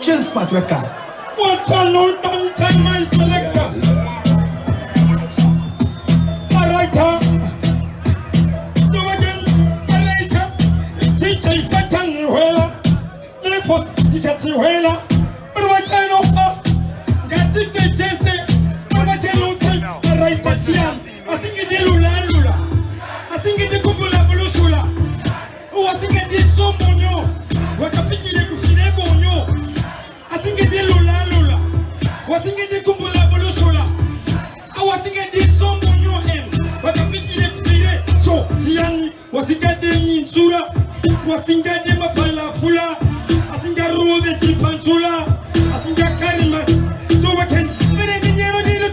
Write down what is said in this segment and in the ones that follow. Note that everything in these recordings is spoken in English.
Chill Spot record. What a no damn time, my selector. Alright, do again. Alright, DJ Fatan Huela. The first DJ Huela. But what I know, got DJ Jesse. But what I know, alright, Siam. I think it is Lula Lula. I think it is Kubula Bulusula. Oh, I think it is so monyo. What a pity they could see them monyo. I think it is Lula Lula. Was thinking the Kumbula Bulusula. I was thinking this song on your end. But I think it so Tiani was thinking the Sura. Was thinking the Mafala Fula. I think I ruled the Chipantula. I think I carry my two again. But I didn't ever need to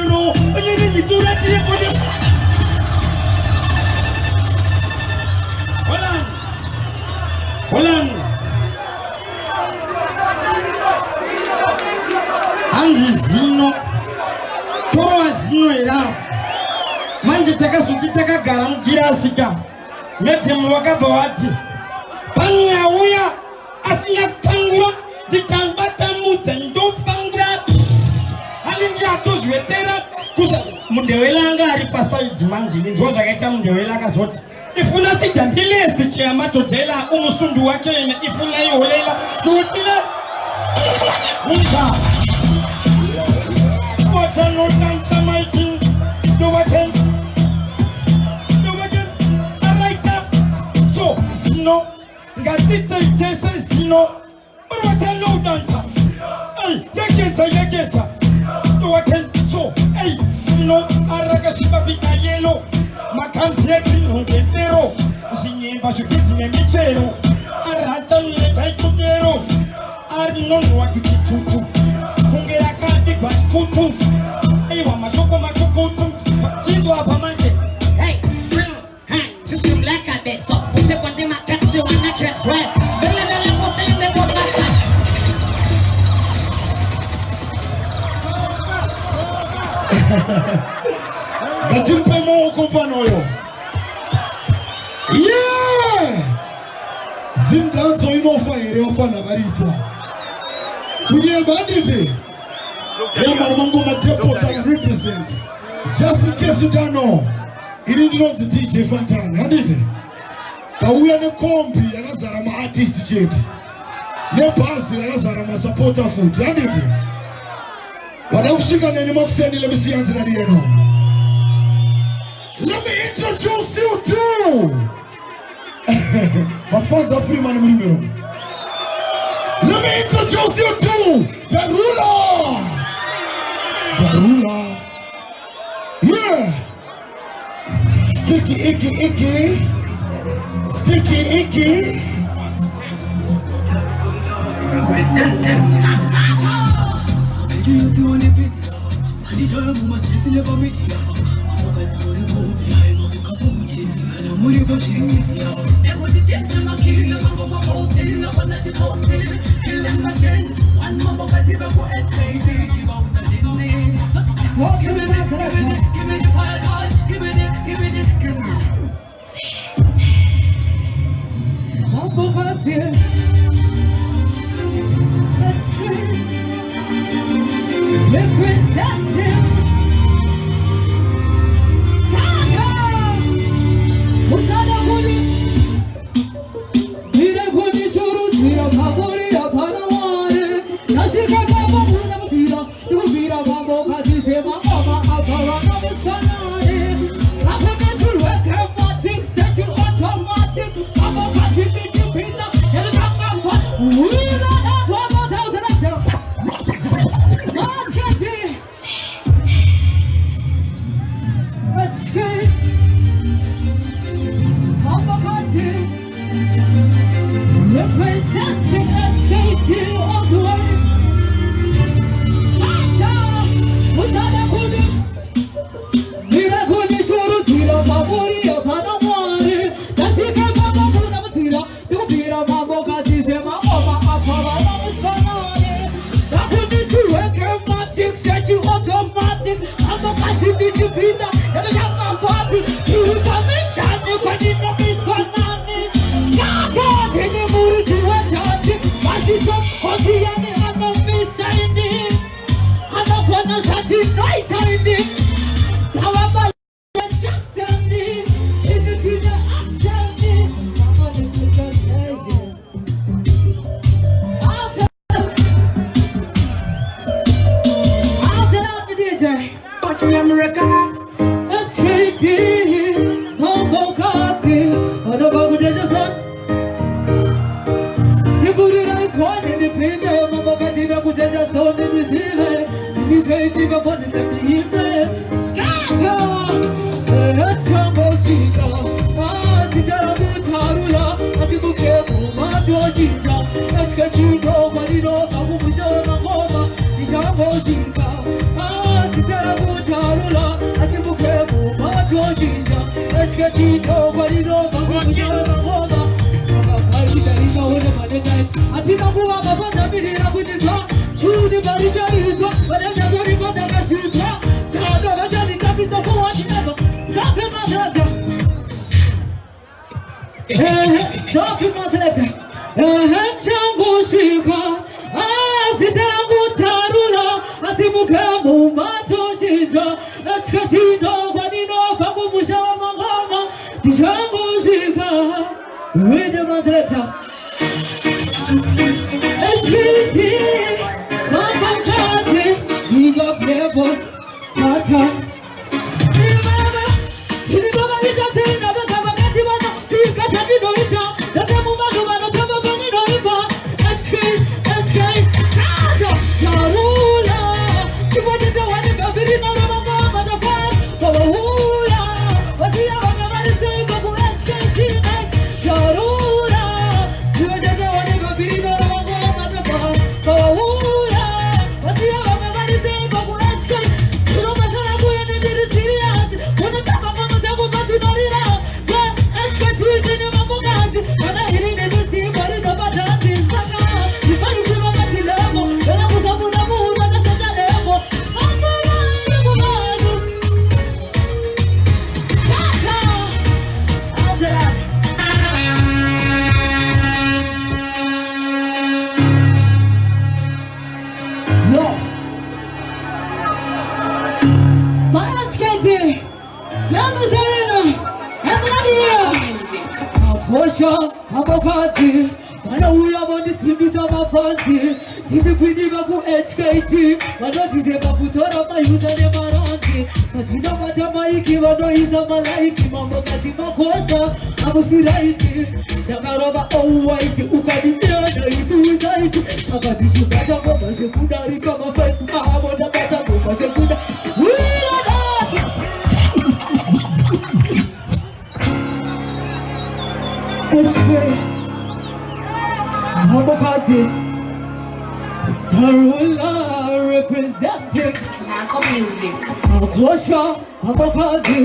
know. And you didn't do that here for you. Hold on. Anzi zino toa zino ila manje taka suti taka garam jirasika mete mwaka bawati panya uya asiya kangwa dikambata muzendo fangra alingi atoz wetera kusa mundewelanga alipasa ijimanje nizonja kaita mundewelanga zote ifuna sijandile sichiyama totela umusundu wake ifuna yolela nutina unga watch and no dance my king. Do again. I like that. So, Sino, got it taste Sino. But watch and no dancer. Hey, yakesa. Do again. So, hey, Sino, Aragashiba Vita Yellow. Makansi Yakin Hungetero. Zinye Bashukizine Michero. Arasta Taikutero. Arinon Wakitutu. Kungera Kandi Bashkutu. Hey, Mashoko Machukutu. Chindo Apamante. Hey, scream, hey, to scream like a bit. So, put the one in my cat, so I'm not cat, right? Gatimpe mo kumfano yo. Yeah! Zindanzo inofa ere ofana baripo. Kuye bandite. Yama mango matepota represent. Just in case you don't know, it is the DJ Fatan, handite. Pauya ne kombi yakazara ma artist cheti. Ne basi yakazara ma supporter food, handite. Wadakushika nene makuseni let me see answer at the end. Let me introduce you to my fans are free man Murimero. Let me introduce you to Darula. Darula. Yeah. Sticky icky. Sticky icky. Mira, Talking about selector. Changu shika, asitangu tarula, asimukamu mato chinja, achkatino kwanino kabumusha mangana, changu shika. Read the selector. HVT, Mama Kati, he got never, Mata. Abogati, mana uya bondi simbi sama fanti, simbi kwini baku HKT, mana dide baku tora mayuda ne maranti, majina mata maiki wado iza malaiki, mamogati makosha, abusiraiti, yakaroba owaiti, ukadimia na itu izaiti, abadishu kata goma shekudari kama fesu, aboda kata goma shekudari, wila dati. Abogati, Tarula representing Narco Music. Akosha, Abogati,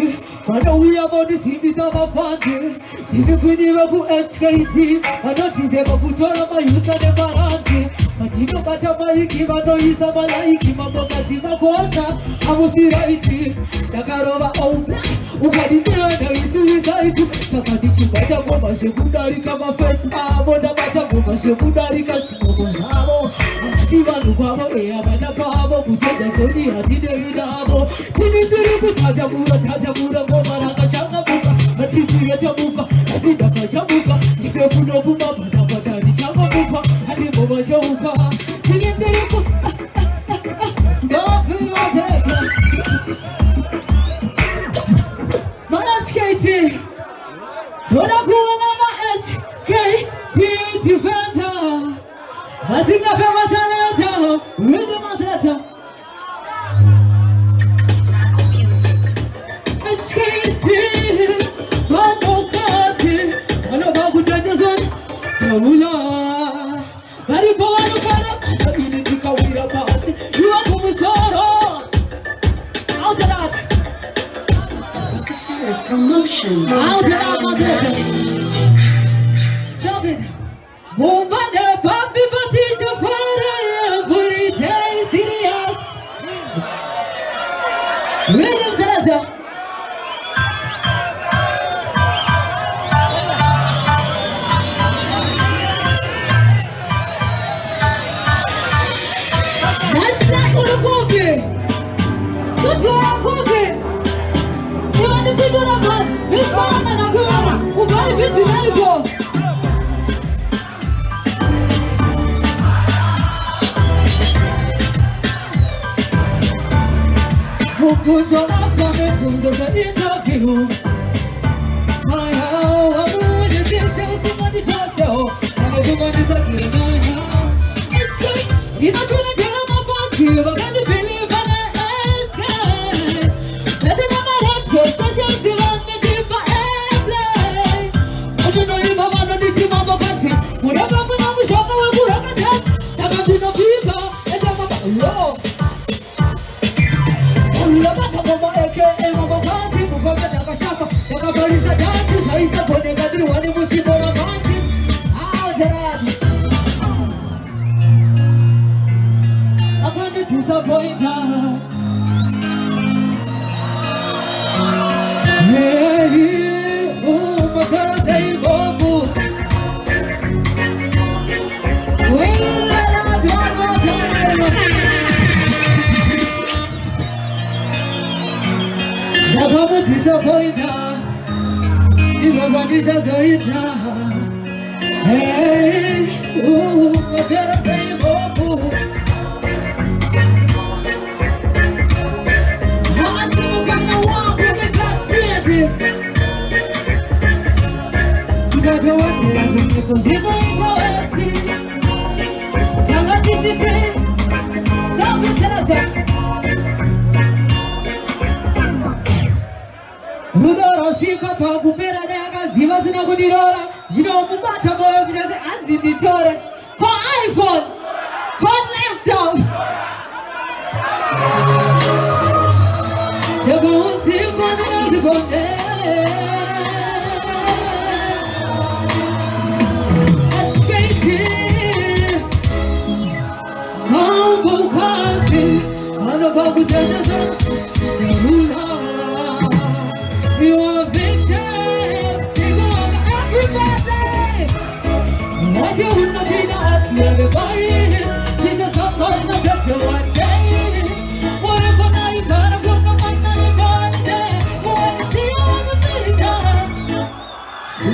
Mana we about the CB Tama Fandi, TV Queen Babu HKT, Anoti de Babutora Mayusa de Baranti, Matino Batamaiki, Mano Isa Malaiki, Mabogati Makosha, Abusiraiti, Takarova Open, Ukadimia, Isuizaitu, Takadishi Batagoma, Shekudari Kama First Aboda Batagoma, Shekudari Kashimo, Siva Lukabo, Eamana Pavo, Buja Soni, Adide Vidabo, Tini Tajamura, Tajamura, Gomaranga Shangabuka, Atipuya Jamuka, Asidaka Jamuka, Tikapuno Kuma, Patapatani Shangabuka, Atimoba Shauka, Tini Stop in my head. SKT, what I go on my SKT defender. I think I found my talent, rhythm my talent. Narco Music. SKT, Mano I know how good judges on Tamula. Very powerful para, I need to go with a party. You are from Soro. Out of that. Promotion. Out of that. Stop it. Bomba de papi batija para every day serious. William Teleza. That's like what a cookie. What's your cookie? You want to figure out what? This one and a girl. Who got it to let it go? Who put your love from it? Who does an interview? My how, I'm going to tell somebody just go. And everybody's like, you know, it's good. You're not going to tell them about you, but then you believe in it. It's good. Let it never let you, special to run the deep for airplay. But you know, you have a lot of people on the country. Whatever happened, I'm sure I will put on the test. I'm going to know people, and I'm about to roll. Yeah, oh, my God, they go. disappointed. This was a disappointed. Hey, ooh, I better say more. I'm still gonna walk with the best friend. You got to work it out because you know it's always Tanga dichite, stop it, tell Rudora shika pa kupera nega ziva zina kudirora Jino mubata moyo kijaze anzi ditore Kwa iPhone, kwa laptop Yego usi kwa nina kibonde Let's make it Mambo kazi Ano babu jajaza Rula You are victim, you are everybody. What you would not be not everybody. You just have to know that you one day. What if I know you gotta put the money in one day? What is the other thing?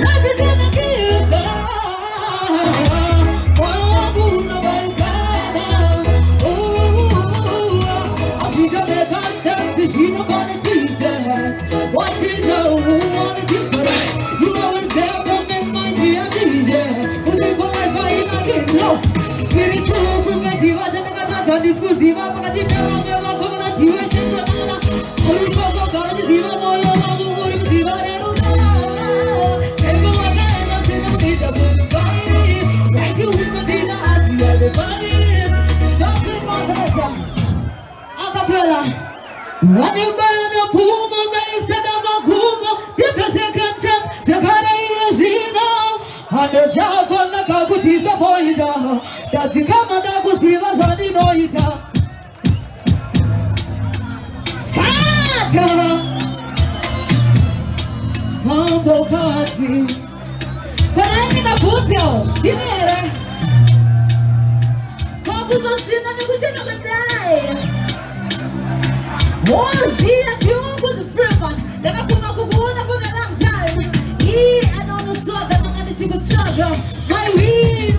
Life is in a gift. What would nobody got? Oh, I'll be just a contact because you know gonna teach that. What you know, who wanna do for that? You always tell them make my dear DJ. Who's it for life, I ain't not getting low. Give it to who can see what's in the catch, discussive, but you tell them you're not coming at you and things like that. Only for the college, even more, you're not going to see what I don't know. And go again, I'm saying I'm need a good body. Like you with my dinner, I see everybody. Don't be my daughter. Acapella. When you burn a puma, they said I'm a puma. Different second chance, Jakara Yashino. And the job on the Kakutis of Oida. That's the Kamada Kusiva Zani Noita. Kata Mambo Kati. Karani Kaputo, Dimere. Kakuto Sina Nukuchina Mandai. Hoje aqui was a friend, daqui a pouco eu vou na long time. E I know the song that I'm gonna take a chugga. My weed.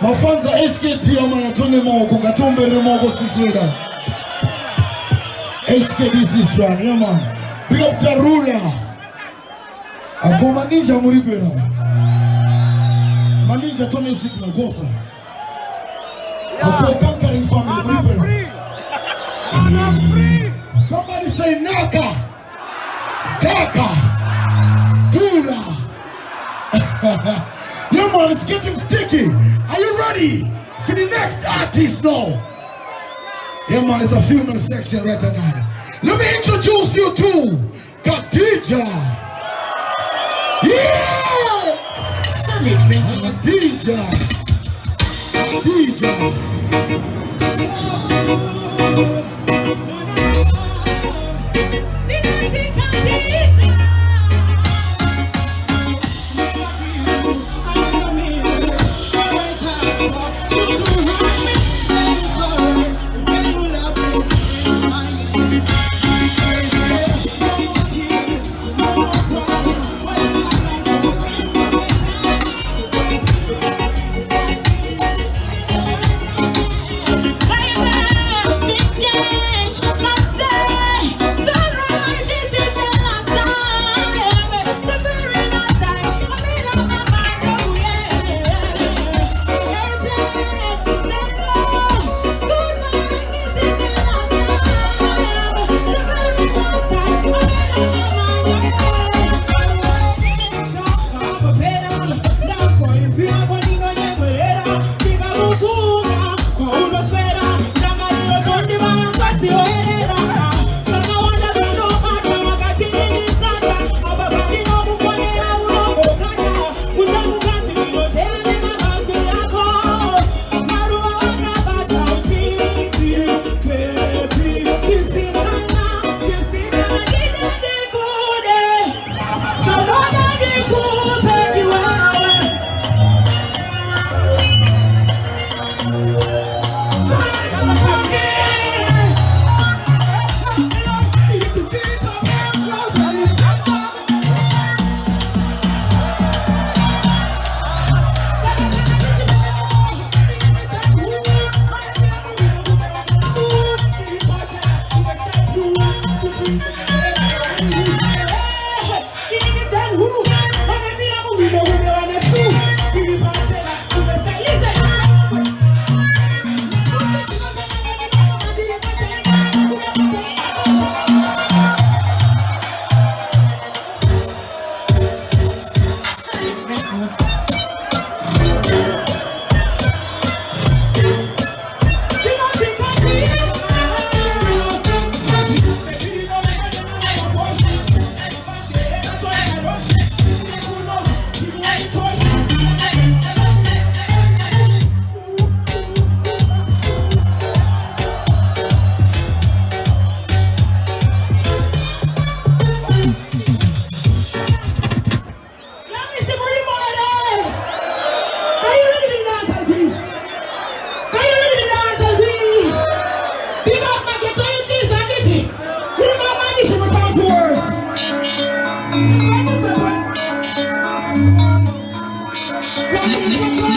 Mafanza HKT ya maratone mogo katombe remogo sisweda. HK this is strong, yeah man. Big up the ruler. Ako manisha muribera. Manisha Tony Signal, go sir. Ako conquering family muribera. Somebody say Naka, Taka, Tula. Yeah man, it's getting sticky. Are you ready for the next artist now? Yeah man, it's a female section right now. Let me introduce you to Khadija. Yeah! Khadija. Yeah.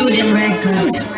Loading records.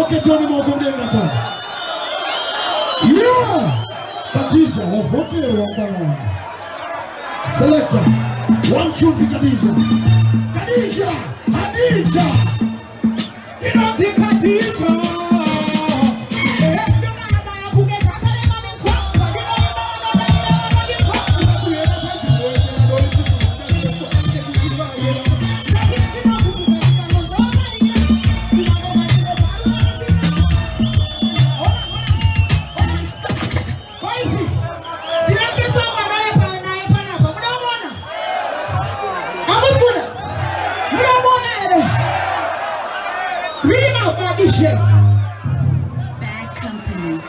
Moke Tony Mokumdengaton. Yeah! Khadija, wapote wabana. Selector, one tune for Khadija. Khadija! Khadija! You don't think Khadija? Bad company.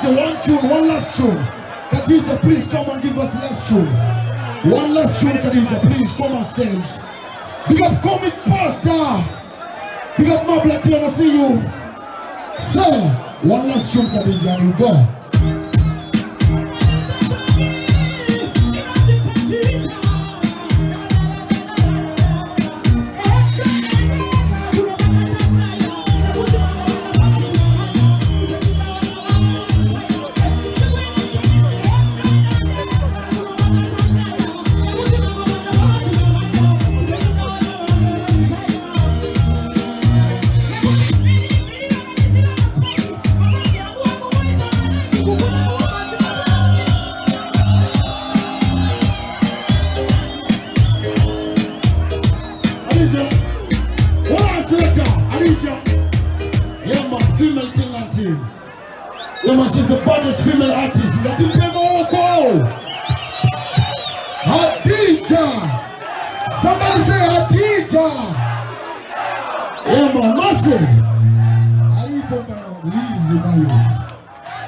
One tune, one last tune. Khadija, please come and give us the last tune. One last tune, Khadija, please come on stage. Big up Comic Pastor. Big up Mablati, I see you. Sir, one last tune, Khadija, and you go. She's the baddest female artist. Khadija! Somebody say Khadija! Yeah, man, massive!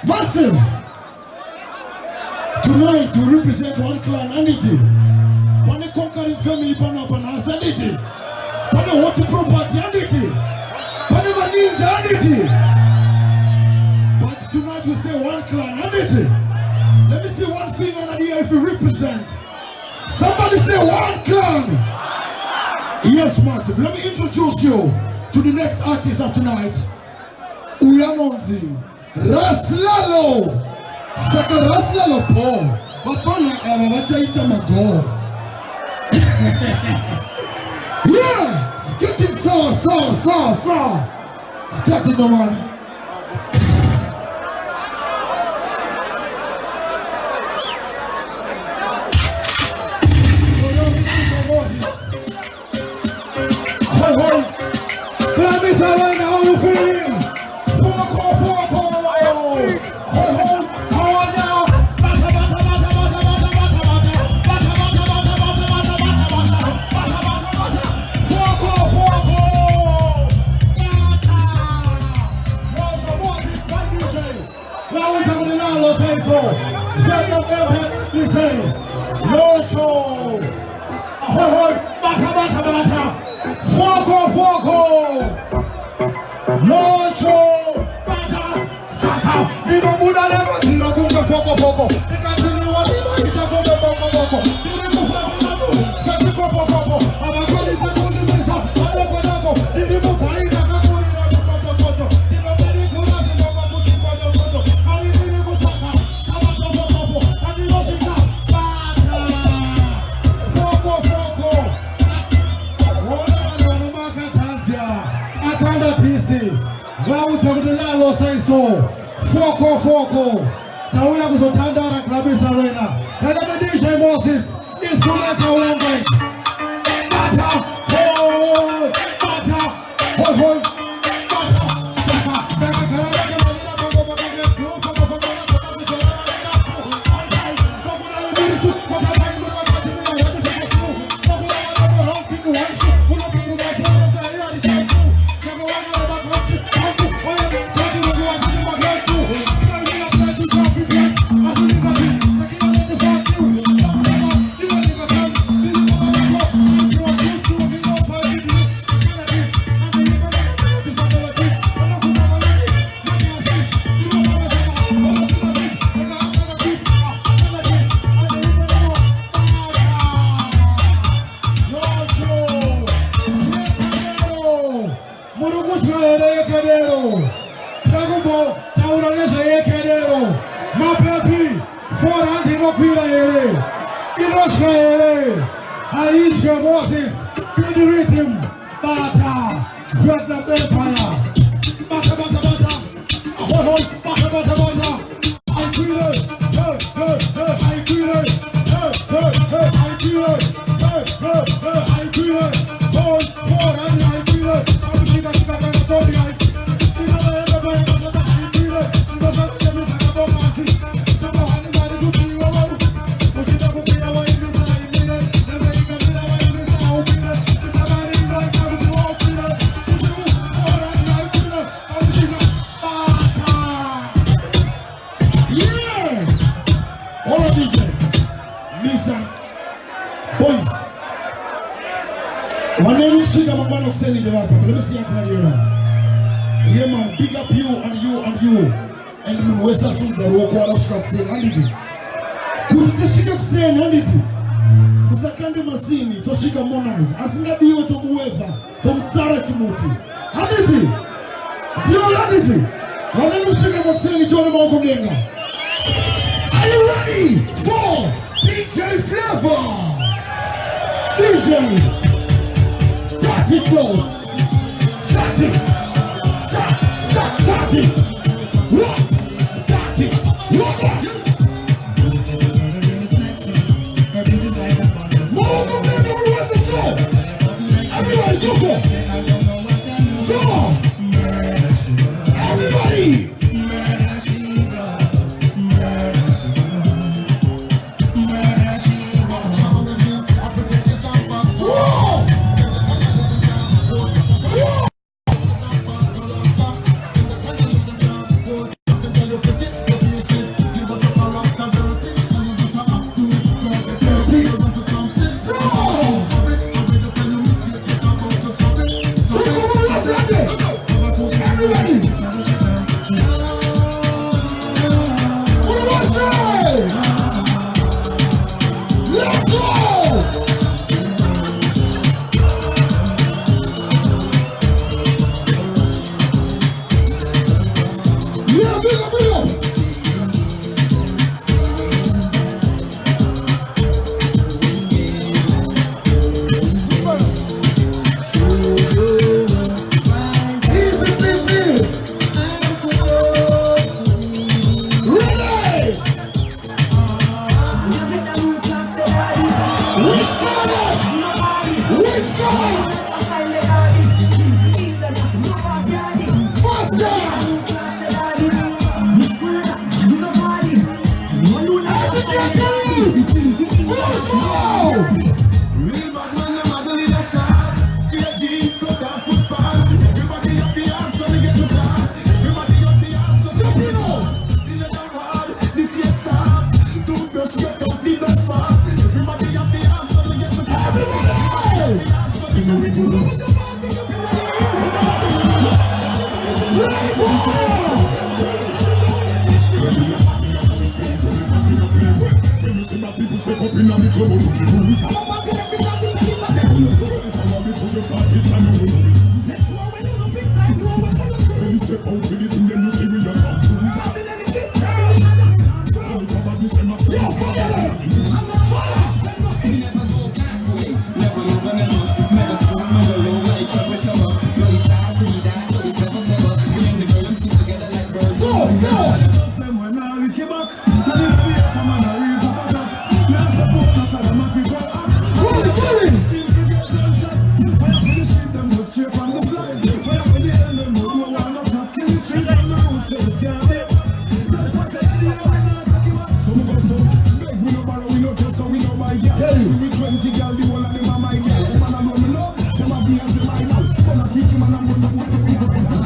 Massive! Tonight we represent one clan, Anity. Pane conquering family, Pana Asaditi. Pane water property, Anity. Pane Maninja, Anity. Tonight we say one clan, Anity. Let me see one finger in the air if you represent. Somebody say one clan. Yes, massive. Let me introduce you to the next artist of tonight. Uyamonzi Raslalo. Saka Raslalo po. Watona wachaita mago. Yeah, skitting saw. Starting the man. How you feeling? No show. Coco. The continue what we want to go to Coco. The Rico Papo, Fetty Coco Coco. I'm a good is a good is a Coco. The Rico Paina Coco. The Rico Coco. And the Rico Chaka. Coco. And the Roshika. Coco. Wana Makatazia. Akanda TC. Wautakudilalo saiso. Foko. Tawuya kuzotandara kabisa wena. Kagame DJ Moses. Instrumenta ulangai. Bata. Hoi. Aisha Moses, to the rhythm, Bata, Vietnam Empire, Bata, hold, Bata, I feel it, I feel it, hold, I feel it, Let me see yeah, man, big up you and you. And West Assunza, Rokwara Shop saying, Andy. Kuchishika saying, Andy. Musakande Masini, Toshika Monas, Asinga Dio to whoever, Tom Zara Chimuti. Andy. Dio Andy. When you shake up saying, Johnny Mokomenga. Are you ready for DJ Flavor? DJ. Start it, go. Start it. Start it. What? Start it. What? Move the middle, where's the song? Everybody go for it. Song. Everybody. you start it and you know. Make sure when you look inside, know what you're doing. When you step out with it, and then you see where you're from. Somebody say my son. Never go back way. Never move, never. Never school, never low like trouble, trouble. Girl, it's hard to be that, so we never, never. We and the girl, we stick together like birds. So, when I lick you back, I didn't be a come on, I read the back up. Now support us, I'm not even up. Rolling! Still to get them shot. Fire for the shit, them go straight from the flag. Fire for the end, them go do a one up. Kill the trees on the road, say the can't live. That's what I see, I'm not talking about. So we go so. Beg, we no borrow, we no trust, so we no buy gas. We 20 gal, the whole of them are my gal. Man, I know me love, them have me as the line out. When I teach you, man, I'm going to win the people right now.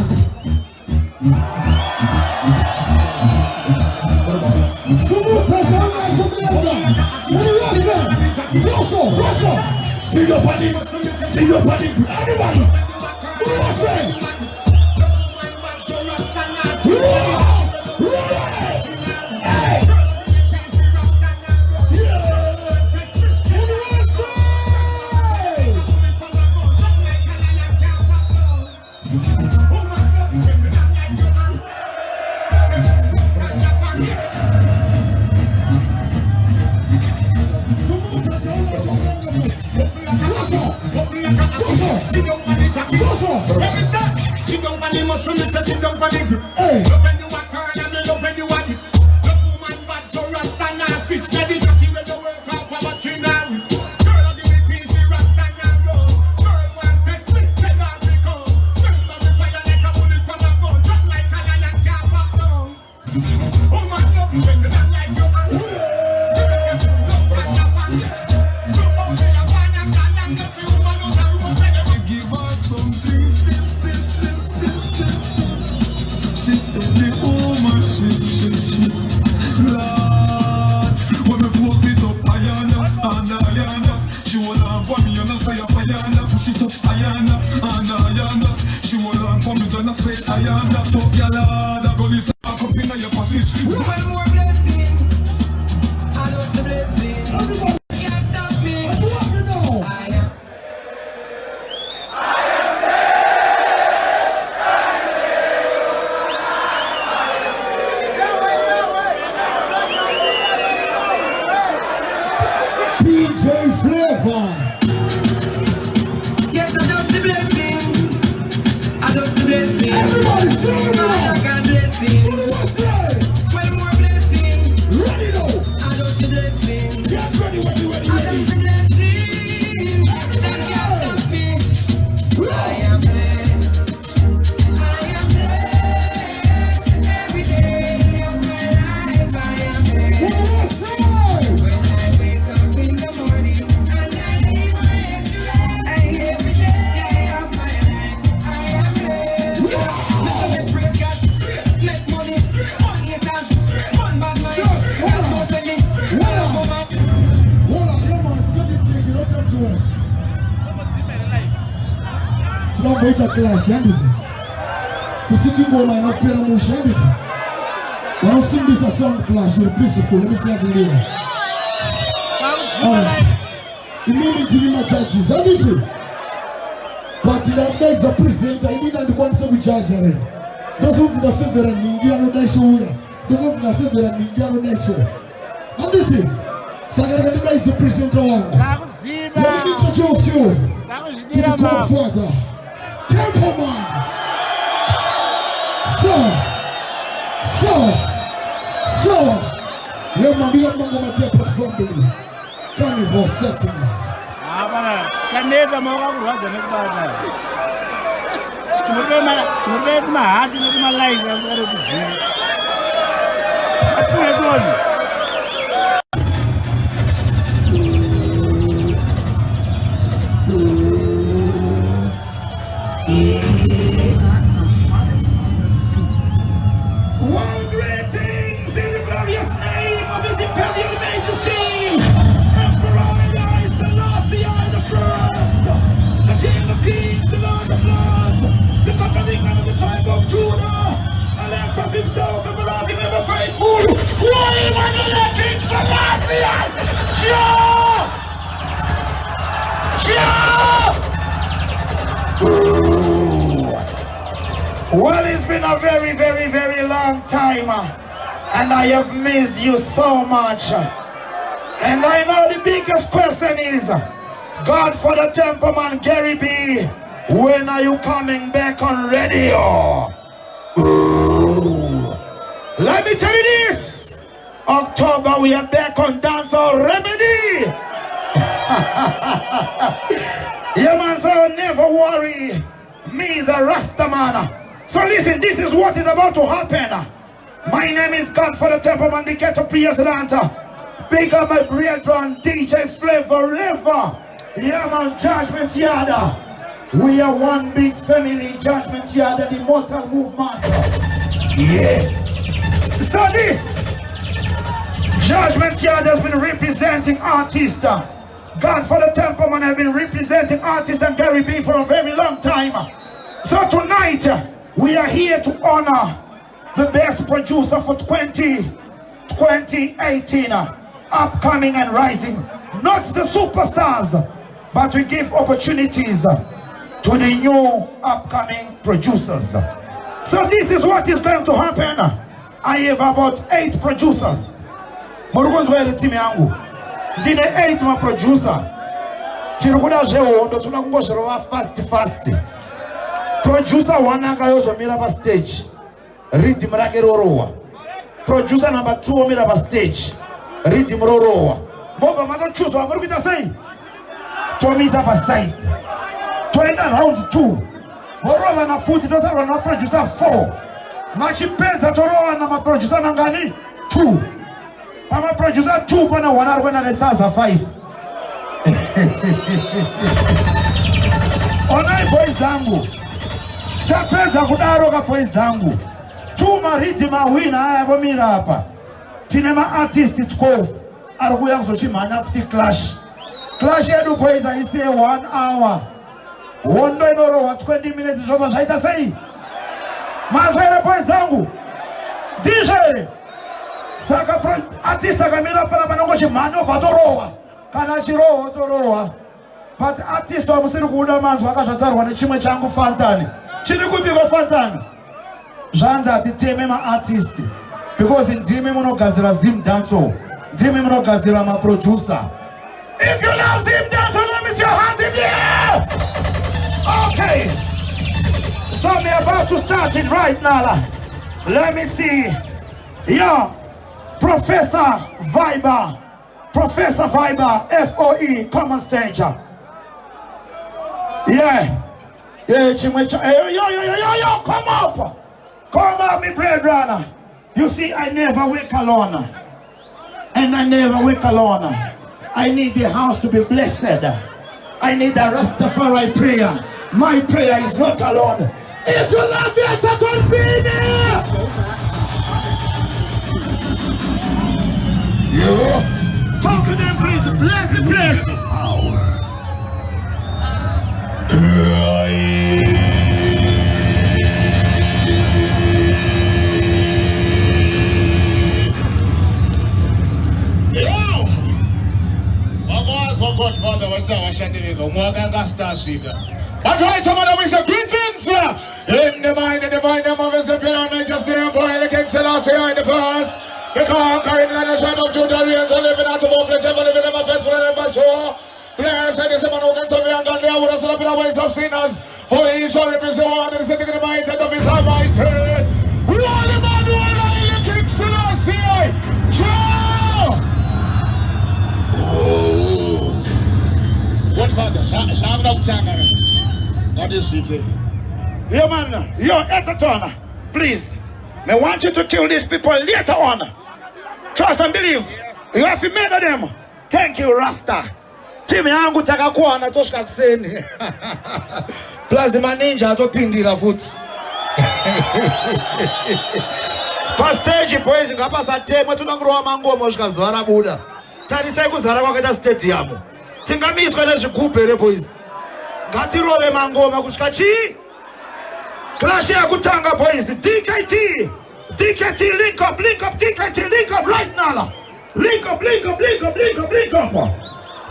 See your body, everybody. Sit down on the jacket. Let me say, sit down on the muscle, me say sit down on the grip. Love when you a turn and me love when you a dip. Love woman bad, so Rasta now switch. Let the jockey when you work out for what you now with. Girl, I give me peace, the Rasta now roll. Girl, want test me, tell her we come. Remember me fire like a bullet from a gun. Drop like a lion, can't back down. Woman love you when you not like your hand. Give me the love and the fan. Look out there, I want them, and love you, woman out the road. Give her something stiff. She said the woman shit. Lord, when me close it up, Ayana. She hold on for me and I say Ayana. Push it up, Ayana. She hold on for me and I say Ayana. So your Lord, I go listen back up in your passage. One more blessing, I love the blessing. Can't stop me. I am. DJ Flavor. Yes, I love the blessing. I love the blessing. Everybody sing it I got blessing. What's that? 20 more blessing. Ready now. I love the blessing. Get ready. I love the blessing. Them can't stop me. I am blessed. I am blessed. Every day of my life I am blessed. What's that? When I wake up in the morning and I lay my head to rest, every day of my life I am blessed. Listen, me praise God, make money, money dance, one bad mind, God knows me, one of my Hold on, your man, Scott is taking no time to us. Tu não vai ter classe, hein, diz? Você te engolou lá na pera murcha, hein, diz? Vamos sim, this a sound class, you're peaceful, let me see how you do. You mean to be my judges, hein, diz? But in that day, the president, I need the one we judge, hein? Those who the favor and Indiano Nation, those who the favor and Indiano Nation. And diz? Sagaraganda is the president of all. Let me introduce you to the Godfather, Templeman. So, yeah, man, we have my Temple family. Carnival settings. Caneta moga kurwadza nekubata. Tinopema mahati nekumalaisa amusakari kudziva. Atikune toni. One great things in the glorious name of His Imperial Majesty, Emperor Haile Selassie the First, the King of Kings, the Lord of Lords, the conquering man of the tribe of Judah, elect of Himself, everlasting, ever faithful. What even the King Selassie? Jah! Well, it's been a very, very, very long time, and I have missed you so much. And I know the biggest question is, God for the Temple Man, Gary B, when are you coming back on radio? Ooh. Let me tell you this, October we are back on Dancehall Remedy. Yeah man, so never worry, me is a Rasta man. So listen, this is what is about to happen. My name is God for the Temple Man, the Ghetto President. Big up my brethren, DJ Flavor Lever. Yeah man, Judgment Yard. We are one big family, Judgment Yard, the Immortal Movement. Yeah. So this Judgment Yard has been representing artists. God for the Temple Man has been representing artists and Gary B for a very long time. So tonight, we are here to honor the best producer for 2018, upcoming and rising. Not the superstars, but we give opportunities to the new upcoming producers. So this is what is going to happen. I have about 8 producers. Murugunzwele team yangu. Ndine 8 ma producer. Tirikuda jewo ndo tunakungozhera fast. Producer 1 akayozomira pa stage. Rhythm rake rorowa. Producer number 2 omira pa stage. Rhythm rorowa. Mobva matochuzwa muri kuita sei? Tomisa pa side. Toenda round 2. Morova na futi totarwa na producer 4. Machipeza torowa na producer mangani 2. Pama producer 2 pana wanarwa na letaza 5. Onai boys zangu. Tapeza kudaroka boys zangu. Tuma ridima wina haya bomira hapa. Tinema artist 12. Arukuya kuzochimanya futi clash. Clash yedu boys ise 1 hour. Wondo inoro wa 20 minutes zoba zaita sei. Mazwele boys zangu. DJ. Saka artista kamera para manongo chimano vadorowa. Kana chirowa torowa. But artist wa musiru kuda manzo akazvatarwa nechimwe changu Fantani. Chiri kupiko Fantani. Zvanza atiteme ma artist. Because ndime munogadzira Zim Danso. Ndime munogadzira ma producer. If you love Zim Danso, let me see your hands in the air. Okay. So we're about to start it right now. Let me see. Yeah. Professor Viber, FOE, come on stage. Yeah, Chimwecha, yo, come up, me brethren. You see, I never wake alone, and I never wake alone. I need the house to be blessed. I need a Rastafari prayer. My prayer is not alone. If you love yes, I don't be there. Yeah. Talk to them, please. Bless the place. Godfather was there, I shan't even go. But right, somebody we say greetings in the mind and divine name of his appearance, majesty and boy, the king Selassie in the past. The conquering land of shadow of Judah, reigns and living out of all flesh, ever living ever faithful and ever sure. Blessed is the man who can serve me and God, with us up in the ways of sinners. For he shall represent one and setting in the might of his almighty. Lord Emmanuel, the king Selassie. Godfather, shall not tell me. What is it? Yo man, yo Etaton, please. I want you to kill these people later on. Trust and believe. You have to murder them. Thank you, Rasta. Timu yangu takakuwa anatoshka kuseni. Plus the ninja atopindi la foot. Pa stage boys ngapa sa temwe tunakurowa mangoma ushikazara buda. Tarisai kuzara kwakaita stadium. Tingamiswa nezvigubhere boys. Ngatirove mangoma kusvika chii? Clash ya kutanga boys. DKT, link up, DKT, link up right now. Link up.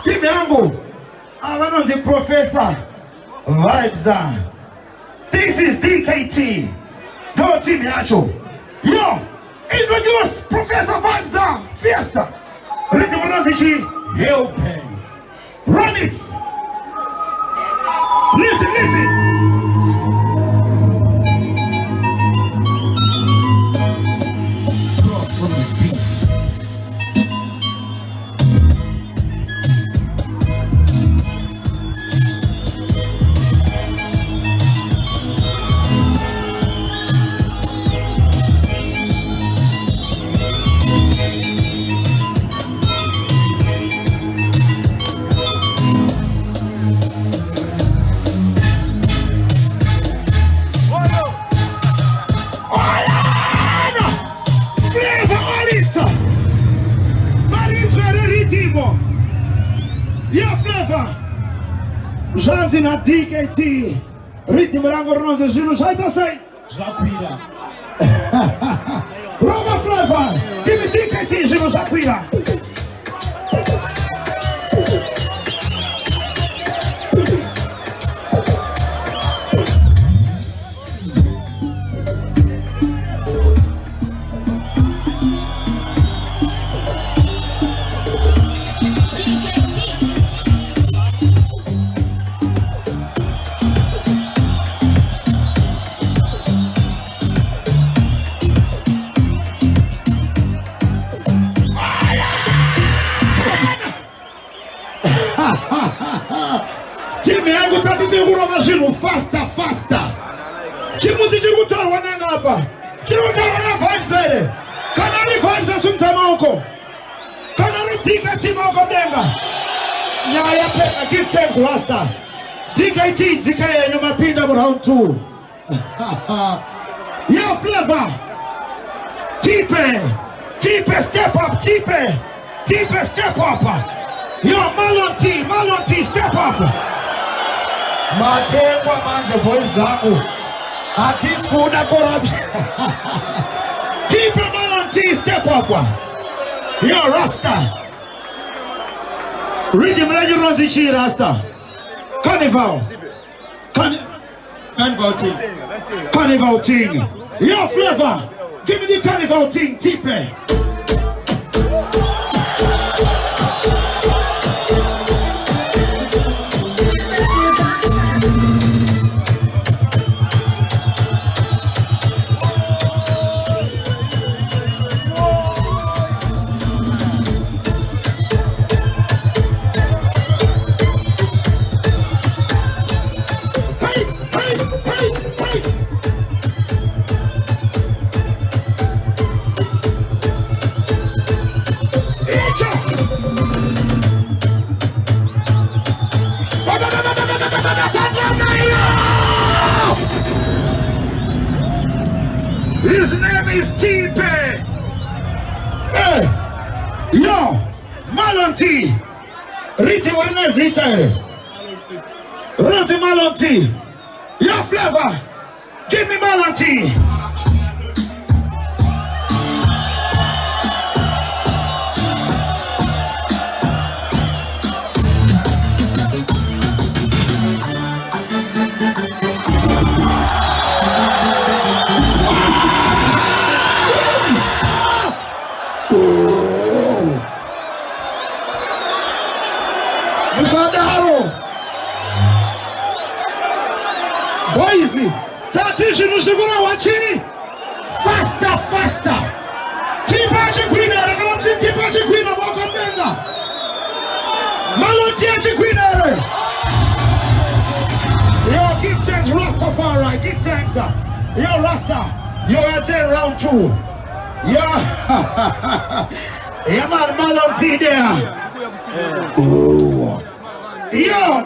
Team yangu, I want the Professor Vibes. This is DKT. Don't team yacho. Yo, introduce Professor Vibes Fiesta. Rhythm Ravici, help him. Run it. Listen, listen. Janzi na DKT Ritmo rango roze zinu shaita say Jaquira Roma Flavor Give me DKT zinu Jaquira Faster, faster. Chimuti chikutar wananga hapa. Chimutar wana vibes zile. Kanali vibes asumtama huko. Kanali tika tima huko denga. Nyaya peka give thanks Rasta. DKT zikaye nyuma pinda round 2. Yo Flavor. Tipe step up, Tipe step up. Yo Malon T step up. Matengwa manje boys zangu ati skuda corruption. Tipe Malon T step up. Yo Rasta Rhythm Ravici Rasta Carnival thing. Yo Flavor, give me the carnival thing, Tipe. His name is Tipe. Hey, yo, Malon T. Riti Warnezita. Riti Malon T. Yo, Flavor, give me Malon T. Boise, tatishi nushigura wachi. Faster. Kipachi kwina, rekamchi kipachi kwina wakambenga. Malon T kwina. Yo, give thanks Rastafari, give thanks. Yo Rasta, you are there round 2. Yeah man, Malon T there. Ooh. Yo,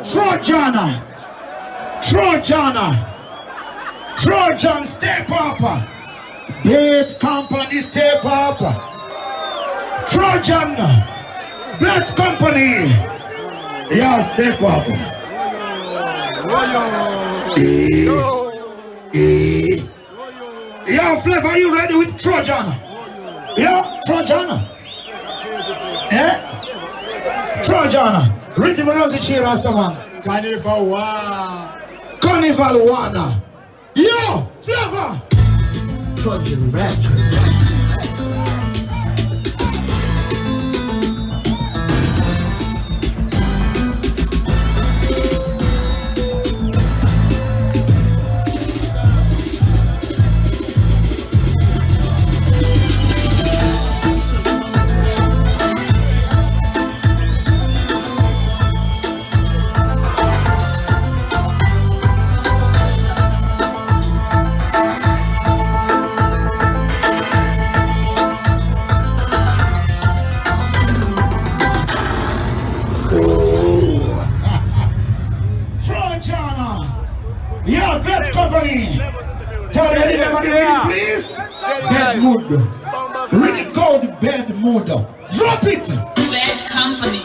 Trojan, step up. Bait company, step up. Trojan, Bait company. Yeah, step up. Yeah, Flavor, are you ready with Trojan? Yeah, Trojan. Yeah? Trojan. Rhythm Ravici Rastaman. Carnival 1. Yo, Flavor. Trojan Records. Yeah, best company. Tell me anybody, please. Bad mood. Really called bad mood. Drop it. Bad company.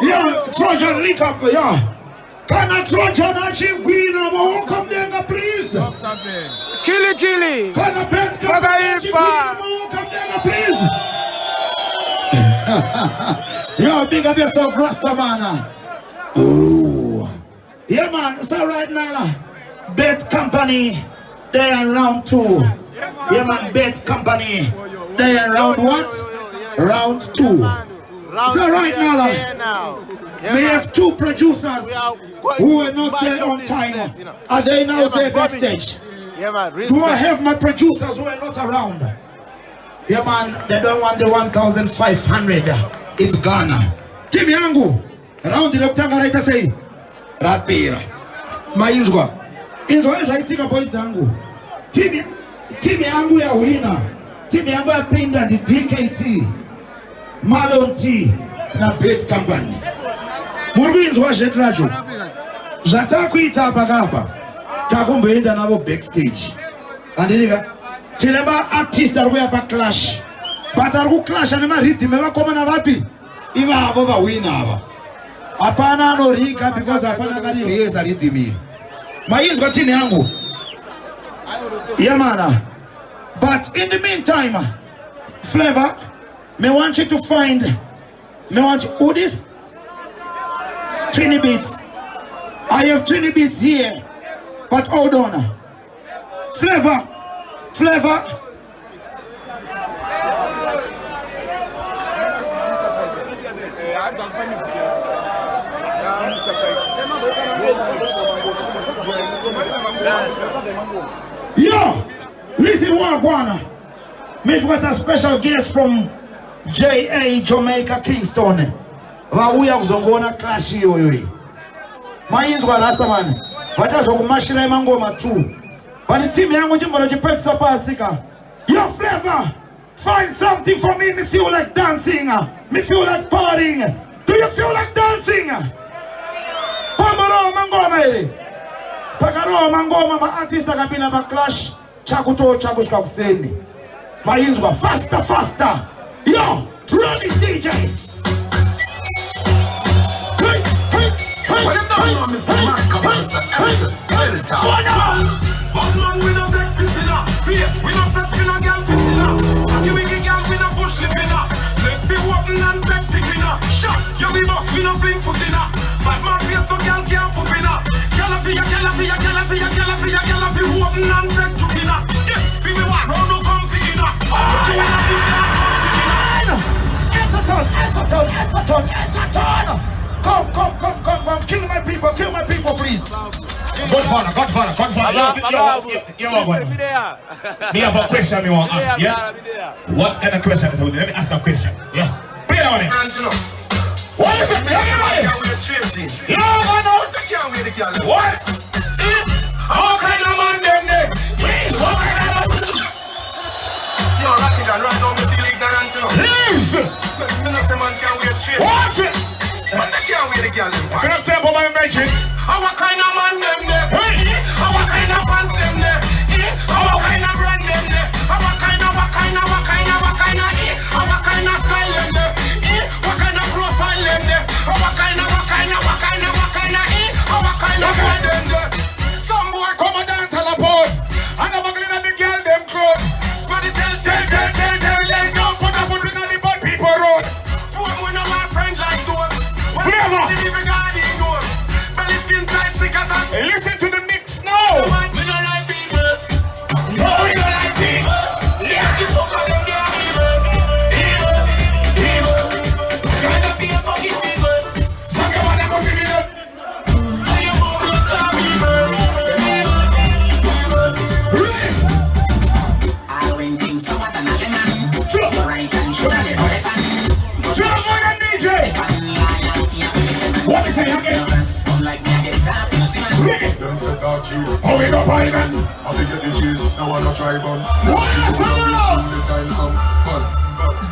Yeah, Trojan link up, yeah. Can a Trojan achieve Queen? Come there, please. Killy. Can a bet come achieve Queen? Come there, please. Yo, big up yourself, Rasta man. Ooh. Yeah, man. So right now, Bet Company, they are round 2. Yeah, man. Bet Company, they are round what? Round 2. So right now, we have 2 producers who were not there on time. Are they now there backstage? Do I have my producers who are not around? Yeah, man, they don't want the 1,500. It's gone. Timu yangu, round ile kutanga right say, rapira. Mainzwa. Inzwa raitika point yangu. Timu yangu ya wina. Timu yangu ya pinda di DKT. Malon T na Bet Company. Murwinzi wa Jetrajo. Jatakuita abagaba. Takumbeenda nabo backstage. Andiliga. Tilemba artist arwe apa clash. But arwe clash anema rhythm bakoma na wapi? Iba abo ba wina aba. Apana no rika because apana kali reza rhythm. Mainzi kwa timu yangu. Yamana. But in the meantime, Flavor, me want you to find, who this? Trini Beats. I have Trini Beats here, but hold on. Flavor. Yo, listen what Guana. We've got a special guest from J.A. Jamaica Kingston. Wauya kuzongona clash yoyoyi. Mainzi kwa rasta man. Wachazo kumashira imangoma tu. Bani timu yangu jimbo jipetsa pasika. Yo Flavor, find something for me. Me feel like dancing. Me feel like partying. Do you feel like dancing? Pamaro mangoma ile. Pagaro mangoma ma artista kabina ba clash. Chakuto chakushka kuseni. Mainzi kwa faster. Yo, run it DJ. What you don't know, Mr. Marco, Mr. Elvis, Spirit. One man with no breakfast in her face, we no set in a girl piss in her. You make a girl with a bush lip in her. Let me walking and back stick in her. Shot, you be boss, we no bring foot in her. Bad man face, no girl can't pop in her. Girl a fi walking and back juke in her. Yeah, fi me walk round no comfy in her. You wanna push that comfy in her. Come, kill my people, please. Godfather. You are one. Me have a question me want to ask, yeah? What kind of question? Let me ask a question, yeah? Put it on it. What is it? What? How kind of man them there? What kind of man? You're rocking and right now, me feel ignorant, you know. Leave! Me no say man can't wear straight. What? But they can't wear the girl them. Can I tell you about my magic? How kind of man them there? Hey! How kind of How we go buy them? I forget the cheese, now I go try bun. The time come,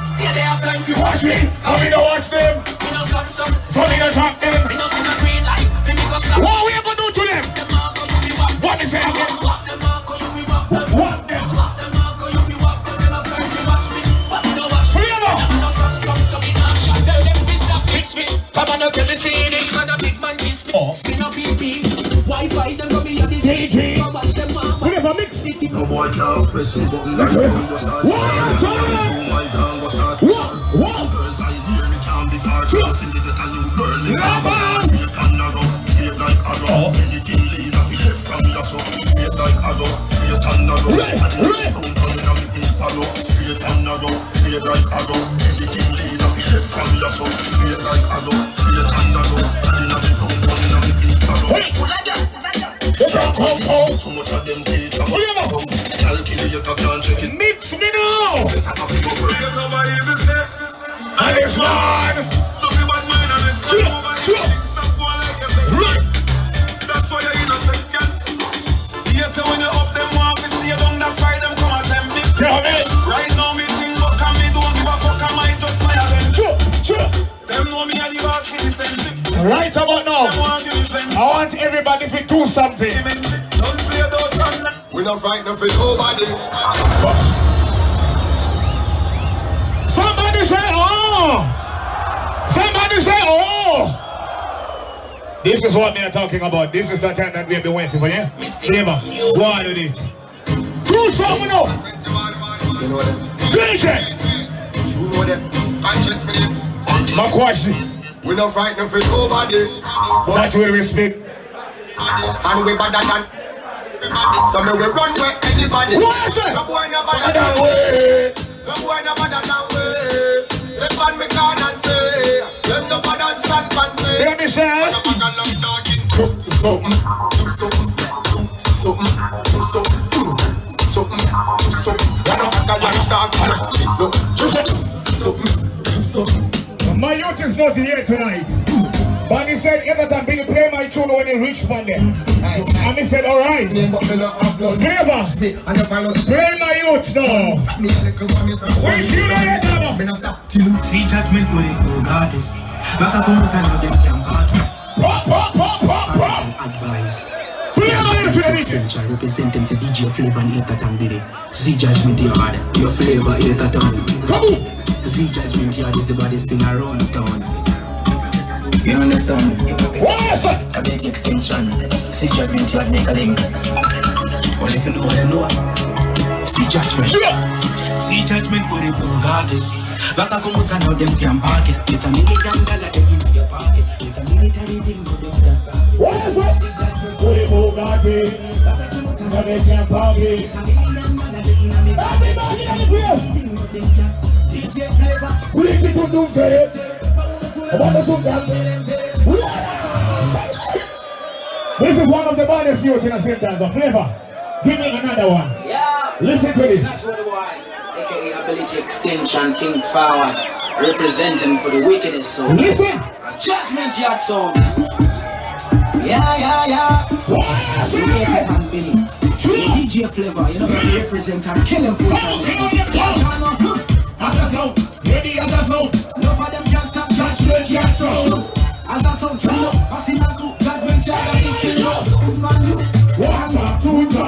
Stay there, plenty. Watch me, how we go watch them? We know some. So we go talk them. We know some green light. We go stop. What we gonna do to them? Them all go you fi walk. What is it again? Walk them all go you fi walk them. What them? Walk them all go you fi walk them. Them a friend fi watch me, but we no watch me. Freedom! We know some, so we not chat. Tell them fi stop fix me. Come on, tell me say they man a big man kiss me. Spin up PP. Wi-Fi them go be a the DJ. Come watch them mama. Freedom mix. no boy can't press the button like a gun go start. My gun go start. Girls I hear me can't be far. Crossing the little you burn me. Straight and narrow, straight like arrow. Anything lean as it is from your soul. Straight like arrow, straight and narrow. Don't turn on me in follow. Straight and narrow, straight like arrow. Anything lean as it is from your soul. Straight like arrow, straight and narrow. Don't turn on me in follow. Full of them. Too much of them teach about calculator can't check it. Mix me now! Get over evil say. And it's not! Nothing but mine and it's not over. Stop going like you say. That's why you're in a sex can. Yet when you up them want to see you down, that's why them come at them. Tell me! Right now me think but can me don't give a fuck, I might just fire them. Them know me are the boss for the same. Right about now, I want everybody to do something. Don't play those songs. We're not frightened for nobody. Somebody say, oh! Somebody say, oh! This is what we are talking about. This is the time that we have been waiting for, yeah? Flavor, go on with it. Do something now! You know them. DJ! You know them. Conscience for them. My question. We're not frightened for nobody. That will respect. And we better than so me will run where anybody. What is it? The boy no better than we. The boy no better than we. They pan me can and say them no father stand fancy. Hear me say? And a bag of long talking. Do something. Do something. Do something. Do something. Do something. Do something. And a bag of long talking. Do something. Do something. My youth is not here tonight. But he said, every time Billy play my tune when he reached one day. And he said, alright. Flavor, play my youth now. Where's you now? See judgment with it, oh God. Back up on the time of them can party. Pop. Advice. Play my youth, I represent them for DJ Flavor and Eta Tambiri. See judgment yard, your Flavor Eta Tambiri. Come on. See judgment yard is the baddest thing around town. You understand me? What's that? I make extension. See judgment yard make a link. Well if you know what I know. See judgment. See judgment for the Bugatti. Back up almost and now them can park it. It's $1 million in your pocket. It's a military thing for them to start. What is that? See judgment For the Bugatti. Now they can't park it. it's $1 million in your Everybody in the place. DJ Flavor. We need to do this. This is one of the baddest youth in the same time. The Flavor. Give me another one. Yeah. Listen to It's this. not what why. AKA Ability Extension King Forward. Representing for the wickedest soul. Listen. Judgment Yard soul. Yeah. What's We make it and Billy. DJ Flavor, you know what we represent and kill him for it. As a sound, ready as a sound. No for them can stop Judgment Yard sound. As a sound, you know, as in a group, Judgment Yard and we kill us. Man, you. 1, 2, 3.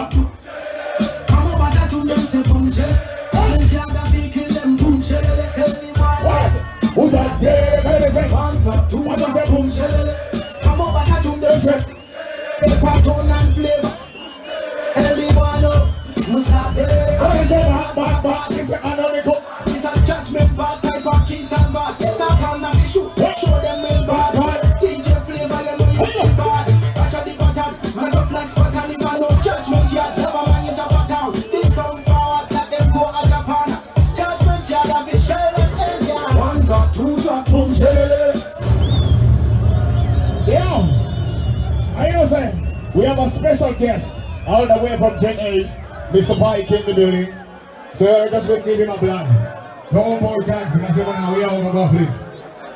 Come over that to them say boom shell. Judgment Yard and we kill them boom shell. Who's that? Yeah. 1, 2, 3, boom shell. Come over that to them say. The pattern and flavor. It's a judgment bad type of Kingston bad. Get up and not be shoot. Show them real bad. DJ Flavor, you know you feel bad. Catch a the button. Man up like spot and if I know judgment yard. Never man is a back down. This sound forward. Let them go to Japan. Judgment yard have it shell and then yard. 1 drop, 2 drop, boom shell. Yeah. I know say we have a special guest all the way from Gen A. Mr. Pike in the building. So I just going to give him a plan. No more chance. I say, well, we are over about it.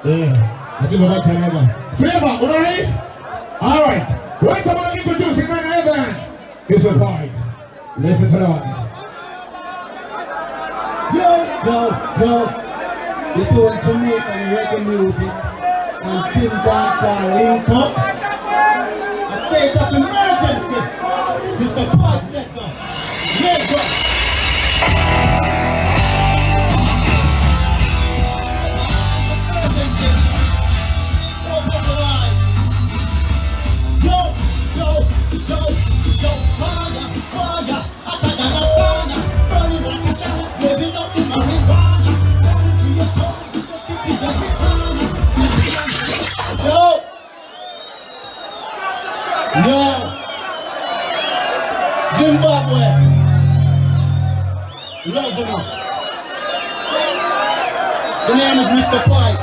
Yeah. I give him a chance. Flavor, all right? All right. Right, I'm going to introduce him right now. It's a party. Listen to that. Yo. This is Jamaican reggae music and Tim Dance link up. A state of emergency. Mr. Podcaster. Let's go. Zimbabwe, love enough. The name is Mr. Pipe,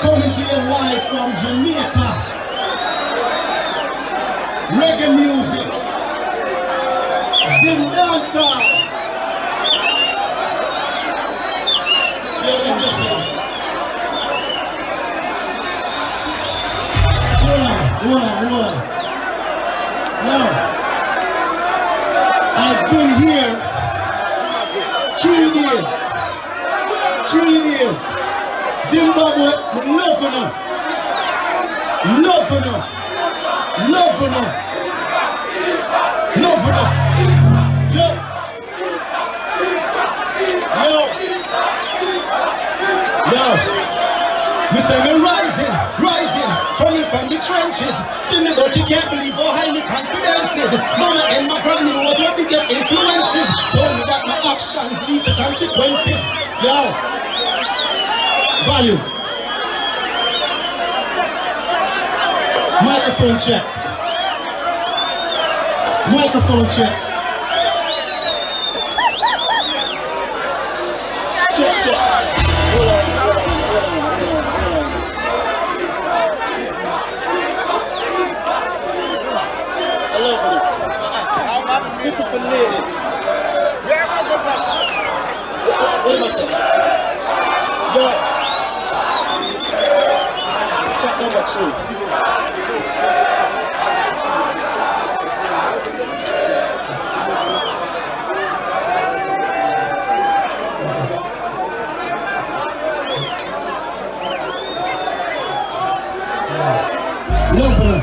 coming to you live from Jamaica. Reggae music, Zim dancehall. Hold on. No. I've been here 3 days. Zimbabwe, love enough. Yo. Mr. Me rising, coming from the trenches. See me, but you can't believe how high my confidence is. Mama and my granny was my biggest influences. Told me that my actions lead to consequences. Yo, value. Microphone check. Check. Hold on. This is for lady. What am I saying? Yo. Track number 2. Love her.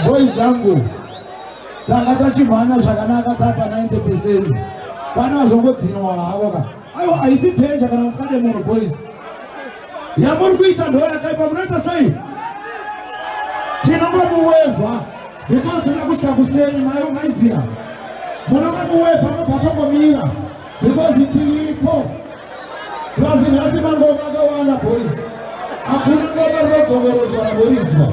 Boys zangu tangata chimhanya zvakanaka tapa 90%. Pana zvongodzinwa havo ka. Aiwa haisi phenja kana usikade munhu boys. Yamuri kuita ndo yakaipa munoita sei? Tinomuweva because tinoda kusvika kuseni mayo maiziya. Munomuweva mabhatongomira because tiripo. Brazil has mangoma akawanda boys. Hakuna ngoma rinodzokorozwa raboridzwa.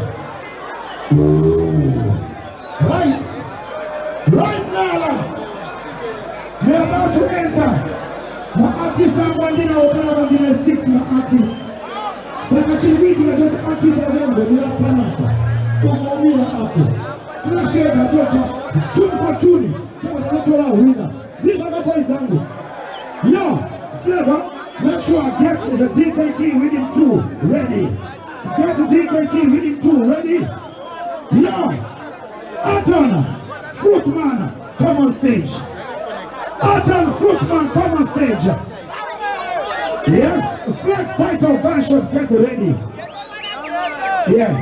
Right now, we're about to enter. The artists are running out of the 6 artists. So actually we are just artists around we are planning. I'm sure that you're tune for tune. You're a winner. These are the boys down. Yo, Flavor, make sure I get the DKT Rhythm 2 ready. Get the DKT Rhythm 2 ready. Yo, Aton, Fruitman, come on stage. Aton, Fruitman, come on stage. Yes, Flex Title Gunshot, get ready. Yeah.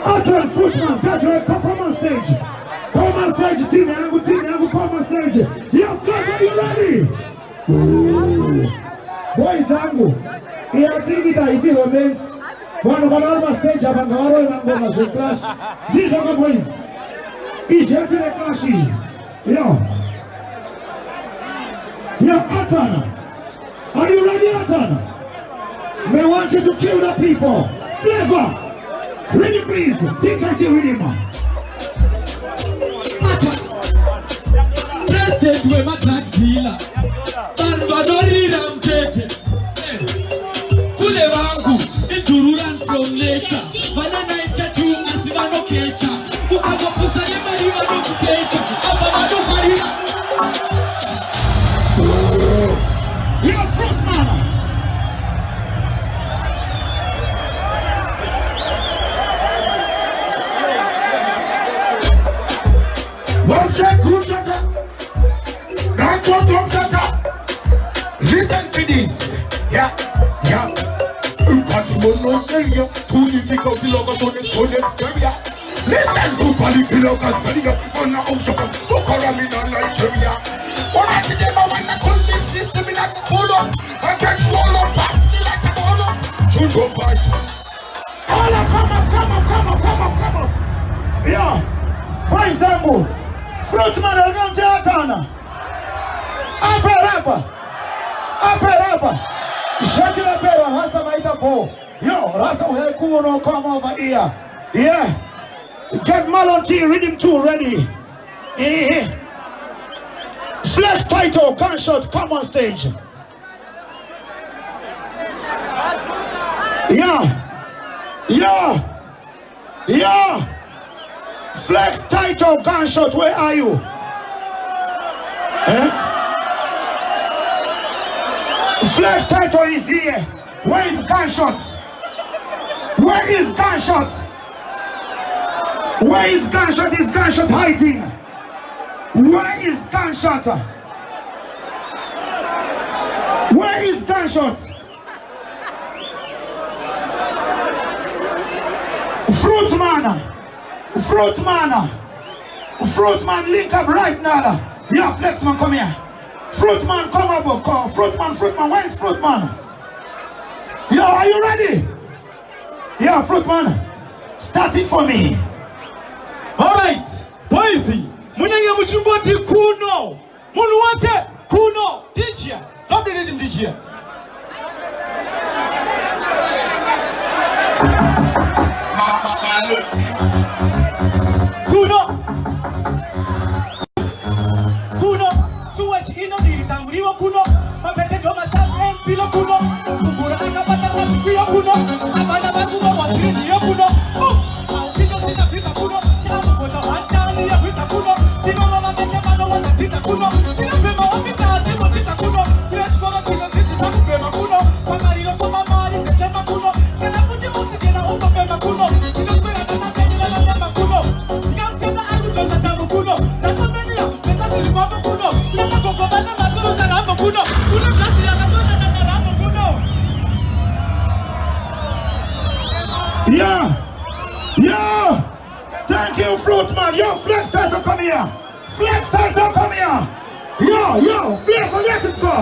Aton, Fruitman, get ready, come on stage. Come on stage, team yangu, come on stage. Yo, Flex, are you ready? Ooh. Boys zangu, inatingita hizi romance. Wanu wanaomba stage hapa ngawaro ngoma za clash. These are the boys. Ijeti le clash. Yo, Atana. Are you ready, Atana? We want you to kill the people. Flavor. Ready, please. DKT Rhythm. President we match dealer. Banbadorira mteke. Kule wangu intururan from nature. Bana naita tu asiba no kecha. Ukago pusane mariwa no kusecha. Ababa no harira. You're a fruit man. Yeah, yeah. Patrimon area, too difficult to log on the next area. Listen to Palifilocus, on the ocean, to Coramina, Nigeria. What I did, I want to call this system in a color. I can roll up, pass me like a ball. Jungle fight. Come on. Yeah. For example, Fruitman Algante Atana. Apa. Shut it up, Rasta Maita Po. Yo, Rasta Hekuno, come over here. Yeah. Get Malon T, Rhythm 2 ready. Flex title, gunshot, come on stage. Yeah. Flex title, gunshot, where are you? Flex title is here. Where is gunshot? Is gunshot hiding? Where is gunshot? Fruitman, link up right now. Yeah, Flexman, come here. Fruitman, come up. Call. Fruitman, where is Fruitman? Yo, are you ready? Yeah, Fruitman, start it for me. Alright, Poisi, Munanga Muchungoti Kuno, Munuate, Kuno, DJ, come to the DJ. Kuno, so much in on the Tamriwa Kuno, my pet Thomas and Pilo Kuno, Kuraka Pataka, Kuno, Abana Kuno, was really Kuno. Oh, Tito Sita Pisa Kuno, was a one down here with a Kuno, Tino Mama Pemano, Pisa Kuno, Tino Pema, Tino Pisa Kuno, let's go to the Pema Kuno, Pamario Pamari, Chema Kuno, and I put him on the dinner over Pema Kuno, Tino Pema Kuno, Scamp Kuno, that's what many of them are Kuno, Lama Gogana, Mazuru Sarama Kuno, Kuno Plasia, Rama Kuno. Yeah. Thank you, Fruitman. Yo, Flex title, come here. Yo, Flex, let it go.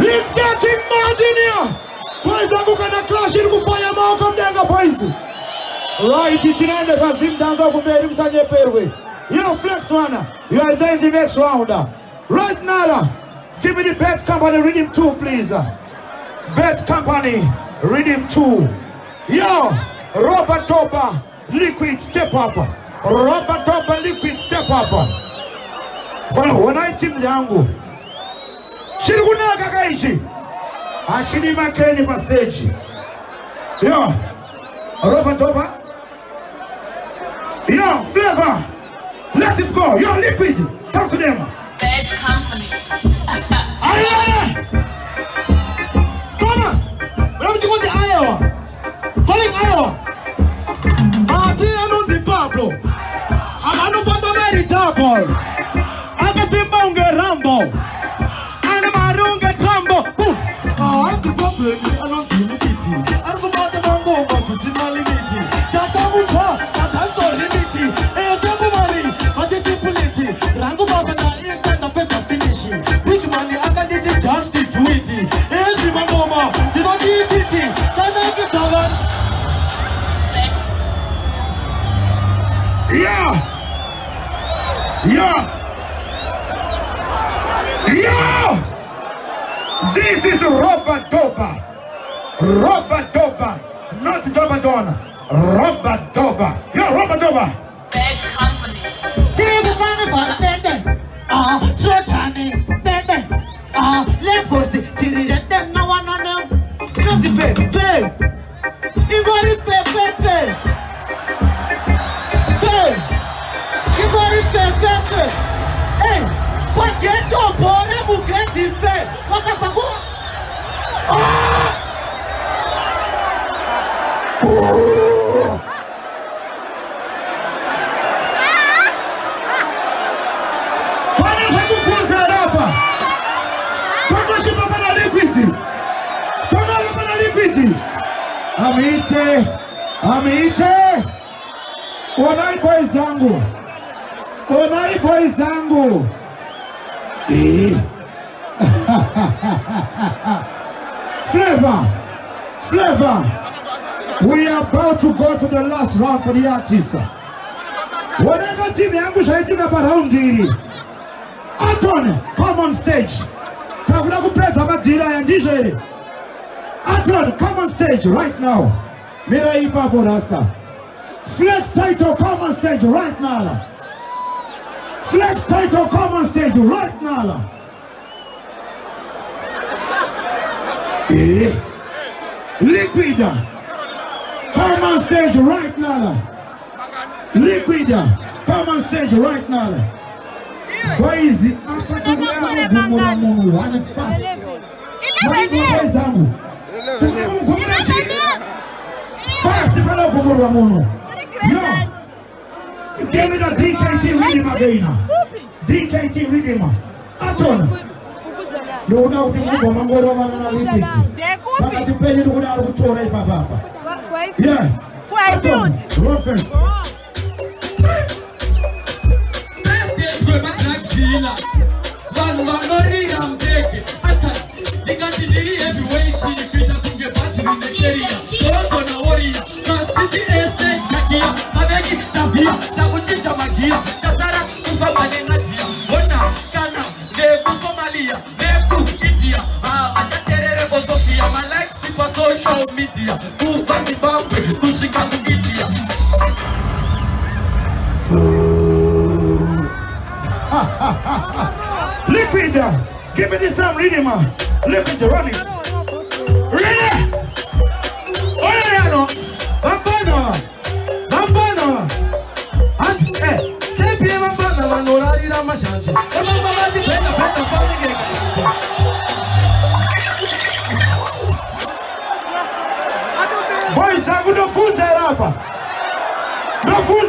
It's getting mad in here. Boys, I'm going to clash in with fire. Come down, boys. Right, it's in the end. Zim dance up with me. Sanye Perwe. Yo, Flex one. You are there in the next round. Right now, give me the Bet Company Rhythm 2, please. Bet Company Rhythm 2. Yo, Robert Toba, Liquid, step up. Robert Toba, Liquid, step up. When I team yangu Shiriguna Gagaichi Actually Makeni Pastechi. Yo Robert Over. Yo Flavor, let it go. Yo Liquid, talk to them. Bad company. Ayana, come on. Where would you go to Iowa? Calling Iowa. I don't the Pablo. I'm not from the Tapo. Rambo and Marunga Rambo. I'm the public, I don't feel it. I'm about the Rambo, but it's in my limit. Just a mucha, that's so limited. A double money, but it's impunity. Rango Baba, it's not a better finishing. Which money I can get just to it. It's my mama, you don't need it. Can I get on? Yeah. Yo! This is Robert Doba, not Dobadon. Robert Doba. Yo, Robert Doba. Bad company. Take the money for the bed. Chani, bed. Let us see. Till them no one on them. Not the bed. Ingori pepepe. Ingori pepepe. Hey, forget your body, forget it. What the fuck? Amite. Onai boys zangu. Onai boys zangu. Flavor. We are about to go to the last round for the artists. Whatever team yangu shaitika pa round hili. Anton, come on stage. Takuna kupeza madira ya DJ. Anton, come on stage right now. Mira hii papo rasta. Flex Title, come on stage right now. Flex Title, come on stage right now. Liquida, come on stage right now. Liquida, come on stage right now. Why is it? Fast, give me the DKT rhythm again. DKT rhythm. Anton. No, yes. Social media, Liquid, give me this some rhythm, Liquid, run it. Ready? Oh yeah, no. Bambano. And take me bambano, no la di la machine. Boys, I'm going to put that up. No food,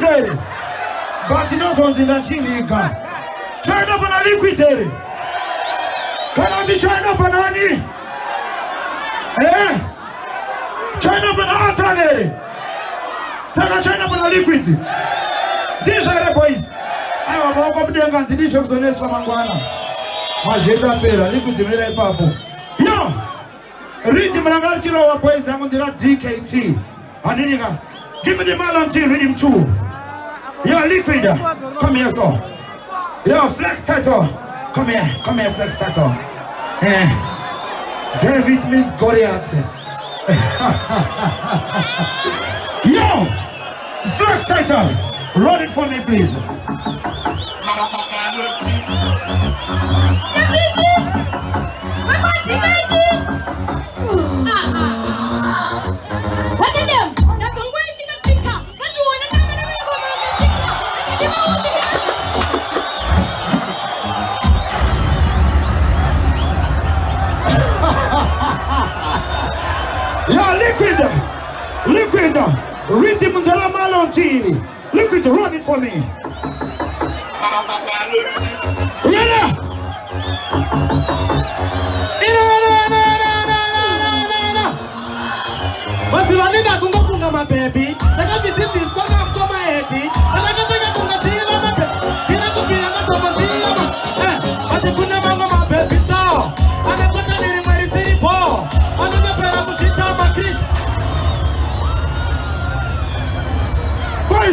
but you know something that she need. Turn up on a liquid. Can I be turned up on any? Turn up on a alternate. Turn up on a liquid. These are the boys. I will walk up there and finish up the next one. Majeta pera, liquid, very powerful. Yo! Rhythm Rangarchino boys, I'm on the DKT. Aniniga, give me the Malon T rhythm too. Yeah, Liquid, come here, so. Yeah, Flex Title, come here, Flex Title. David means Goliath. Yo, Flex Title, run it for me, please. Liquid, rhythm de la Malonti. Liquid, run it for me. Ready? But if I need a gunga funga my baby, I got this is what I'm going to eat. And I got to get to the deal of my baby. Can I go be another one? I think we never go my baby now. And I put it in my city ball. I'm going to play a shit down my Chris. Boy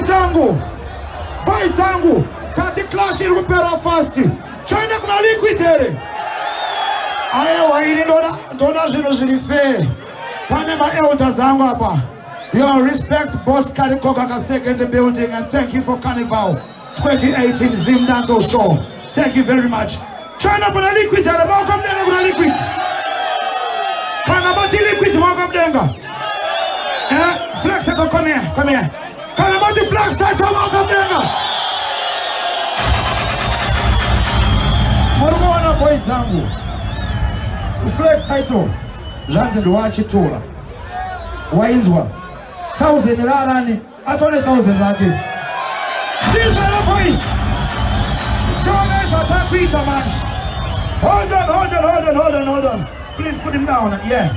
Tango, Tati Clash in repair fast. China kuna liquid. Aya wa hili dona zilizofanya. Panema elders zangu hapa. Your respect boss Karikoga Kaseke in the building, and thank you for Carnival 2018 Zimdanto show. Thank you very much. China kuna liquid, welcome denga kuna liquid. Panama liquid welcome denga. Flex Taito, come here, come here. Come on, the Flex Taito, welcome there. Mwana boys zangu. Flex Taito. Lanze ndowachitora. Wainzwa. 1,000 rarani. Atone 1,000 rake. These are the boys. Jonas atakuita match. Hold on. Please put him down. Yeah.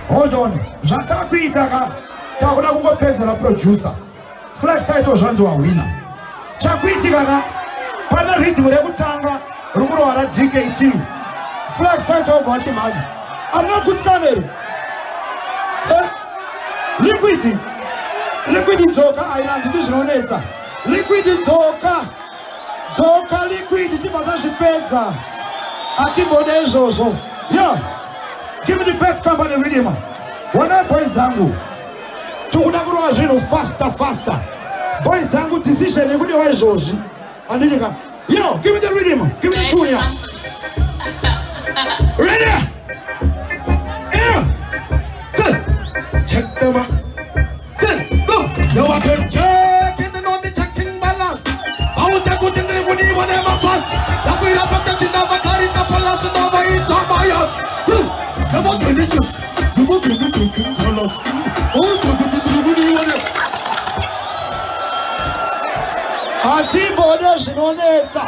Hold on. Jatakuita ka. Takuda kungopedza la producer. Flex Taito zvanzi wawina. Chakuitika ka. Pana rhythm rekutanga. Rumuro ara DKT. Flex Taito vachimani. I'm not good scanner. Liquid dzoka aina ndizvinonetsa. Liquid dzoka liquid tibaza zvipedza. Atimbode izvozvo. Yeah. Give me the best company rhythm. Wana boys zangu. Tukuda kurova zvinhu faster. Boys zangu decision yekuti waizvozvi. Andinika. Yo, give me the rhythm. Give me the tune here. Ready? Yeah. Check them out. Go. You want to check in the north, checking balance. How to go to the money, whatever pass. That we have to never carry the balance over it. Come on, can you just? You want to do balance. Oh, to the money, whatever. Atimbode zvinonetsa.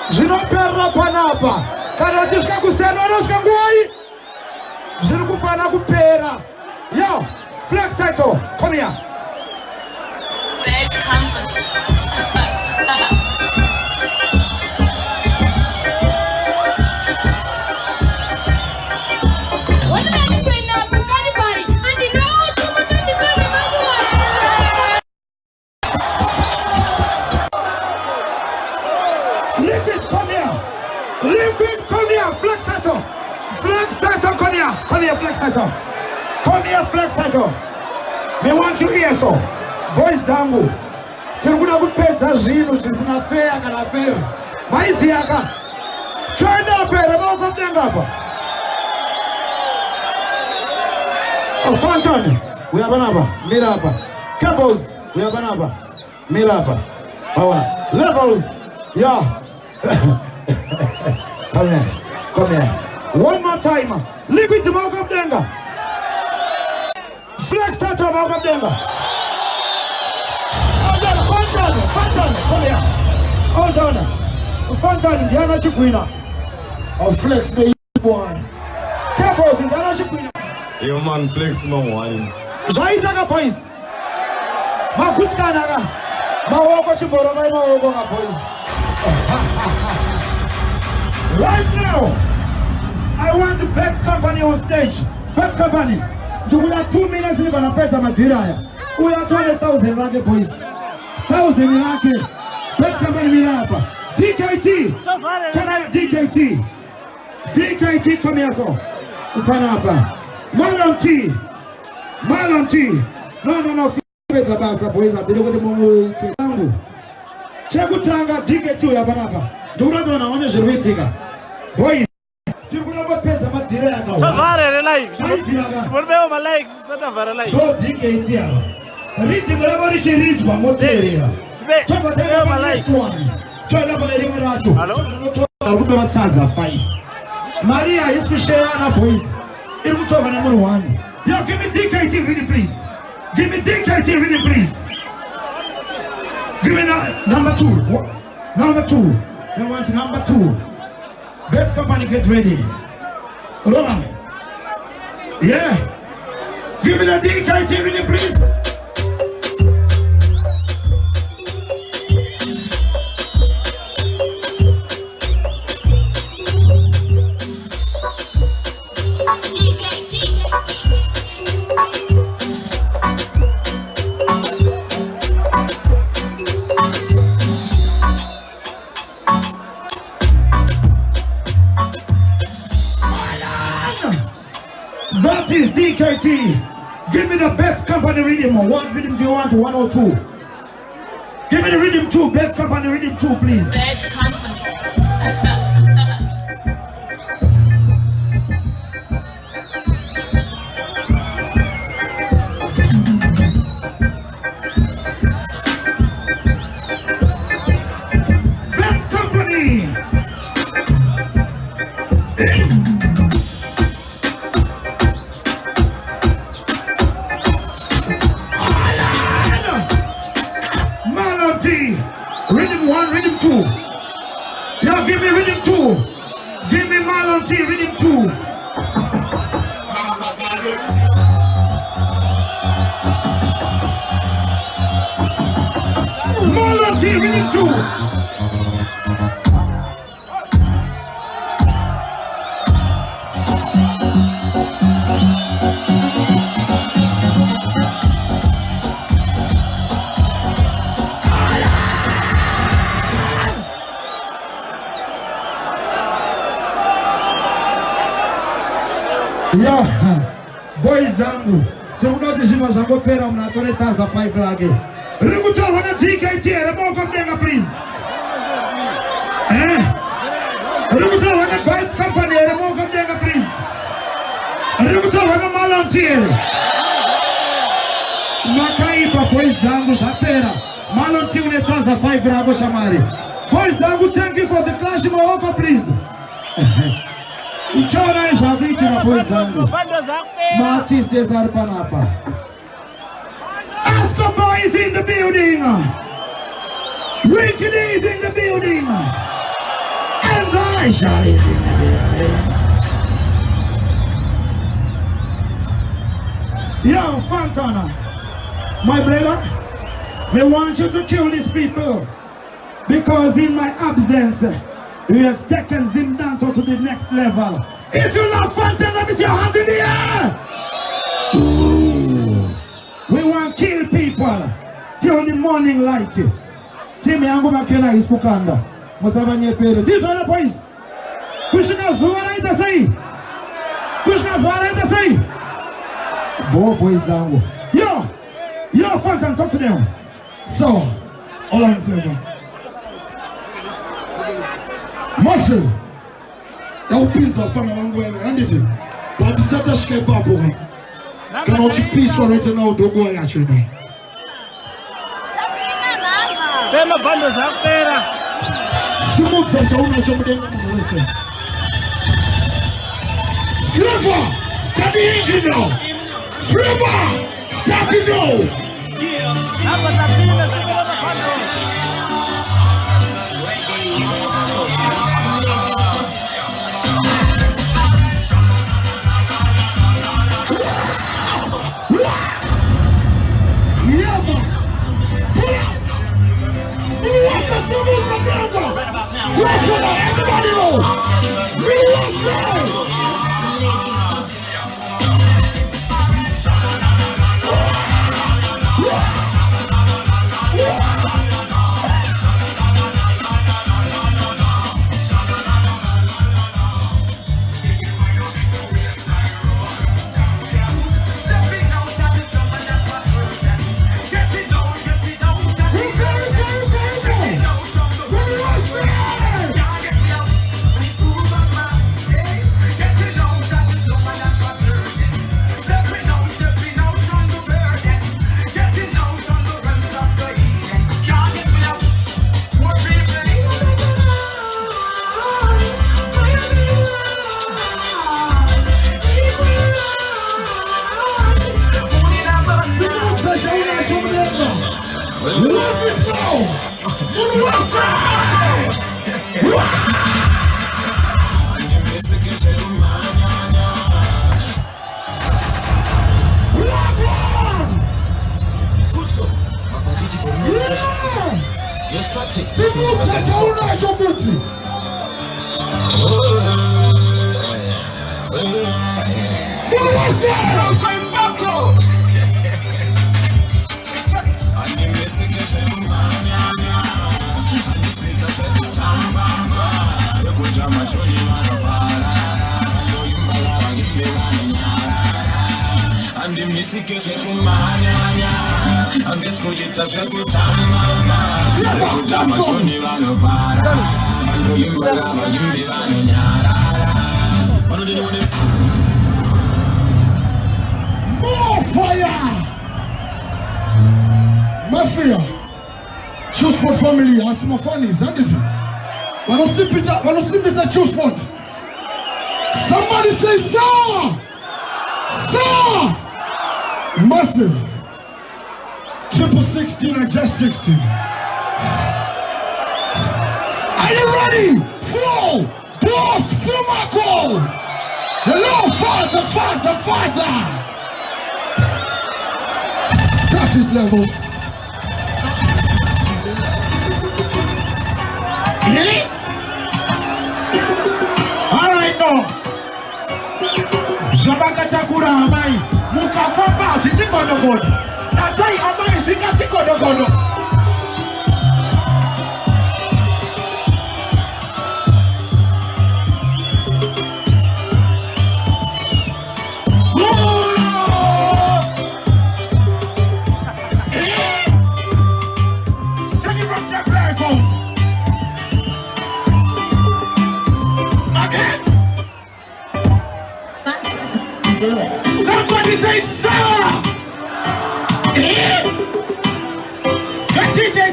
Zvinoperera panapa. Kana tisvika kusena vanosvika nguwai. Zviri kufana kupera. Yo, Flex Taito, come here. Bad company. What the heck is going on? You got anybody? And you know what you want to do? Liquid, come here. Liquid, come here. Flex Taito. Flex Taito, come here. Come here, Flex Taito. Come here, Flex Taito. Me want you here, so. Boys zangu. Tirikuda kupedza zvinhu zvisina fair kana fair. Maiziya ka. Choenda pera maoko mudenga apa. Oh, Fountain. Uyabona apa. Mira apa. Cables. Uyabona apa. Mira apa. Bawona. Levels. Yeah. Come here. One more time. Liquid maoko mudenga. Flex Taito maoko mudenga. Fountain, come here. Hold on. Fountain, Diana Chiquina. Oh, Flex the boy. Cables, Diana Chiquina. Yo man, Flex man one. Zaitaka boys. Makutsanaga. Mawoko chiboro mai mawoko nga boys. Right now, I want the bet company on stage. Bet company. You will have 2 minutes in the pesa material. We have 20,000 rake boys. 1,000 rake. Bet company mirapa. DKT. Come here, DKT. DKT, come here so. Upanapa. Malam T. No. Pesa basa boys. Adiloko de mumu tangu. Chekutanga DKT uyapanapa. Durado naone zvirwitika. Boys. Pesa material yakawa. Tavare live. Tibonbewo ma likes satavare live. Go DKT aba. Rhythm rabarichirizwa moterera. Tibonbewo ma likes. Toda pale rimwe racho. Hello? Arikutora taza 5. Maria is kushare boys. Irikutova na muri 1. Yo, give me DKT really please. Give me DKT really please. Give me number 2. Number 2. They want number 2. Bet company get ready. Roll on. Yeah. Give me the DKT really please. That is DKT. Give me the best company rhythm. What rhythm do you want? 1 or 2? Give me the rhythm 2. Best company rhythm 2, please. Bad company. Rhythm 1, rhythm 2. Yo, give me rhythm 2. Give me Marlon T, rhythm 2. Marlon T, rhythm 2. Yo, boys zangu, chakudoti shima zangu pera mnatole taza 5 lage. Ributo wana DKT, remoko mdenga please. Ributo wana Vice Company, remoko mdenga please. Ributo wana Marlon T. Makaipa boys zangu shapera. Marlon T une taza 5 lage shamari. Boys zangu, thank you for the clash Morocco please. Ichora is having to avoid zangu. Martis Desarpanapa. Escobar is in the building. Wicked is in the building. And Aisha is in the building. Yo, Fantana, my brother, we want you to kill these people because in my absence, we have taken Zimdanto to the next level. If you love Fountain, let me see your hands in the air. Ooh. We want to kill people till the morning light. Jimmy yangu makena iskukanda. Musabanye pere. Dito na boys. Kushina zuwa ita sahi. Kushina zuwa ita sahi. Bo boys zangu. Yo Fountain, talk to them. So, all in favor. Muscle, eu pizza fana wangu wewe anditi. But sasa shike papo. Kama uchipisa right now dogo ya chini. Sema bando za pera. Simu sasa unachomudenga mwese. Flavor, start the engine now. Flavor, start it now. Hapa tapina sikuwa na bando. Everybody knows. More fire! Mafia! Choose Sport family, Asima Fani, Zanditi. Wanna see Mr. Choose Sport? Somebody say, sir! Sir! Massive. Triple 16 and just 16. Are you ready? Flow, boss, Fumaco. Hello, father. Touch it level. All right, now. Jabaka Takura Amai, Mukafamba, Shitikodogodo. Natai Amai, Shikatikodogodo. Do it. Somebody say, Sarah!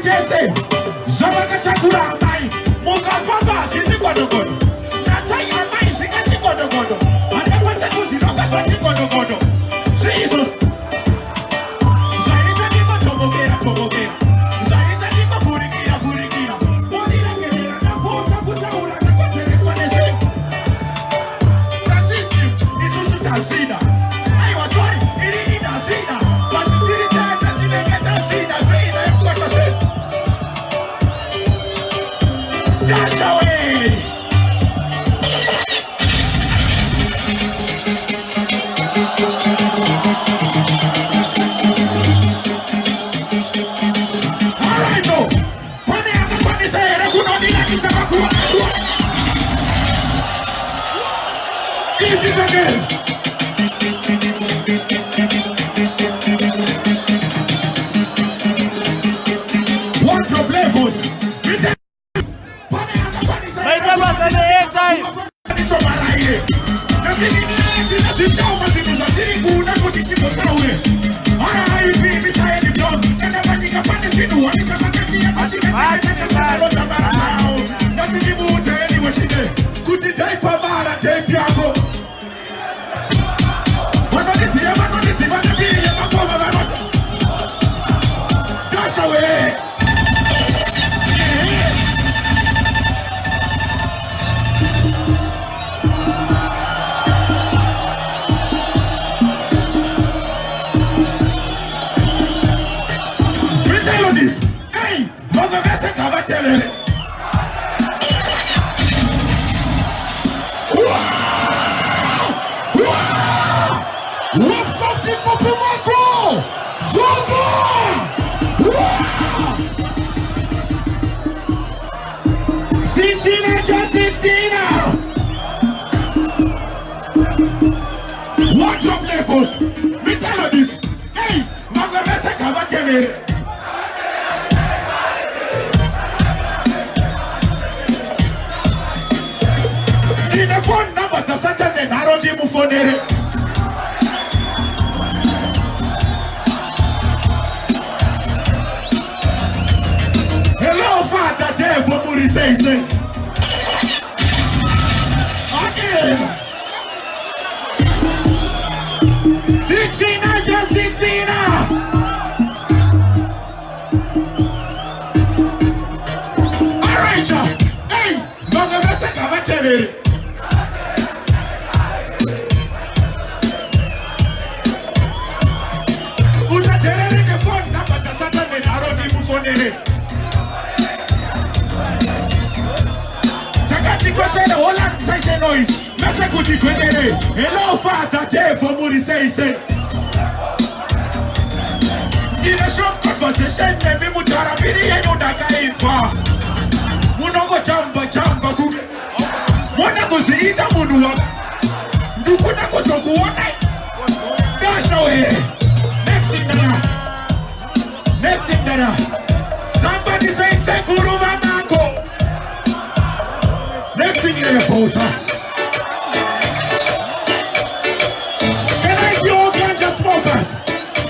Jesse, Jabaka Takura Amai, Mukafamba, Shitikodogodo. Natai Amai, Shikatikodogodo. And the person who's in the Shitikodogodo. Jesus. Jaita Niko Tobogera. Jaita Niko Purikira. Monira Kerera, Napota Kutaura, Nakotere Swaneshi. Sasistim, Isusu Tashida. I was sorry, it is Tashida. But it didn't tell us that you didn't get Tashida. Dash away! Alright, no! Pani say, Rakunoni, Kisamaku. Eat it again! What's your play, boss? What's something for Pumaco? Watch your levels. Me tell you this. Hey, Magabesa Kavatele. In the phone number to Saturday, I don't even phone it. Hello, Father Dave, for Muri says it. Again. 16, just 16 now. All right, y'all. Hey, Magabesa Kavatele. Hello, Father Dave for Muri says it. In a short conversation, maybe Mutarabiri and Udaka is far. Munogo Jamba Kuge. Monaco Zita Munua. Dukunako Sokuana. Dash away. Next thing that somebody say Sekuru Mamako. Next thing there, Posa.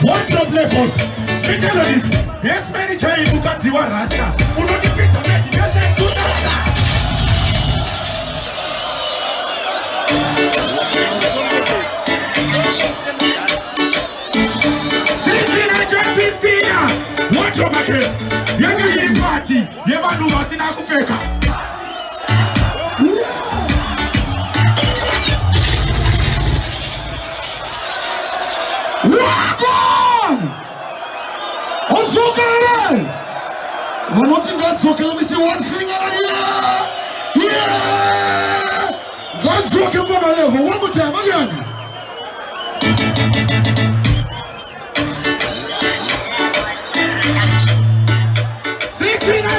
What's up, levels? Me tell you this. Yes, many child who got Ziwa Rasta. Who don't depend on meditation to Rasta. What's up, Michael? You're going to party. You never do what's in a fake. Osukare! We're not in God's okay. Let me see one thing out here. Yeah! God's okay for my level. One more time, again.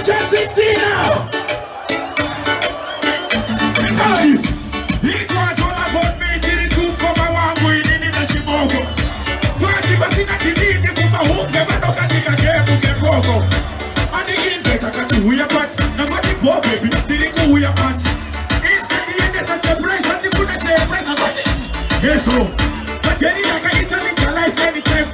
Just 16 now. It was all about me. Did it come around with it in the Chicago? But you was in a TV, you put my hope, never know that you can get Pogo. And the inspector got you with your patch. Nobody poor baby, didn't go with your patch. Instead, the end is a surprise, and you couldn't say a friend about it. Yes, so. But then you can eat a little life anytime.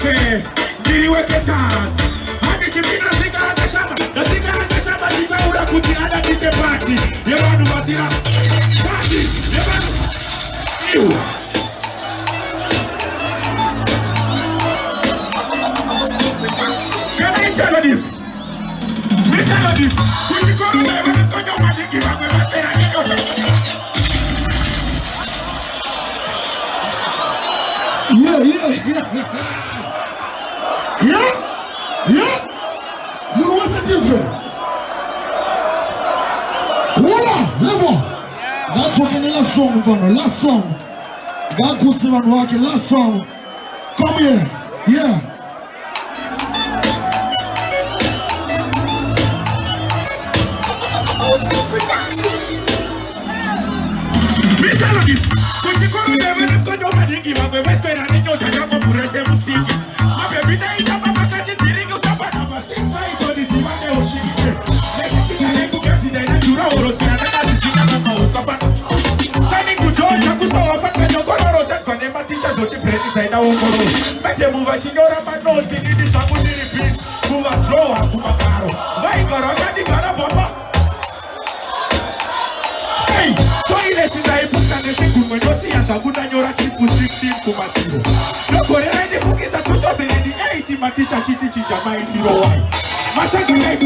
Did you work at us? And the TV doesn't think I had the shama. The thing I had the shama, you would have put the other to the party. You want to what it up? Party! You want to. You! Can I tell you this? Me tell you this. When you go to where you go to what you give up, what they are doing. Yeah. You know what's it is, man? Voila, level. That's what the last song, Mfano. Last song. God puts them on walking. Last song. Come here. Yeah. Me tell you this. When you go to there, when you go to what you give up, when you go to the new job, you go to the music. My baby, they jump up and get it. You jump up and sing. So you go to the one day, she get. Let me see that you get it. Then you know what's going on. That's the thing that I'm going to stop. Sending good joy, you go so up and you go to rotate. When them teachers go to play inside now, go. Make them move. You know that man knows the need to shampoo the repeat. Move a throw and move a caro. Why go around the car, papa? Hey, so you let it die. Put on the thing when you see a shampoo and you're a kid. Put 16 to my team. Don't go there. The book is a 2008. My teacher, she teaches your mind. You know why? My second leg.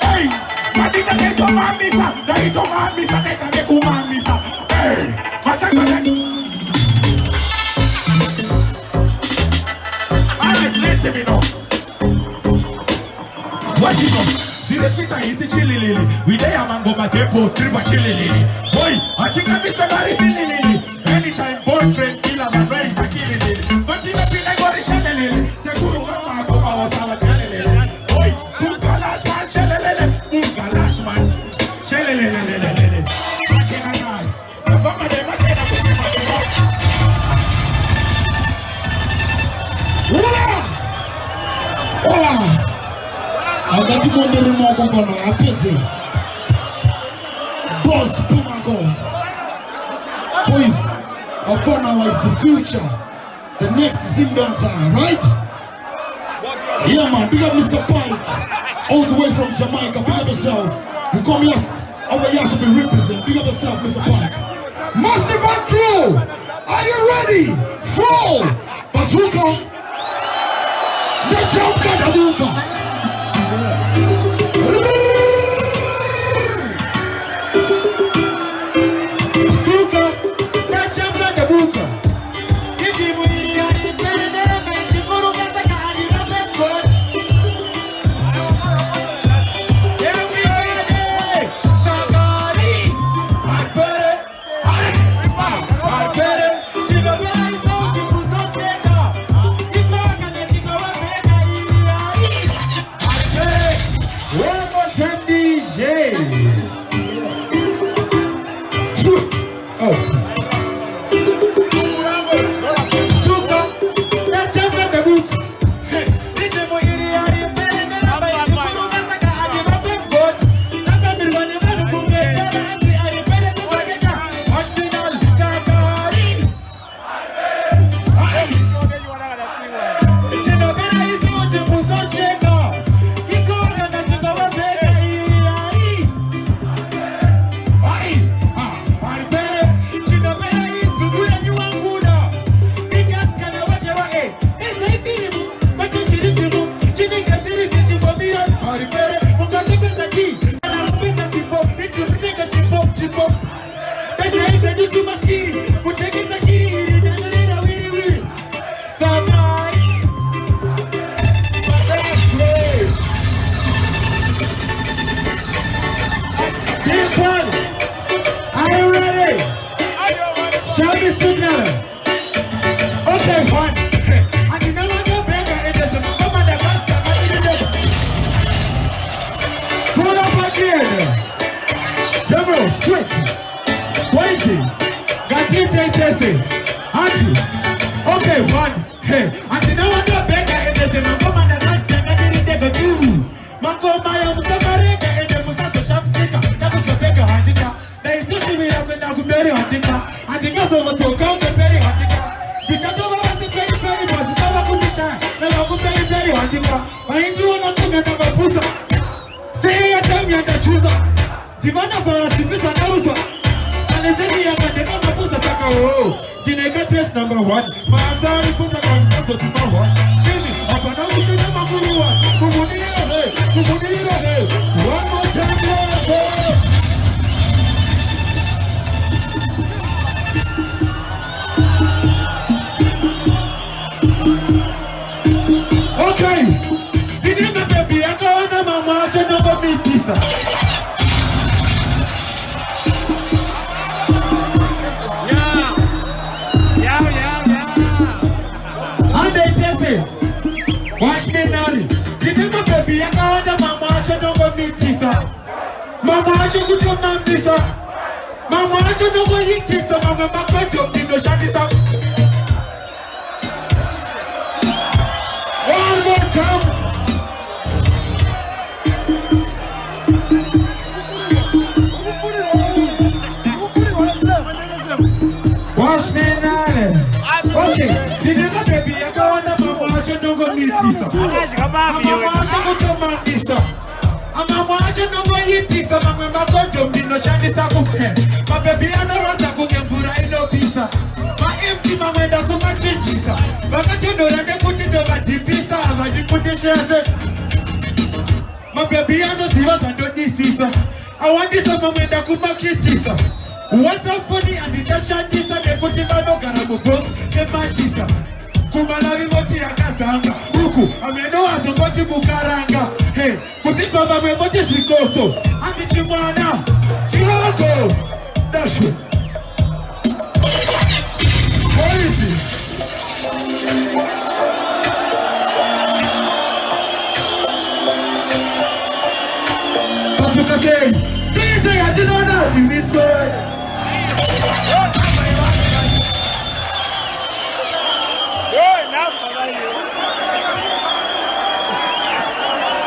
Hey, my teacher, they don't want me, sir. They don't want me, sir. They don't want me, sir. Hey, my second leg. Alright, listen me now. What you know? The speaker is the chili lily. We there a mango matepo, tripa chili lily. Boy, I think I'm Mr. Barry silly lily. Anytime boyfriend kill a man, right to kill lily. But you know, I got a chili lily. Say, who want my go power salad chili lily? Boy, Galash man, chili lily. Galash man, chili lily. Watching a guy. The family, they might say that to me. Hola! I got you on the remote control. I pity. Boss Pumago. Please, Afana is the future. The next Zim dancer, right? Yeah, man. Big up Mr. Pike. All the way from Jamaica. Big up yourself. You come here. Over here to be represent. Big up yourself, Mr. Pike. Massive and crew. Are you ready? Flow. Bazooka. The jump got a bazooka. Ete mangoma na rasta na nirindego juu. Mangoma ya msamarega ende musato shamsika. Naku chopeka handika. Na itushi mira kwenda kuberi handika. Handika somo toka kuberi handika. Kichatoba basi peri peri basi kama kundisha. Na wakuberi peri handika. Mahindi unatunga na mafuta. Sehe ya tamu ya ndachuza. Dimana fara sipita na uzwa. Kanezeni ya kateka mafuta saka oo. Jineka test number 1. Maazari kusa kwa msato tupa 1. Kini, hapa na ukitena makuruwa. Kumunira he, kumunira he. One more time, Lord. Okay. Didn't baby, I go on my march and never meet this. Watch me now. Remember, baby, I got on my march and never meet this. Mama, I should go to my visa. Mama, I should go eat this. Mama, my God, you know, shut it up. One more time. Watch me now. Okay, remember, baby, I got on my march and never meet this. Mama, I should go to my visa. Mama, I should go eat this. Mama, my God, you know, shut it up. My baby, I know what I'm going to I know pizza. My empty mama, I don't want to change it. But you know that they put it over the pizza. But you put the shares. My baby, I know see what I don't need this. I want this mama, I don't want to change it. What's up funny and the just shot this and they put it on the Garabu boat. Say my sister. Kumalavi moti ya kasanga. Huku, amenoa zongoti mukaranga. Hey, kuti baba mwemoti shikoso. Andi chimwana. Chiroko. Dashu. What is it? Pasuka say, DJ, I did not know in this way.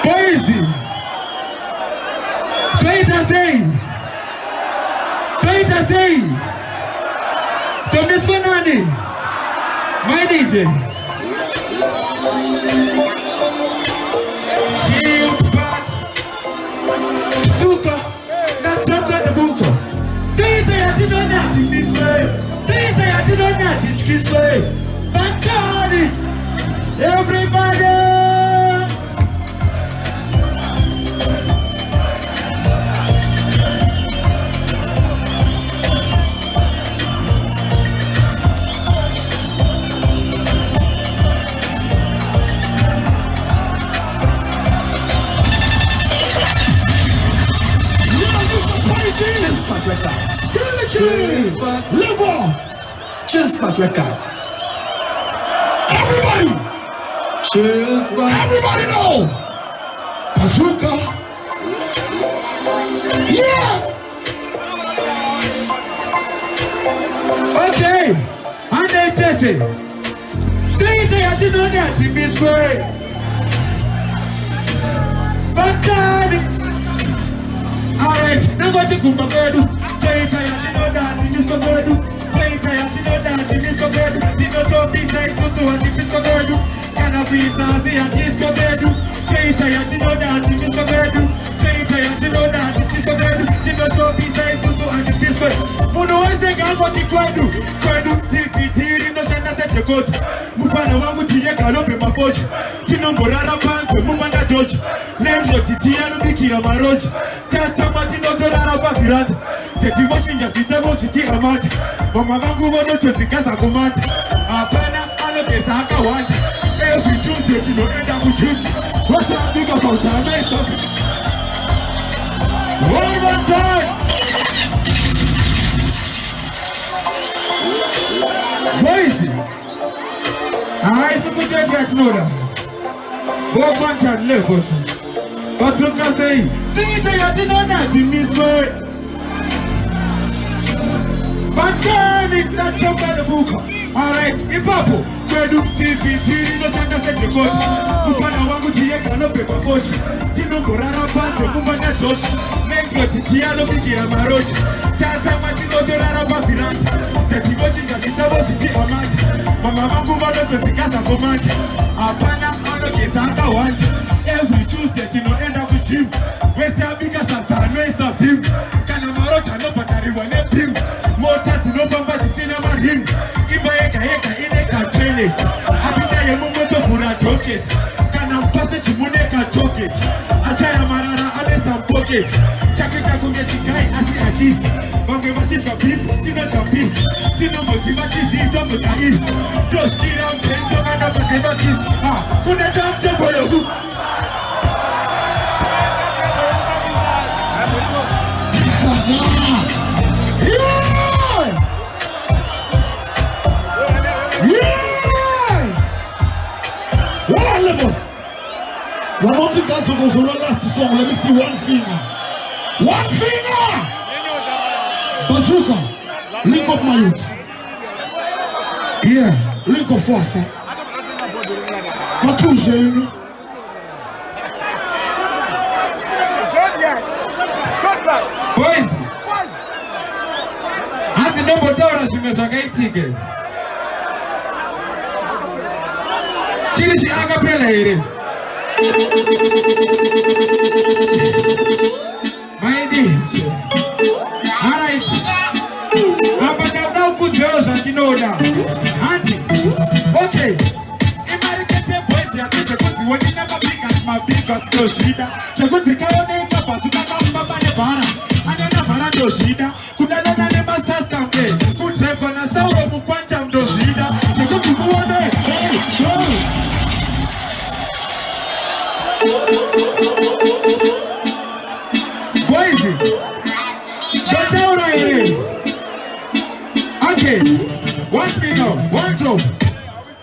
Crazy. Play the same. To Miss Fernandi, my DJ. Shield Bat, Suka, not Chaka the Buka. DJ, I did not know in this way. DJ, I did not know in this way. Fantani, everybody. Chill spot record. Everybody! Chill spot. Everybody know! Bazooka! Yeah! Okay, and then Jesse. DJ, I didn't know that in this way. Fantastic! Alright, now what you come to do? DJ, I didn't know that in this way. DJ, I didn't know that in this way. Didn't know this way, so I did this way. Can I be Nazi and this way? DJ, I didn't know that in this way. DJ, I didn't know that in this way. Didn't know this way, so I did this way. Muno wese gango ti kwenu tikitiri no shanda sete kote mupana wangu tiye kalope mafoji tino mborara pankwe mumanda doji nendo titiya no bikira maroji tata matino dorara pa viranda teti washinja sitebo shitira mati mama wangu wono chozikaza kumati apana alokesa haka wanja every Tuesday tino enda kuchini wasa bigger for time one more time. What is it? I suppose that know that. What one can live with it. But you can say, DJ, I did not know in this way. But then it's not your book. Alright, ipapo kwedu TV tiri no sanga sende kochi mfana wangu tieka no pepa kochi tino korara pande kumbanya tochi nekro titiano bikira marochi tata matino torara pafiranta tatibochi njasitabo fiti amati mama wangu vado tezikasa komati apana ano kesaka wanje every Tuesday tino enda kujimu wese abika santano esa vimu kana marocha no patariwa ne pimu mota tino pamba tisina maringu Eka ineka trele apita ye mumoto fura joket kana mpase chimuneka joket achaya marara anesa pocket chakita kunge chikai asi achisi bange machika beef tina kapis tina motiva chizi tomo chais just kira mtendo kana motiva chizi kuna tamcho boyogu We're not in God to go, so one last song. Let me see one finger. One finger! Bazooka, link up my youth. Yeah, link up for us. What you say? Boys! Hati ndombo taura shimeshaka itike. Chini shi akapela ire. Alright. Hapa kabla ukujoza kinoda. Hadi. Okay. Imarikete boys ya chekuti woni never big as my biggest no shida. Chekuti kaone kapa sukaka mbaba ne bara. Anena bara ndo shida. Kudana ne masters campaign. Kutrepa na sauro mukwanja ndo shida. Chekuti muone. Boys, don't tell me. Okay, watch me now. One job.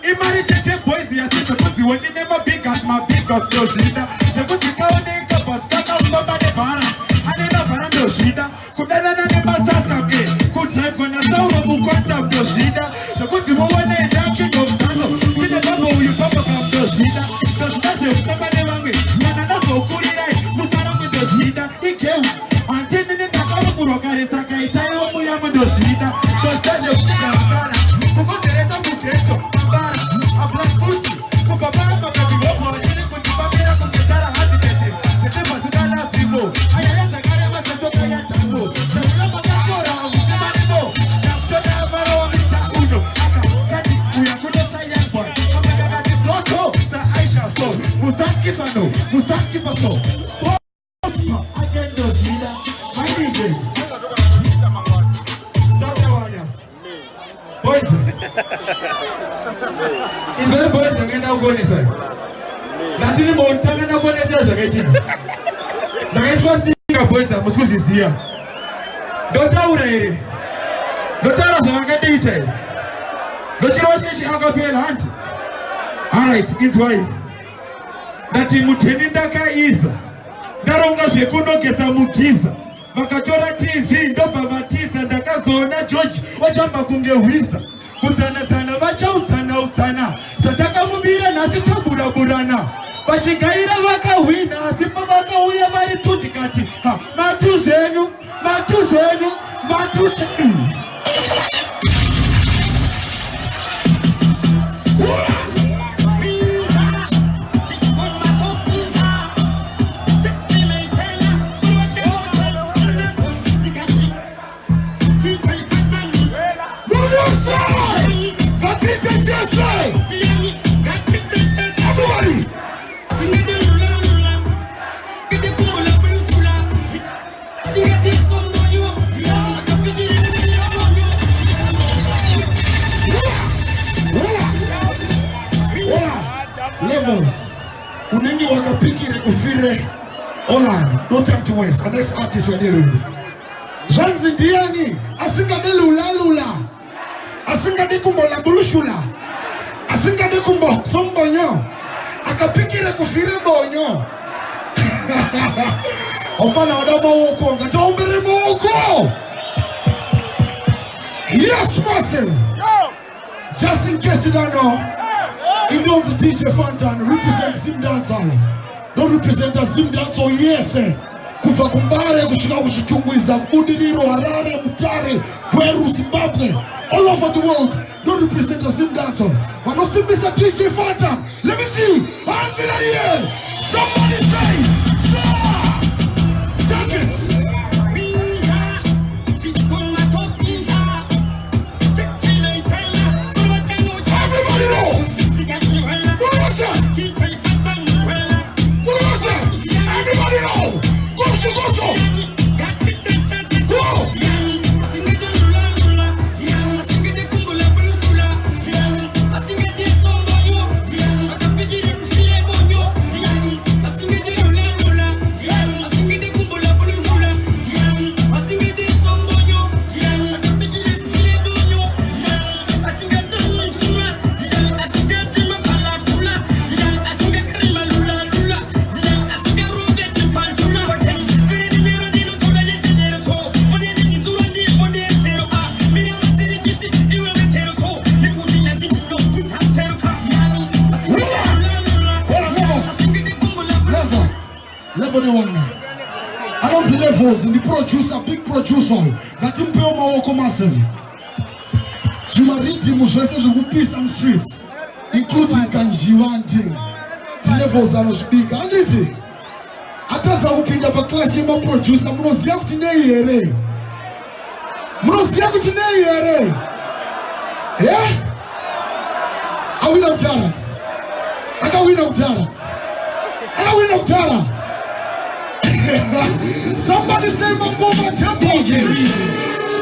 Imagine boys, you see the pussy when you never big as my biggest no shida. The pussy can't make up a scat of somebody para. I never found no shida. Could I not never start again? Could drive on a sound of Mukwanta no shida. The pussy won't want to dance in the tunnel. With the double, you papa come no shida. Does not have somebody wrong with. Shida ikeu antene ne takalo kurokare saka itayo muyamu do shida tostaje ukana kukotereza muketo bara abla futi kukabara mabati wopo ile kujibabira kusetara hadi tete tete basukala fibo ayaanza kare masatoka ya tango chakula pakakora usema nibo nakutona baro mitauno akati uyakudo silent boy kama toto sa Aisha so musaki paso Invele boys ngenda ugonisa. Lakini montanga na ugonisa zakaiti. Zakaitwa singa boys musuzisia. Dota urere. Dota razanga dite. Dota washishi akapela anti. Alright, it's why. Dati muteni ndaka isa. Daronga shekuno kesa mukiza. Makachora TV ndopa matisa ndakazona George wachamba kungewisa. Utana sana bacha utana tataka mubira nasi tabura burana bashigaira bakawina sipa bakawuya bari tudikati matu zenyu Unengi wakapiki rekufire Holland, don't time to waste. The next artist we're dealing with. Jean Zindiani, asinga de lula. Asinga de kumbo la bulushula. Asinga de kumbo sombonyo. Akapiki rekufire bonyo. Ofana wadama woko, ngatombere woko. Yes, massive. Just case you don't know, he knows the DJ Fantan represents Sim Dancehall. Don't represent a Sim Dancehall, yes. Kuva kumbare, kushika kuchichunguiza, Budiriro, Harare, Mutare, Kweru, Zimbabwe, all over the world. Don't represent a Sim Dancehall. But not see Mr. DJ Fantan. Let me see. Hands in the air. Somebody say, stop. Take it. Everybody knows. What was that? What was that? Everybody knows. Go. I don't see levels in the producer, big producer. That you pay my massive. Jumariti Mushese who piece some streets, including Kanjiwanti. The levels are not big. And it. Ataza upinda pa clash ma producer mnozia kutine yere. Mnozia kutine yere. Yeah? I win up Jara. I can win up Jara. I can win up Jara. Somebody say Mambo Tempo.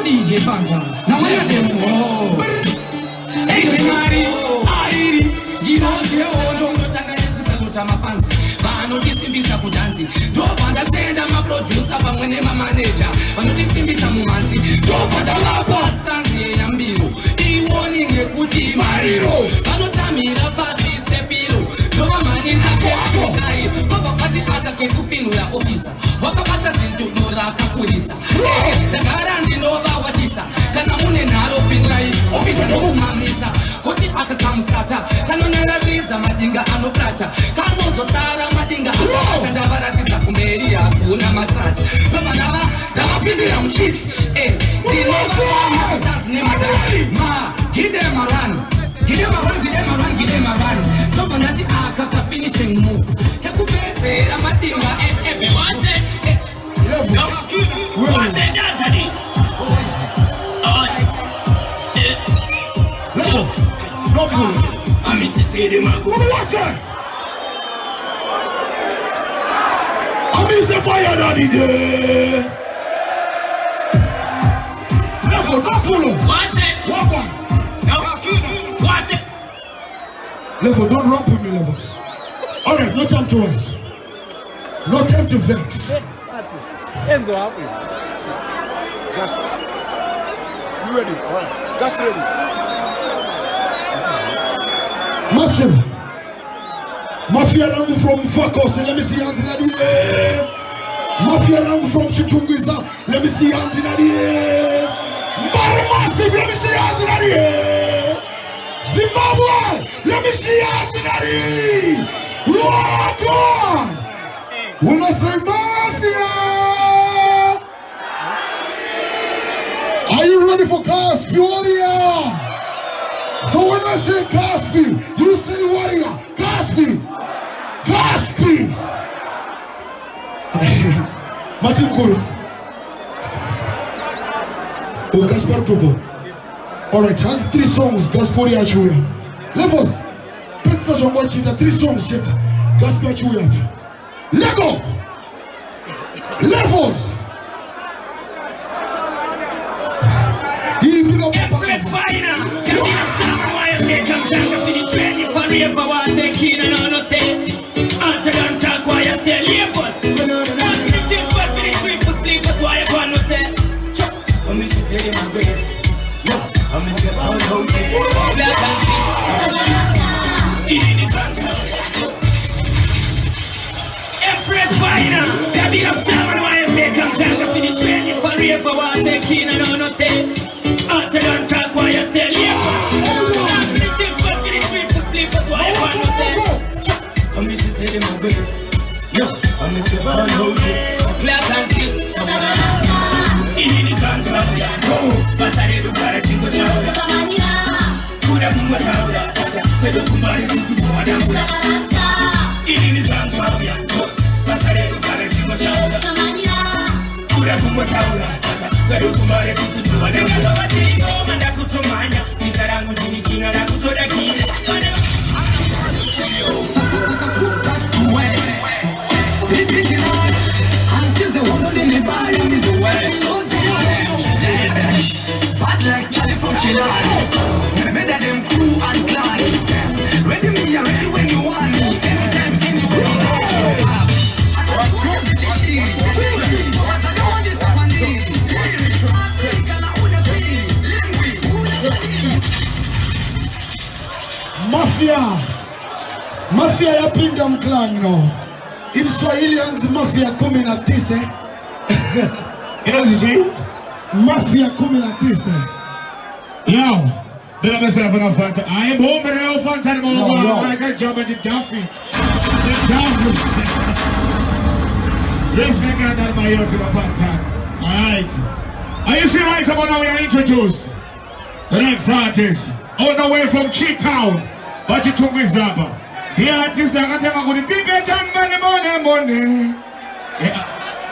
DJ Fantan. Now my name is Mari, Airi, Giroze, Ojo, Tanganyika, Kutama Fancy. Vano Tisimbisa Kudanzi. Dopanda Tenda, my producer, my manager. Vano Tisimbisa Mumanzi. Dopanda La Pastanzi, Ambiru. The warning, Kuti Mariro. Vano Tamira Pasi, Sepiro. Dopamani, Sakai, Papa Pati Pata Kefino, officer. Wakapata zintunura kakurisa Tagarandi nova watisa Kana mune naro pinrai Ofisa no mamisa Koti paka kamsata Kano nalaliza madinga anoplata Kano zosara madinga Akapata ndavaratiza kumeria Kuna matati Baba dava pindi ya mshiki Dinova kwa masters ne matati Ma, give them a run Give them a run Baba nati akaka finishing move Yakupete la madinga everyone say Level. What's that, Daddy? No good. I'm Mr. Sadie Mago. What's that? I'm Mr. Fire Daddy there. Level, no pull up. What's that? Walk on. What's it? Level, don't run with me, Levels. Alright, no time to us. No time to vex. Enzo happy. Gas. You ready? Gas ready. Massive. Mafia Rangu from Fakos, let me see hands in the air. Mafia Rangu from Chitungiza, let me see hands in the air. Massive, let me see hands in the air. Zimbabwe, let me see hands in the air. Walk on. When I say Mafia, are you ready for Caspi Warrior? So when I say Caspi, you say Warrior. Caspi. Caspi. Martin Kuru. Oh, Gaspar Tupo. Alright, has 3 songs. Gaspar Yachuya. Levels. Pizza Jumbo Chita. 3 songs. Gaspar Yachuya. Lego. Levels. Empress Finer. Can you have someone why you say come down to the train if I rave for what they keen and no say. Answer don't talk why you say labels. Not for the chips but for the triple split that's why you want to say. I'm Mr. Sadie my grace. No, I'm Mr. All Home Black and Peace. In the sunshine. Empress Finer. Can you have someone why you say come down to the train if I rave for what they keen and no say. Answer don't talk why you say labels. Not for the chips but bliss. Yo, I'm Mr. Born out this. Clap and kiss. Ini ni Zanzibar. Pasare do para chingo chaula. Kuda kumwa chaula. Pedo kumari sisi kwa damu. Ini ni Zanzibar. Pasare do para chingo chaula. Kuda kumwa chaula. Pedo kumari sisi kwa damu. Watino manda kutomanya. Sitarangu jini kinga na kutoda kine. Bad like Charlie from Chile. Better them crew and clan. Ready me, you're ready when you want me. Anytime, anywhere. Mafia ya Kingdom Clan no. In Swahili anzi Mafia 19. Inazi Mafia 19. Yo, did I myself enough fun? I am home and no fun time more. I got job at the Duffy. Respect God that my young to the fun time. Alright. Are you see right about now we are introduced the next artist all the way from Chi-Town. But you took me Zaba. The artist that got him a good thing. Money.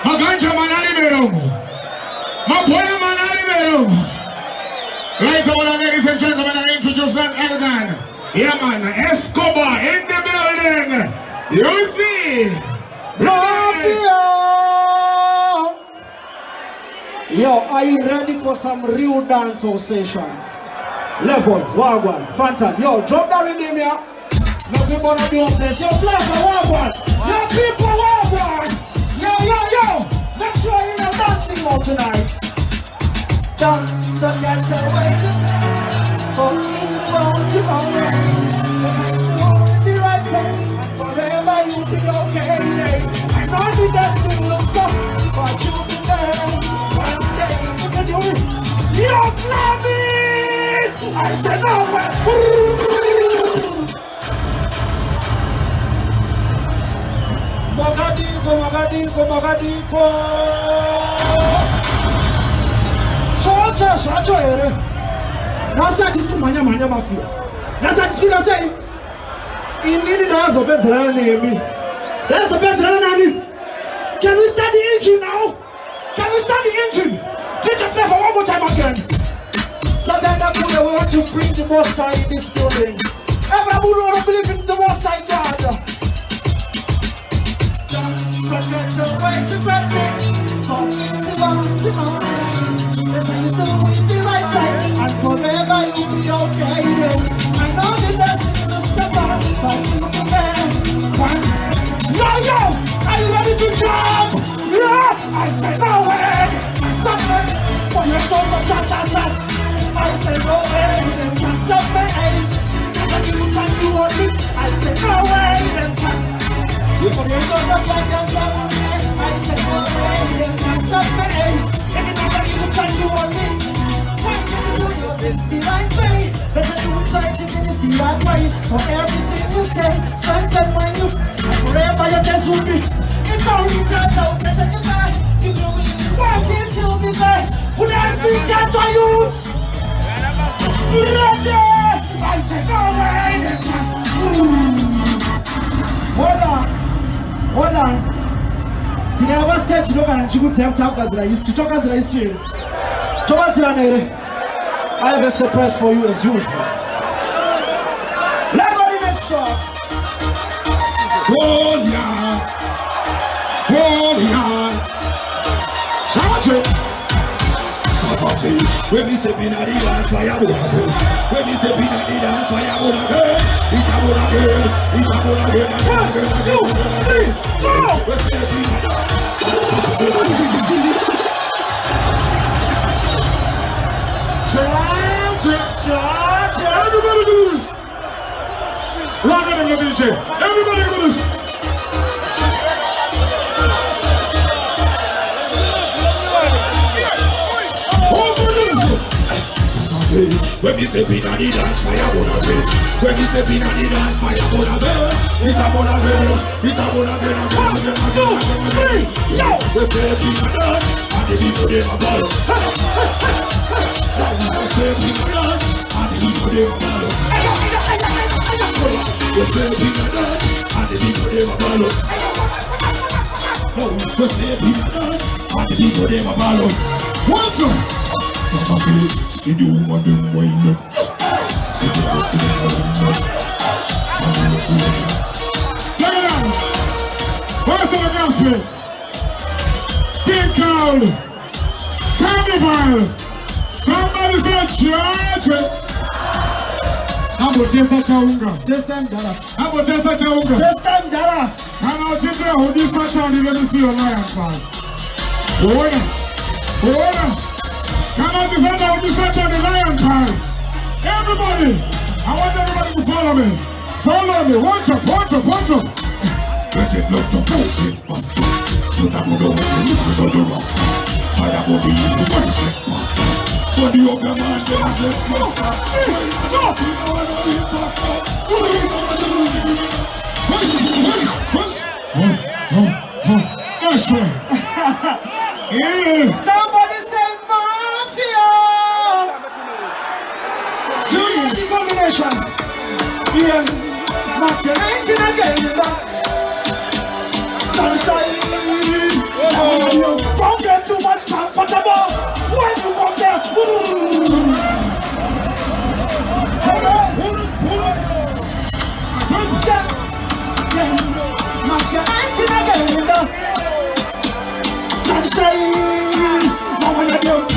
Maganja manani meromo. Mapoya manani meromo. Right about now, ladies and gentlemen, I introduce that Eldan. Yeah man, Escobar in the building. You see. Mafia! Yo, are you ready for some real dancehall session? Levels, Wagwan, Fantan. Yo, drop that rhythm here. No people not doing this. Yo, Flavor, Wagwan. Yo, people, Wagwan. Yo. Make sure you're not dancing more tonight. Dance and dance away. For it's going to alright. The right way. Forever you'll be okay. I know the destiny looks up, but you'll be there. One day, look at you. Yo, Flavis! I said no way. Mogadiko. Shocha ere. Nasa disku manya mafia. Nasa disku nasa. Inini nazo bezerana nemi. Nazo bezerana nani? Can we start the engine now? Teach a flavor one more time again. Satana Buddha, we want to bring the Most High in this building. Every Buddha want to believe in the Most High God. So get your way to practice. For it's about tomorrow. That's how you do it the right side. And forever you'll be okay. I know the destiny looks so bad, but you'll be there. Yo, are you ready to jump? Yeah, I said no way. Stop it. For your soul of cha-cha-cha. I said no way. Then can't stop me. When you try to watch it, I said no way. Then can't. For your soul of cha-cha-cha. I said no way. Then can't stop me. Anytime you try to watch it, when you do your best the right way. Better you try to finish the right way. For everything you say, strengthen my you. Forever your best will be. It's only just out there to get back. You know we want it to be back. When I see catch our youth. Ready? I said no way. Hold on. You never said you don't want to have talk as the history. Talk as the history. I have a surprise for you as usual. Let's go to the next shot. Charge it. When we step in at the dance, fire would again. When we step in at the dance, fire would again. It's a would again. 1, 2, 3, go. Charge it. Everybody do this. Louder than the DJ. Everybody do this. When When me step in the dance, fire burn again. When me step in the dance, fire burn again. It's a burn again. It's a burn again. 1, 2, 3, yo. We step in the dance, and the people they a ball. We step in the dance, and the people they a ball. We step in the dance, and the people they a ball. We step in the dance, and the people they a ball. One, two. See the woman them wind up. Look at that. What's the gospel? Tinkle. Carnival. Somebody say church. Hapo testa chaunga. Testa mdara. Hapo testa chaunga. Testa mdara. Kana ujitra hudisa chaundi let me see your lion fall. Uona. Uona. Come on, the lion time. Everybody, I want everybody to follow me. Follow me. Watch up. Let it look to push it, but you have to know what you look to the rock. I am going to be the one shit, but the other man does it. That's right. Yeah. Somebody say mafia. Junior combination. Yeah, mafia 19 again. Sunshine. Don't get too much comfortable. When you come there, mafia 19 again. Sunshine.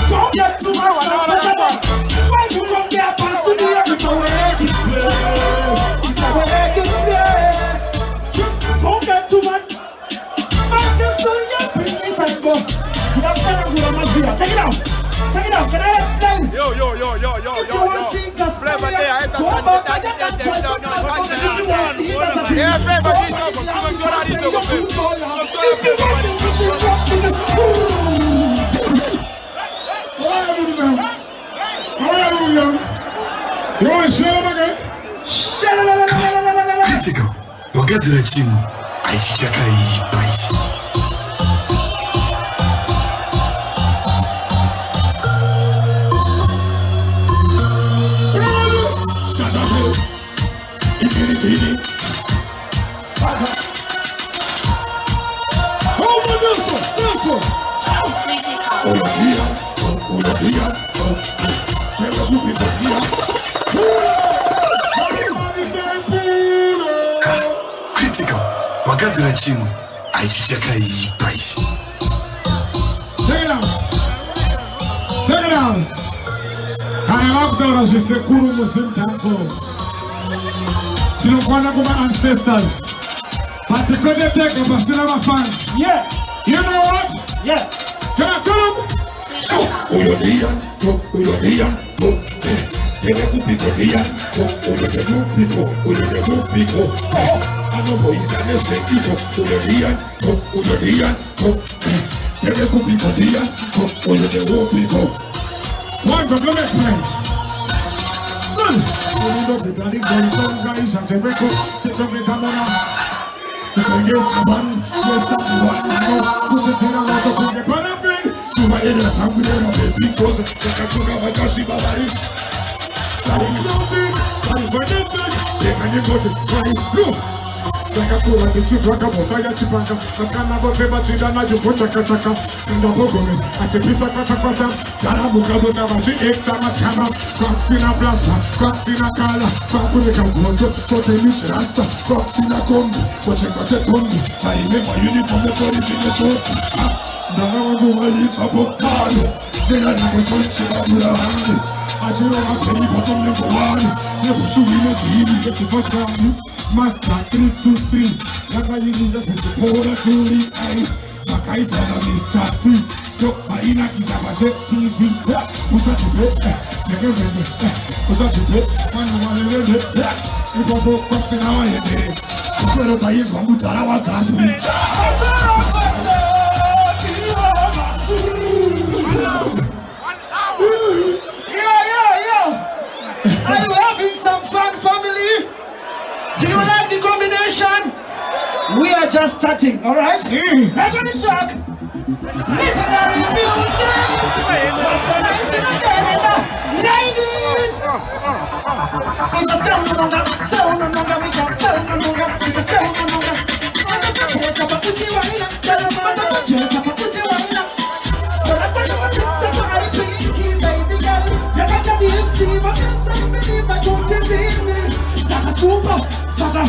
Don't get too much comfortable. When you come there, pass to the other. It's a wedding place. It's a wedding place. Don't get too much. Man, just do your business and go. Without telling you, I'm not here. Check it out. Check it out. Can I explain? Yo. If you want to see gospel, go back and you can try to pass on. If you want to see that's a thing, go back and you can try to pass on. If you want to see gospel, You want to shut up again? Critical. Wakati la chimu aichaka hii paisi. Critical. Wakati la chimu aichaka hii paisi. Check it out. Check it out. Kanalakutara shisekuru musimtanzo. Sinokwana kuma ancestors. Patikode teka pasina mafans. yeah, You know what? yeah. Can I come? Uyodia. One compliment, friend. Nakakura kichipaka bofaya chipanga Nakana bofeba chidana jupocha kachaka Nda bogome achipita kata kwata Karabuka buta bachi ekta machama Kwaksina plasma, kwaksina kala Kwakule kagondo, kote mishirasta Kwaksina kombi, koche kote kombi Haime uniforme kori vile chote Ndana wangu walita bokano Nena nako choche wabula hangi Ajiro wakeni bottom nebo wani Nebo suwine zihini yechi fashani Master 323 Yaka yiniza pete pora turi ay Makaitana Mr. T Yo maina kitamaze TV Usachipe Negerene Usachipe Manu walelele Ipopo kwakse na wayende Ukwero tayi zwangu tarawa kasmi We are just starting, all right? Back on the track. Legendary music. Ladies. It's a sound of the sound of the we got sound of the it's a sound of the super saga.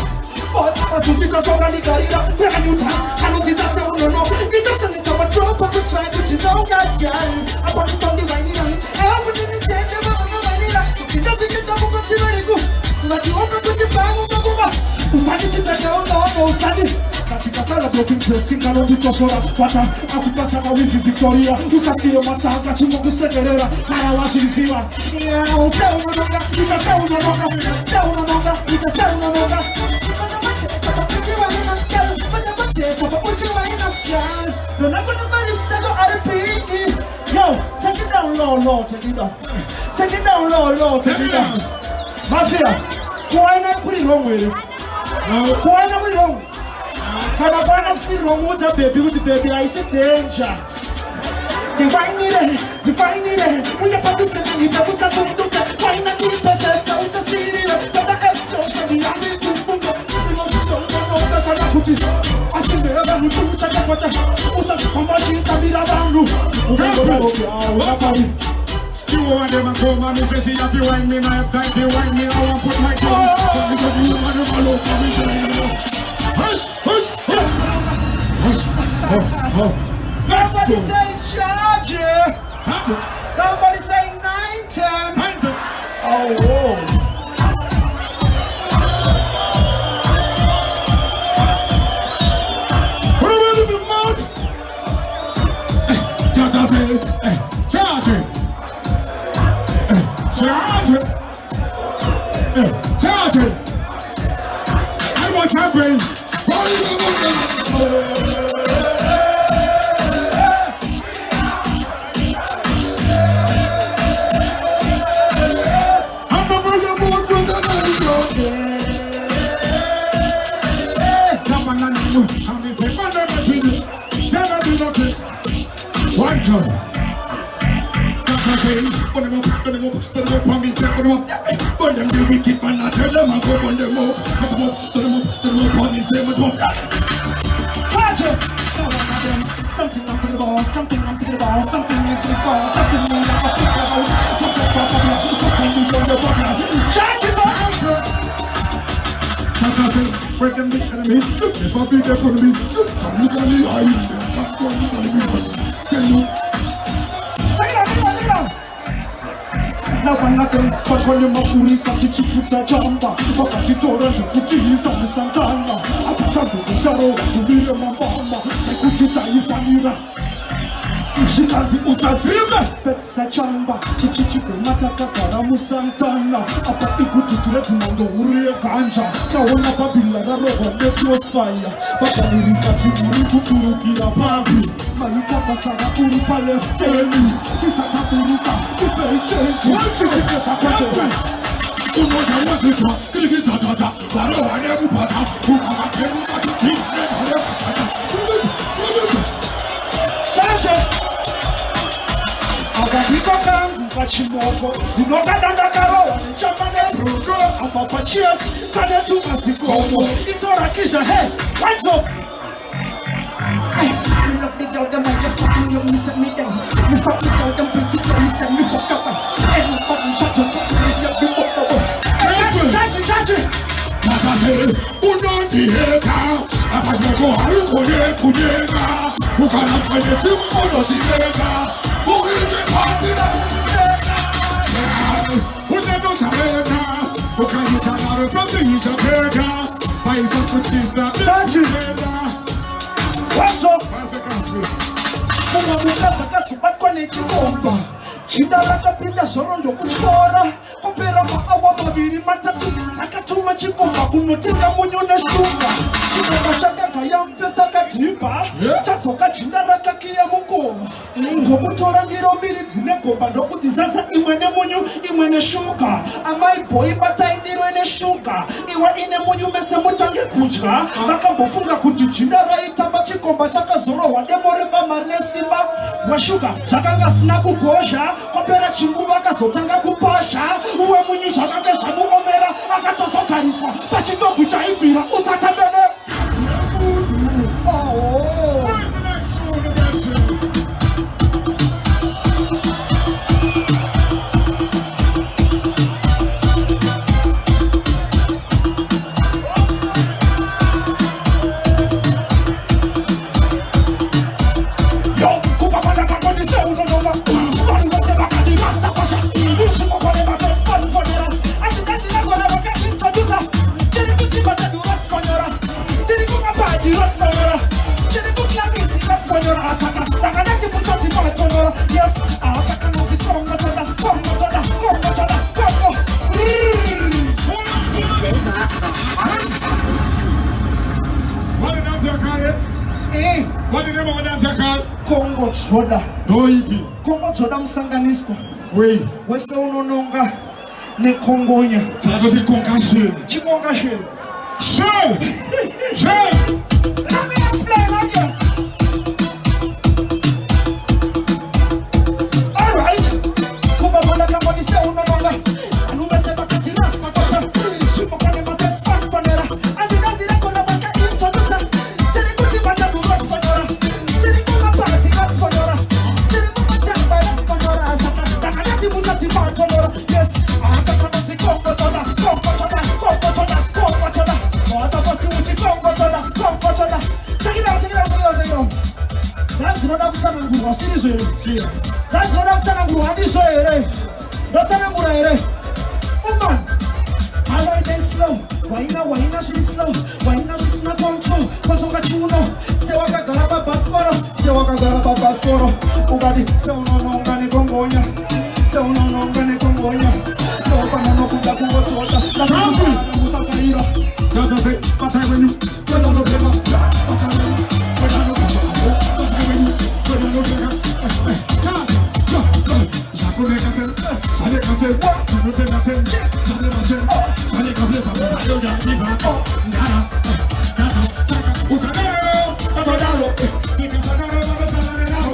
As you just saw the career, when a new dance, I don't think that's sound no. It doesn't need to drop on the track, but you know that girl. I want to come the whiny line. I want to be dead, never on the whiny line. It doesn't get double got to very good. But you open with the bang on the boba. Usadi chita down, no, usadi. Katika kala broken dressing, I don't do toshora. Wata, akupa saka wifi Victoria. Usasi yo matanga, chimo kusekerera. Kara washi nisiwa. Yeah, usau no noga, ita sau no noga. Sau no noga, ita sau no noga. Yo, take it down low, take it down. Take it down low, take it down. Mafia, why not put it wrong with it? Why not put it wrong? Can I burn up see wrong with the baby? I say danger. Divine it. We are producing it, but we are going to do that. Why not keep us so serious? But the explosion, we are going to do that. You want them and come and say she happy wine me, I have time to wine me, I want put my tongue. So me say you want them all over me, hush. Somebody say charger. Somebody say 910. Oh, whoa. Charge it! I want champagne! I'm the brother board with the come on, I'm in the man, never be nothing. One time. Put them the wicked man, I tell them I go on them up. Put them up, on the same as well. Something I'm thinking about, something I'm thinking about, something I'm thinking about, something I'm thinking about, something on the bottom. Charge it up! Where them the enemy, if I be there for me, come look at me, that's going to be me. Nabangatem bakwanye mapurisa tichikuta chamba wakatitora zvikutihisa misangana achatambudzaro kuvire mambamba tikutitaifanira zvikanzi usadzime pedzisa chamba tichichigwematakagara musantana apa ikutukire dzimando huru yeganja taona babhila rarohwa neatmosfire vakanirikati uri kuturukira papi maitsapasara uri palefteni tisataburuka tipei chenji tichikesakotera unozawaziva kirikitata varohwa nemupata ukavateruka tiinevalepatata akazikoka pachimoko dzinokadandakarohwa nechamba nebrudo apa pachies kanetumazikomo izorakizha he what's I love the girl, them I just fucking love me, send me them. Me fuck the girl, them pretty girl, me send me fuck up. Anybody try to fuck me, yeah, you fuck up. Charge it. Nakate, unondiheka, apachoko harukoye kujenga. Ukanafanya chimbono chiseka, uize kabila chiseka. Unenotareka, ukanyitanaro kambihisha peka. Paisa kuchisa, chachileka. What's up? Mungabukaza kasubatwa nechibomba chidala kapinda zorondo kuchora kopera maawa maviri matatu akatuma chibomba kunotenga munyu neshuga chidokashakaka yampesa kadhipa chatsoka chindara kakiya mukova ndokutora ndiro mbiri dzine gomba ndokudzizadza imwe nemunyu imwe neshuga amaibhoi batai ndiro ine ine shuga iwe ine munyu mese mutange kudya vakambofunga kuti jinda raitamba chikomba chakazorohwa demoremba marine simba washuga zvakanga sina kugozha kwapera chinguva akazotanga kupasha uwe munyu zvakanga zvamuomera akatozogariswa pachitobvu chaibvira usatambene. What the name of the dancer called? Congo Choda. No ipi. Congo Choda msanganisco. Wait. Wese unononga ne Kongonya. Tagati concussion. Concussion. Show! Show! Let me explain again. Alright. Kuba manda kama ni se unononga. Anume se bakati rasta kosha. Shimo kane mates panera. Andi nazi na kona baka introducer. Teri kuti bacha du rock fanora. Teri kuma party rock fanora. Teri kuma jamba rock fanora. Asaka takanati musati pantora. Yes. Aka kama si Kongo Choda. Kongo Choda. Kongo Choda. Kongo Choda. Wata basi uchi Kongo Choda. Kongo Choda. Check it out. Check it out. Check it out. Check it out. That's not up sana nguru. Asiri zoe. That's not up sana nguru. Adi zoe. That's sana nguru. Woman. I like it slow. Wahina she slow. Wahina she snap on true. Konsoka chuno. Se waka garaba baskoro. Se waka garaba baskoro. Ugadi. Se unononga ni Kongonya. Se unononga ni Kongonya. Topa mono kuda Kongo Choda. La kazi. Musakaira. Just say, what I when you, when you look at us, what I when you, when you look at us, what I when you, when you look at us, Jacob Cassel, Charlie Cassel, tu ne t'es pas fait, Charlie Cassel, Charlie Cassel, Charlie Cassel, Nara, Kata, Saka, Usanero, Atonaro, Nikanaro, Masanaro,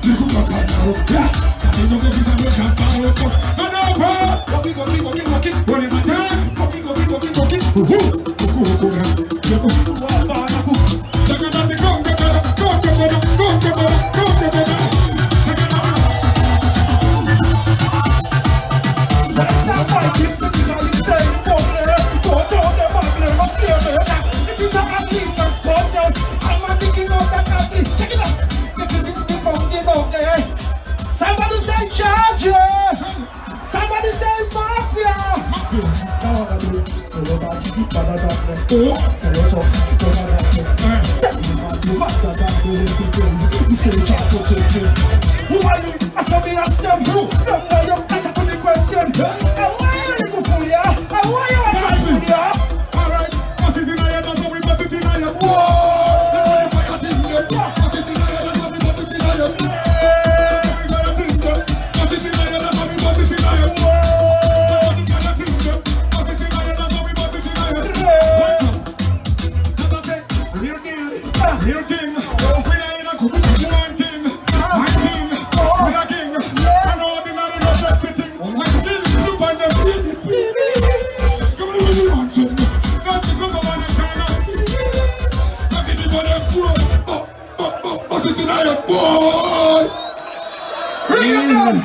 Nikumakaro, Katino Kizamo, Champaro, Manova, Walking, what am I doing? Walking. Somebody say charge! Somebody say mafia! Who are you? Ask me, ask them. Who? Don't know your answer to the question. And why you little fool, yeah? And why you want to fool, yeah? Alright, what's it in your that's what we put it in your whoa! Let's go for your thing, what's it in your that's what we put it in your what's it in your that's what we put it in your Real thing, we ain't a cook, one thing, my thing, we a king, I know ordinary no sexy thing, I still look on the come on, you want some, not to come on and turn us, not to give them pro, what's it in your boy? Bring it down!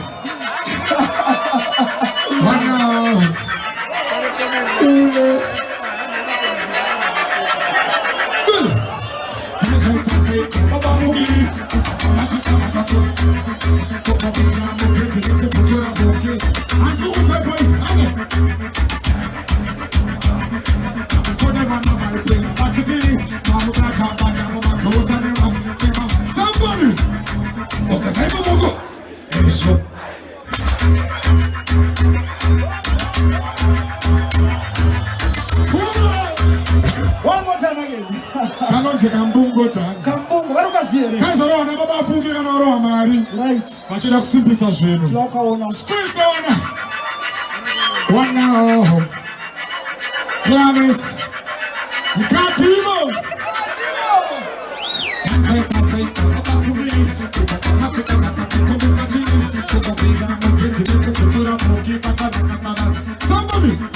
One more time again. Kambungo dance. Kambungo, what are you Kaisa roho na baba afunge kana roho mari. Right. Bachira kusimbisa zvenu. Tuwakaona. Squeeze the one. One now. Promise. You can't team up. Somebody.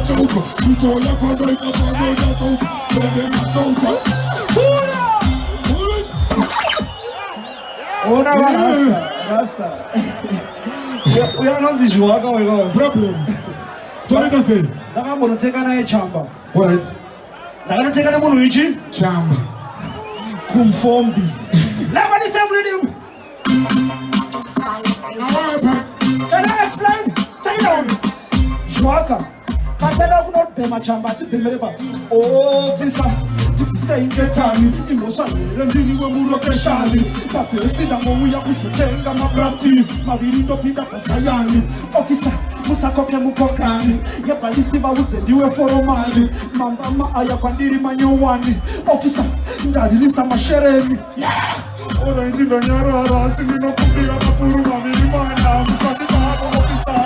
choke. You told your God right up on the choke. Don't get my choke. Oh, no, Rasta. We are not the joke. Problem. What did I say? I'm going to take a chamber. What? I'm going to take a monuichi. Chamber. Conform me. Never the same rhythm. Can I explain? Take it down. Joaka. Can't I not pay my chamber to pay me? Oh, Visa. Saying get on emotionally, and really when we look at Shani. Papi, sit down when we are with Tenga, my brasty, my video pida Sayani. Officer, Musakoke Mukokani, Yapalistiva would send you a for Romani. Mama, I have Pandiri Manyuani. Officer, Daddy Lisa Masheremi. Oh, I didn't know, singing up to the Puruma, Mana, Musaka, Officer,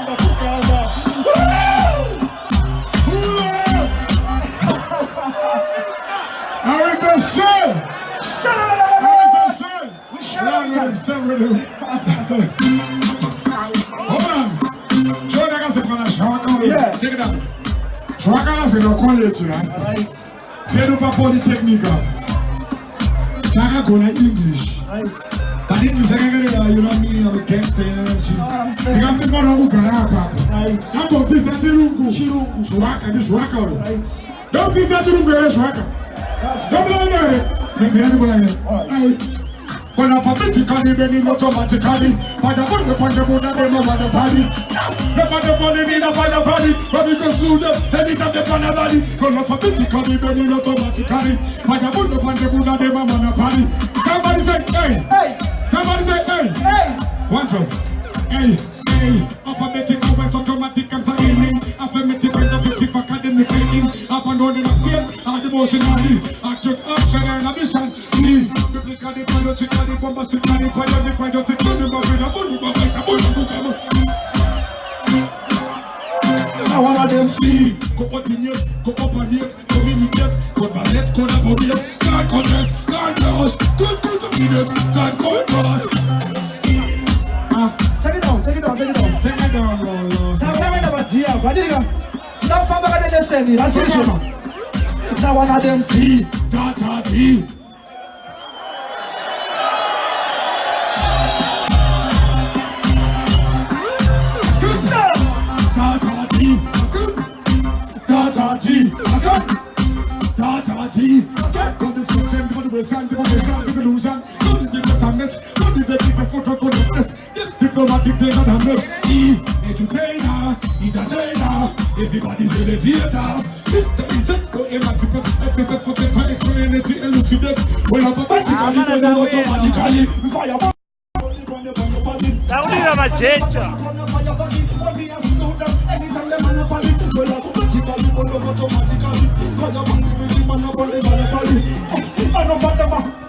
Take it down. Joaka is in a college, right? Perupa Polytechnica. Chaka Kona English. Right. But English, you know me, I'm a gangster, you know. I'm saying. You have to go to Garapa. Right. How about this? That's Chirungu. Joaka, this Joaka. Right. Don't think that's Chirungu, that's Joaka. Don't blame it. Make me anyone. Well, alphabetically, then automatically. Father, put the point of the mother body. The father body need a fire body. But we just lose them, anytime they pan a body. Well, alphabetically, then automatically. Father, put the point of the mother body. Somebody say, hey. Hey. Somebody say, hey. Hey. One drop. Hey. Hey. Alphabetical, where's automatic, I'm saying. Alphabetic, where's the academic training. Up and down in the field, and emotionally. Acute action and ambition. See. Biblically, biologically, bombastically, patriotically, I want them see, coordinate, communicate, collaborate, collaborate, God connect, God trust, God coordinate, God trust. Take it down. Take it down, Lord. Now one of them T, Tata T. Tata T. God is for change, God will change, God will change the illusion. God is the damage, God is the people for God is blessed. Diplomatic days are damage. Educator, entertainer, everybody's elevator. The inject go emancipate, everything for the fire, for energy, elucidate. When automatically, then automatically, fire. Taulira machecha.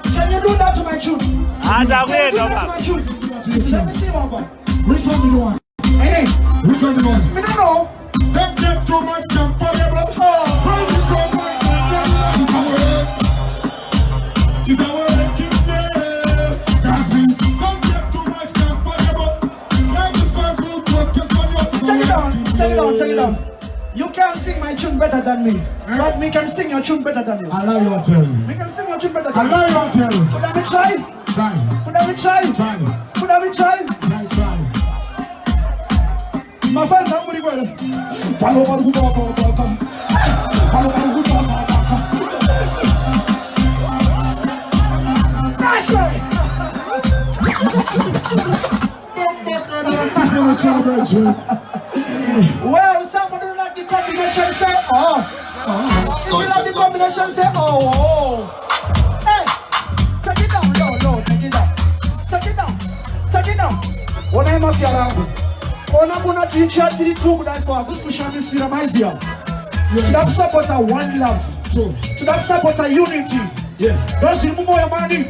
Can you do that to my tune? Let me see one boy. Which one do you want? Hey. Which one do you want? I don't know. Don't get too much time forever. When you come back, it's our keep there. Don't get too much time forever. Life is far too short. Take it down. You can't sing my tune better than me. But me can sing your tune better than you. I know you want to tell me. Me can sing your tune better than you. I know you want to tell me. Could I be try? Try. Could I be try? Try. Could I be try? Try. My friends, I'm going to go. Follow my good dog. Follow my good dog. Well, somebody like the combination say, oh. If you like the combination say, oh. Hey, take it down, no, take it down. When I'm up here, I'm going to drink here till the two guys for this push and this here, my dear. To that support a one love. To that support a unity. Yeah. Don't you move your money?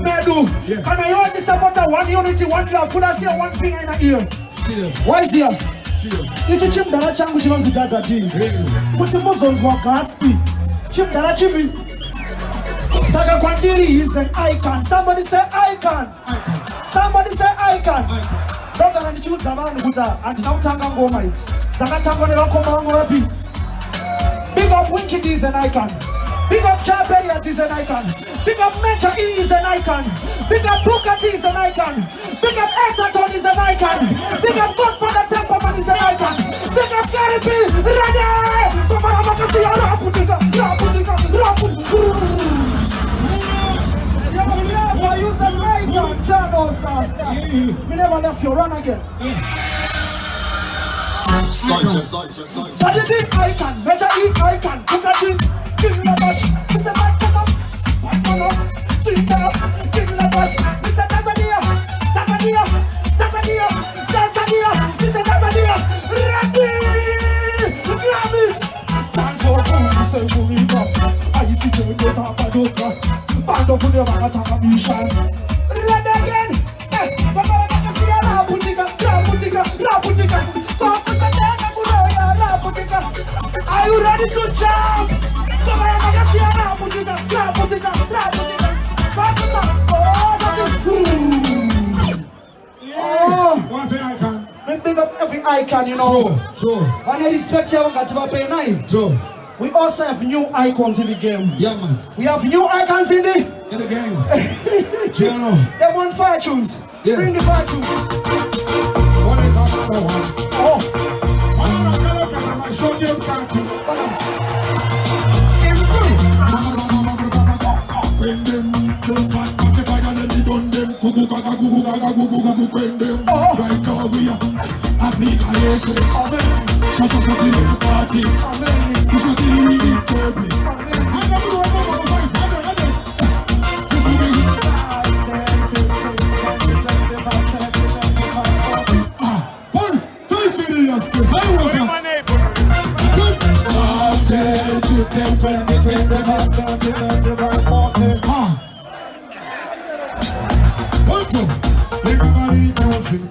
Medu. Can I hear this support a one unity, one love? Could I see one finger in the ear? Why is here? Iti chimdala changu chivanzi gaza ti. Kuti muzonzi wa gaspi. Chimdala chivi. Saga Kwandiri is an icon. Somebody say icon. Somebody say icon. Don't get any choose the man kuta and now tanga ngoma it. Zaka tango ne bakoma wangu rapi. up Winky D is an icon. Big up Jabelliat is an icon. Big up Major E is an icon. Big up Booker T is an icon. Big up Etaton is an icon. Big up Godfather Temperman is an icon. Big up Gary B. Ready! Come on, I'm going to see you. Raputika. Never use an icon, Jano, sir. We never left you, run again. Sajid icon, Major E icon, Booker T. Give me a bush, Mr. Mike, come up, drink up, give me a bush, Mr. Tanzania, Mr. Tanzania, ready, Grammys, dance for who, say who we got, I see you go to Padoka, Pando put your man at a mission, ready again, Papa, see you now, Putika, talk to Satana, Putika, are you ready to jump? Come on, I'm gonna see you now, Putika. What's the icon? Big up every icon, you know. True. When they respect you, I'm going to pay 9. True. We also have new icons in the game. Yeah, man. We have new icons in the game. Giano. They want fire tunes. Yeah. Bring the fire tunes. What is another one? Oh. I'm show them country. Balance. Bring them, jump back, watch the fire, let me done them. Cuckoo, bring them. Right now we are happy, shut the party. You should be baby. Boys, don't see the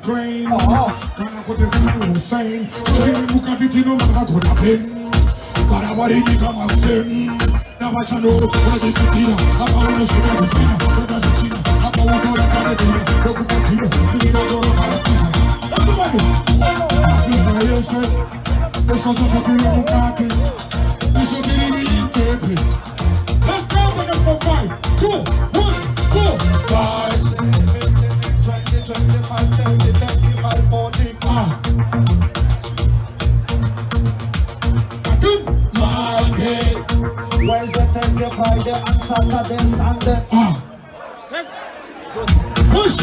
Grain, can I put the food saying, so you look at it, you know, I'm going to pin. But I want to come out then. Now I know what is it, I'm going to see the spinner, so that's a cheater. I'm going to go to the dinner, look at the dinner, you know, go to the dinner. Everybody, this was just a little party. This should be the interview. Let's go for the 5. Go, 1, go, 5. 25, 30, 35, 40. Good Monday. Wednesday, Thursday, Friday, and Saturday, Sunday. Push!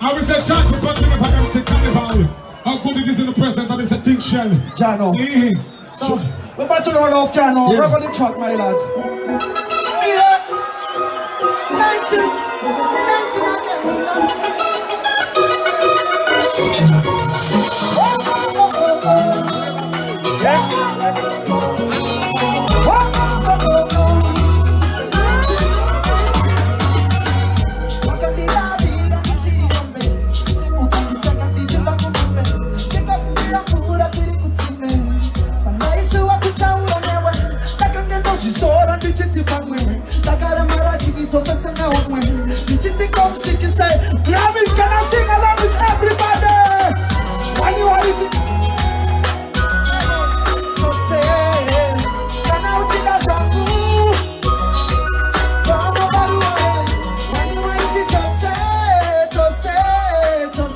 I was a chant to put in the empty carnival. How good it is in the present and it's a thing shell. Jano. So, we're about to roll off, Jano. We're going to truck, my lad. Yeah. 19 again. Grammys, can I sing along with everybody? When you are eating, so say, can I take a shampoo? Come over the way. When you are eating, just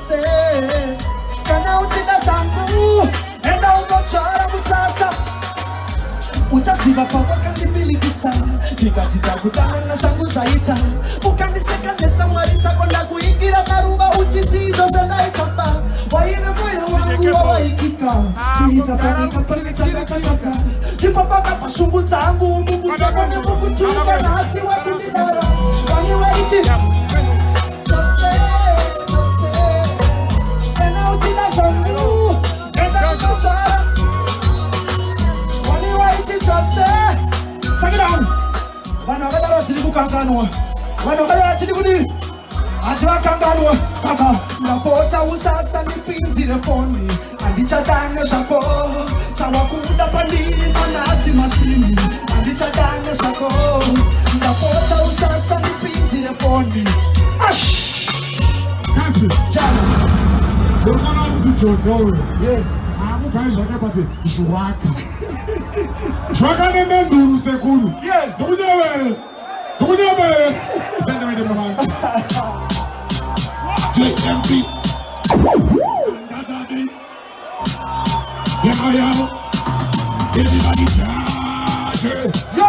say, can I take a shampoo? And I'll go try to sasa. Uchasiba kwa wakandibili kisa. Kikatita kutana na zangu zaita. Ukaniseka nesa marita konda kuingira maruba uchitizo zanaitamba. Waine moyo wangu wa waikika. Nitafanyika pale changa kata. Kipapaka pashungu tangu mungu sako ni mungu tuwa na hasi wa kumisara. Wani waiti. Jose. Ena ujina zangu. Ena ujina. Wani waiti Jose. Take it down. Wanagala tiliku kanganwa. Wanagala tiliku ni. Ajwa kanganwa. Saka. Napota usasa nipinzi refoni. Alichadane shako. Chawakunda pandini manasi masini. Alichadane shako. Napota usasa nipinzi refoni. Ash. Kasi. Jana. We're gonna do Jose. Yeah. I'm going to go to Joaka. Shwaka nende nduru sekuru. Dukunyabere. Dukunyabere. Send me the man. JMP. Daddy. Yeah. Everybody charge. Yo.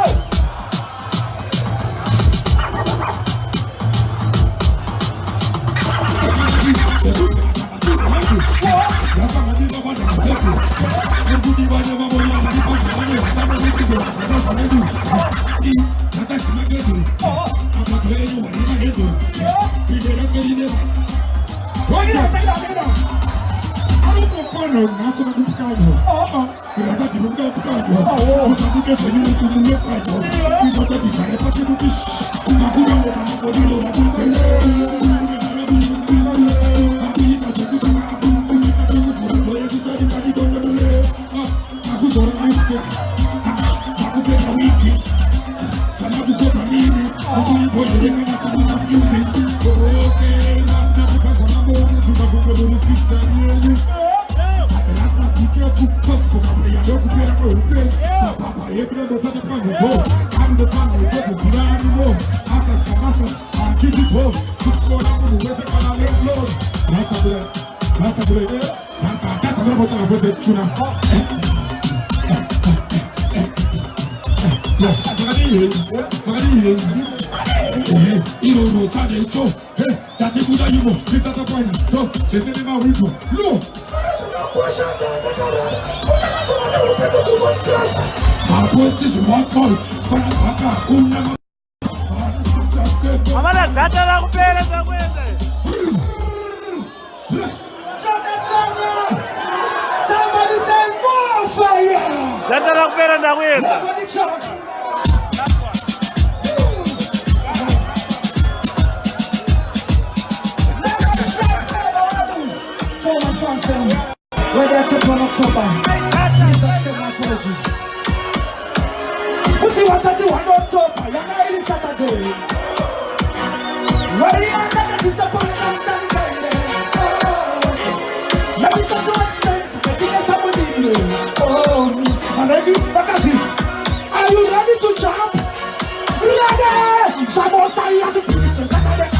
Somebody say more fire. Where they take one October, please accept my apology. You see what I do on October, you're not really Saturday. Where you are not disappointed Sunday. Let me talk to explain, so I think somebody. Oh, and I give back at you. Are you ready to jump? Ready! Someone say you have to put it to Saturday.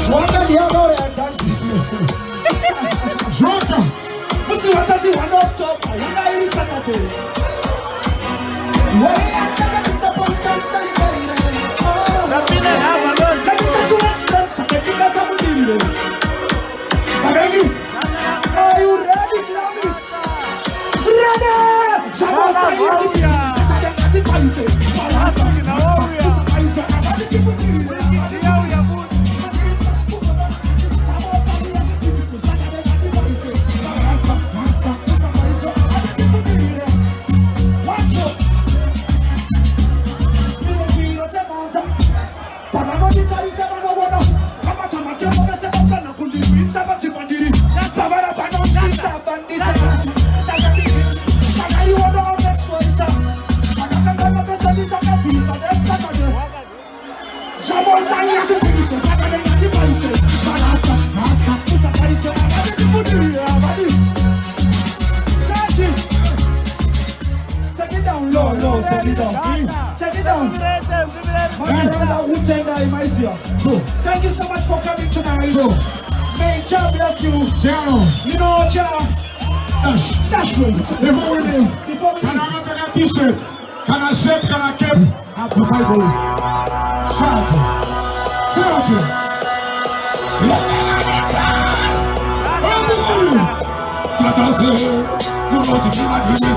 Shwaka the other way and taxi. Shwaka. Musi watati one top. You know it is Saturday. Why you never disappointed Sunday? Let me tell you what's done. So let's see what's happening. Are you ready, Glamis? Ready? Shamos are here to Thank you so much for coming tonight. May God bless you. You know, Dash me. Before we leave, can I get a t-shirt? Can I shirt? Can I cap? At the Bibles. Charge. Everybody. Tata say, you know to see my dream.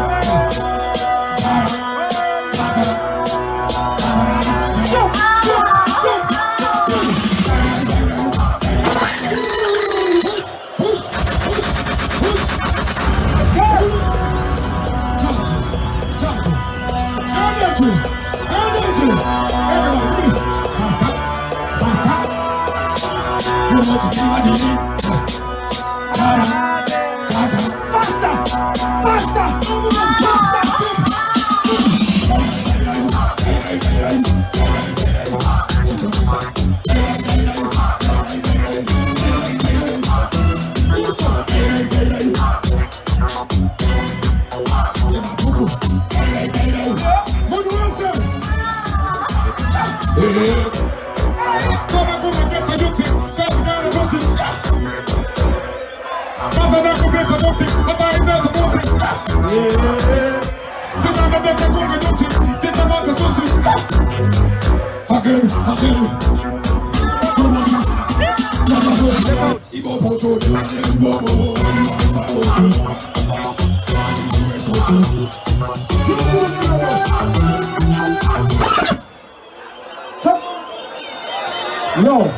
Yo,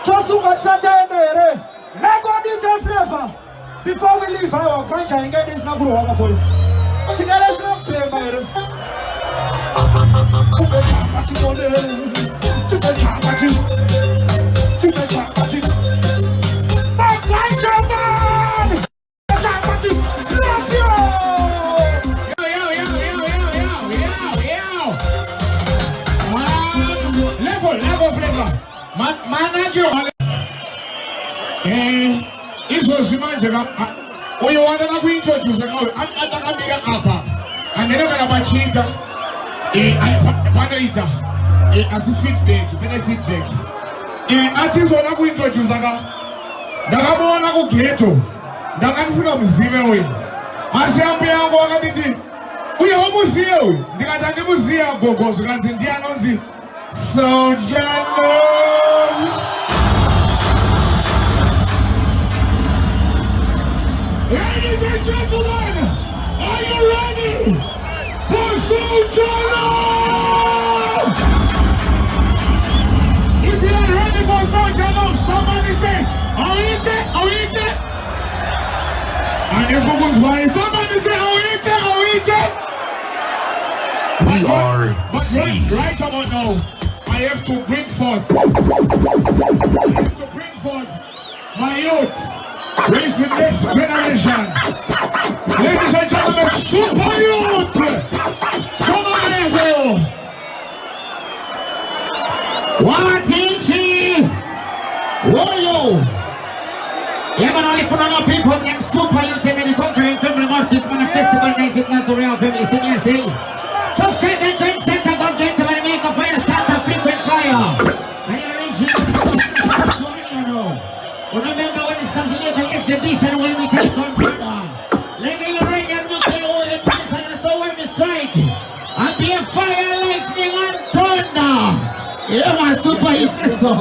just look at Saturday there. Let go DJ Flavor. Before we leave our country and get this number one boys. Together, let's not play by them. Level Flavor. Manager. Hizo simanje kama uyo wanda na kuintroduce ngawe atakamira hapa kanena kana bachita panaita as feedback atizo na kuintroduce nga ndakamona ku ghetto ndakanisika mzive uyu asiambi yangu wakati uyo umuziye uyu ndikati ndimuziya gogo zikanzi ndiyanonzi Soldier Love. Ladies and gentlemen, are you ready for Soldier Love? If you are ready for Soldier Love, somebody say, Awite. And this one's funny. Somebody say, Awite. We are Right about now, I have to bring forth my youth. Raise the next generation. Ladies and gentlemen, super youth. Come on, Israel. Watichi. Woyo. Yeah, man, only for no people named super youth in the country in Family Marcus Man Festival night in Nazareth Family City. So shake and drink, center, don't get to my makeup fire, start a frequent fire. And you're reaching remember when it comes to the exhibition when we take on brother. Like you right now, you say, oh, and so when we strike, and be a fire, lightning, and thunder. Yeah, man, super, you say so.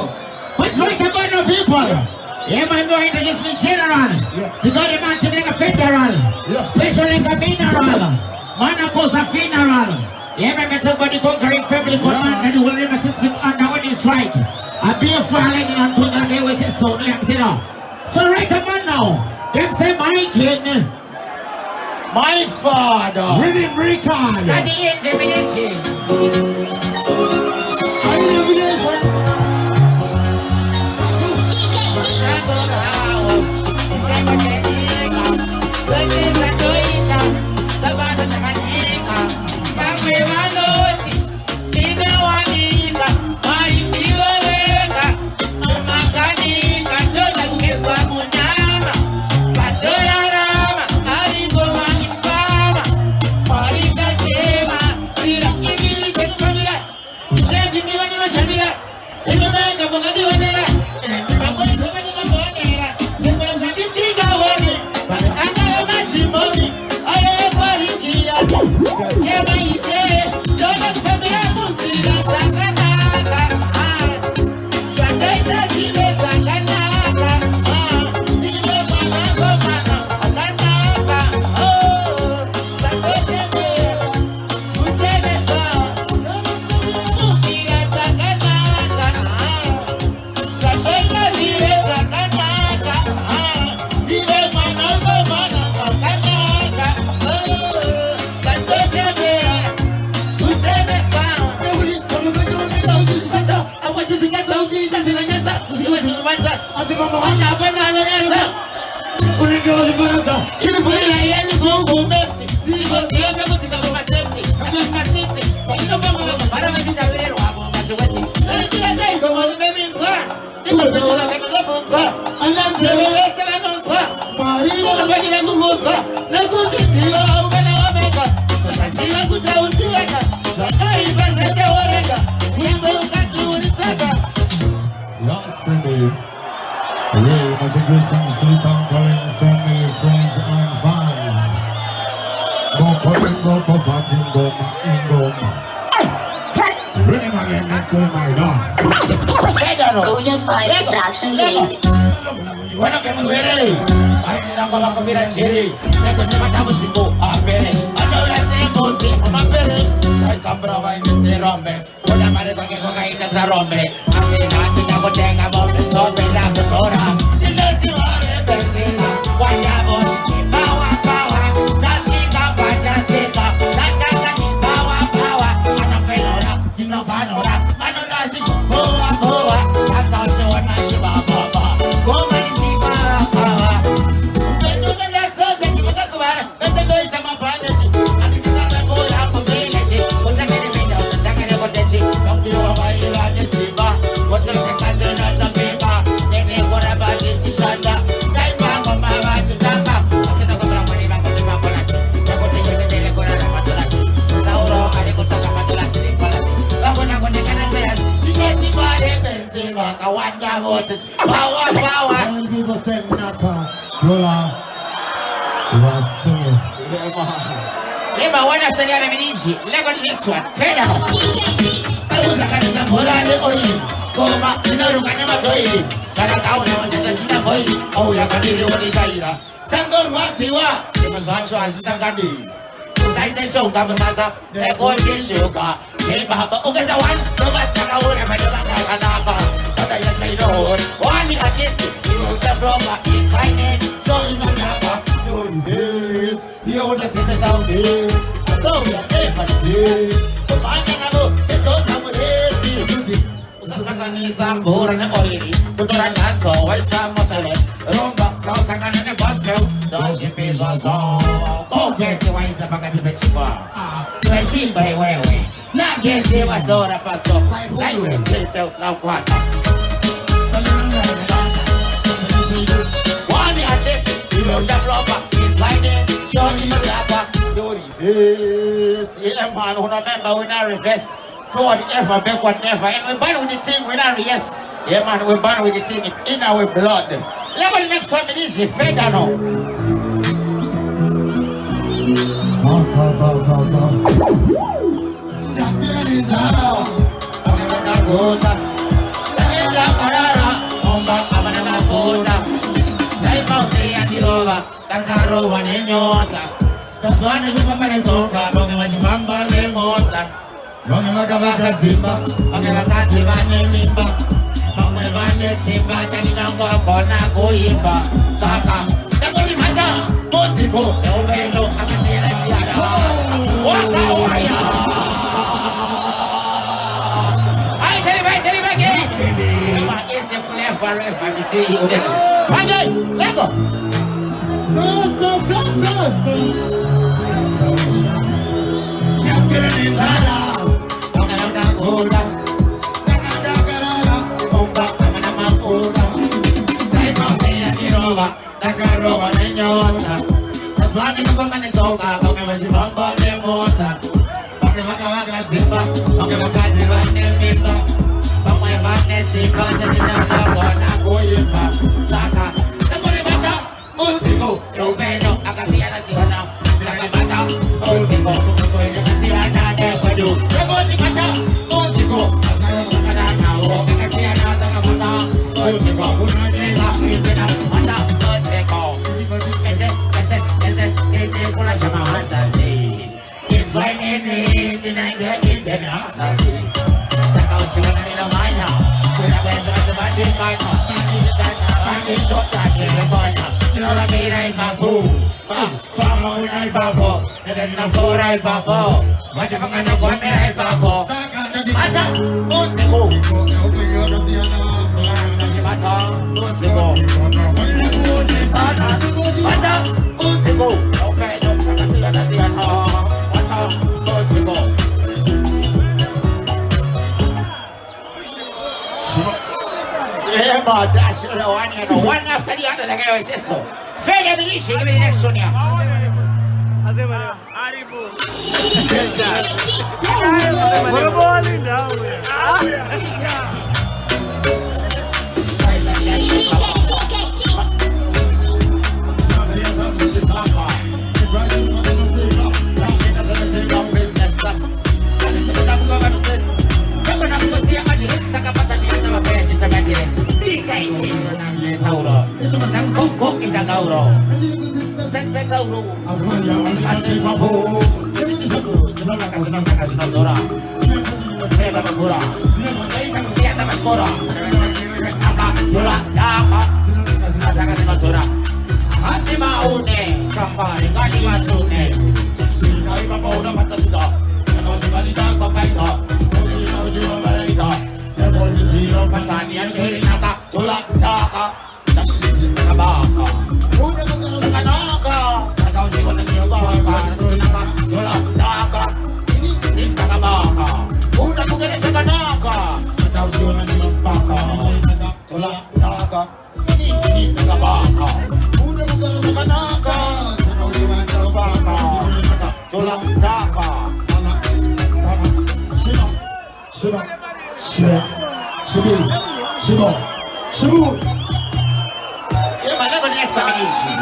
What's right about the people? Yeah, man, go introduce me general. To go the man to make a federal. Special like a mineral. Man, of course, a funeral. Yeah, man, talk about the conquering family command and will never sit under when you strike. I be a fire lightning and thunder, they will say so, so right about now, them say my king, my father, Rhythm Record, and the intimidation. Last Sunday, as a greetings to the conquering family no poverty ingoma. Really my name next to my dog. Golden Five Production, baby. Bueno, que me duele. Ay, mira cómo comida chiri. Tengo que matar músico. A ver, ando la seco, tipo más pere. Ay, cabrón, va a ir rompe. Una madre con que coca y se rompe. Así que ya botenga, bombe, sobre la motora. Dile si va a repetir. Guayabo, chipawa, pawa. Tasika, patasika. Tataka, chipawa, pawa. Ana pelora, chino panora. Ano nasi, boa, boa. Akase wana chiba, boa. Goma ni chiba, pawa. Upezo na lesote, chibuka kubara. Kete doi sama panechi. Ati kisaka boya, kubile chi. Utake ni mida, utatake ni kotechi. Yongi wa ila ni simba. Utake kaze na tapimba. Nene kora bali chishanda. Taima ngoma wa chitamba. Akita kubra mwani bango ni makolasi. Yakote yene nene kora na matulasi. Sauro kari kuchaka matulasi ni kolasi. Bango na kone kana teyas. Ineti mare benzima. Kawanda mote. Power, power. All people say Naka, Dola, Wasu. Lema wana salia na miniji. Lego the next one. Feda. Karuza kanisa morale oyi. Koma inaruka nema toyi. Kana kauna wanjata china koi. Au ya kadiri wani shaira. Sangor watiwa. Sema zwancho azitangani. Utaite shonga masasa. Nego tishuka. Sheba hapa ugeza wan. Tobastaka ure majabaka kanapa. Kata ya sairo. Wani artisti. Imucha propa. Infaine. So inonapa. Doing this. You want to see me sound this. So we are there for this. So I can go. They don't have this. Usasanganiza mbura ne oili. Kutora nyanzo. Waisa mosele. Rumba. Kausangana ne gospel. Doshi pizza song. Go get the waisa pakati pechikwa. Pechimba wewe. Na get the wazora pasto. Like themselves now kwata. One artist. Imucha propa. Infaine. Show him the lapa. Do reverse. Yeah, man, who remember we not reverse. Forward ever, backward never. And we burn with the team, we not yes. Yeah, man, we burn with the team. It's in our blood. Level the next one is Feda now. Just get on his arm. Takaroba ni nyota. Tazwane kupamba ni toka. Bonge majibamba ni mota. Bonge makavaka zimba. Bonge wakati vane mimba. Bonge vane simba. Chani nango akona kuimba. Saka. Takoni mata. Motiko. Eubendo. Akasira siada. Waka waya. Hai teri bagi. Ima isi flavor forever. We see you there. Bagi. Lego. Go. Just get in his hand. Oga. Omba amana makoda. Taima ya kiroba. Takaroba ni nyota. Tazwani kupamba ni toka. Bonge majibamba ni mota. Bonge waka zimba. Bonge wakati vane mimba. Bonge vane simba. Chani nanga kona kuimba. Saka. Takoni mata. Mutiko. Eubeno. Akasiana siwana. Takamata. Mutiko. Akasiana dekwadu. Rekoti mata. Mutiko. Akasiana wo. Akasiana takamata. Mutiko. Unajeza. Itena. Mata. Mutiko. Ete. Kuna shama wasati. It's like nini. Tinenge itena wasati. Saka uchiwana nina manya. Kuna beza wazabati manya. Bandi tota kere manya. Nora mira ipapu. Fama una ipapo. Terena fora ipapo. Wacha pangana kwa mera ipapo. Mata. Mutiko. Mata. Mutiko. Mata. Mutiko. Okay, nakasiya no. Mata. Mutiko. Remember, dash one after the other, like I always say so. Feda Minishi, give me the next one here. Senseta uru. Ate babu. Sinaka dora. Nega bakura. Nega siata bakura. Aka dora taka. Sinaka dora. Ate maune. Kambari kali matune. Kai babu na matatuda. Kano jibali da kapaita. Kano jibali da. Kano jibali patani anjuri naka dora taka. Kabaka. Sakanaka. Sakau jiwa na kabaka. Sinaka dora taka. Kabaka. Uda kugere sakanaka. Sakau jiwa na kabaka. Dora taka. Kabaka. Uda kugere sakanaka. Sakau jiwa na kabaka. Dora taka. Shibu. Malego ni examination.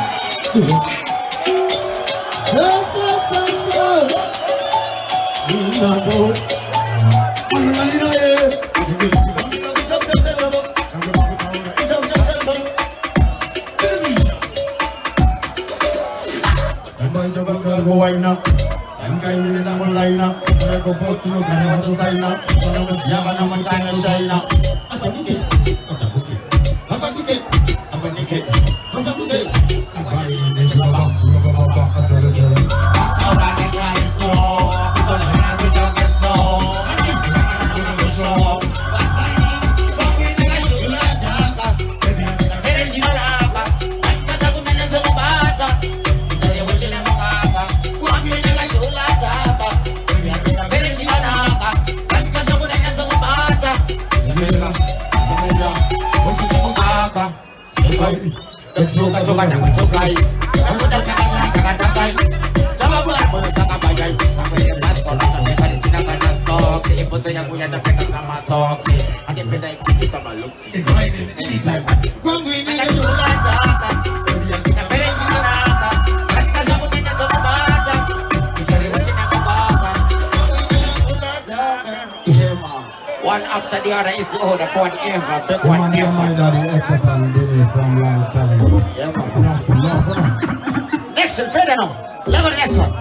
One after the other is the order for whatever, big one never. Next one, further now. Level the next one.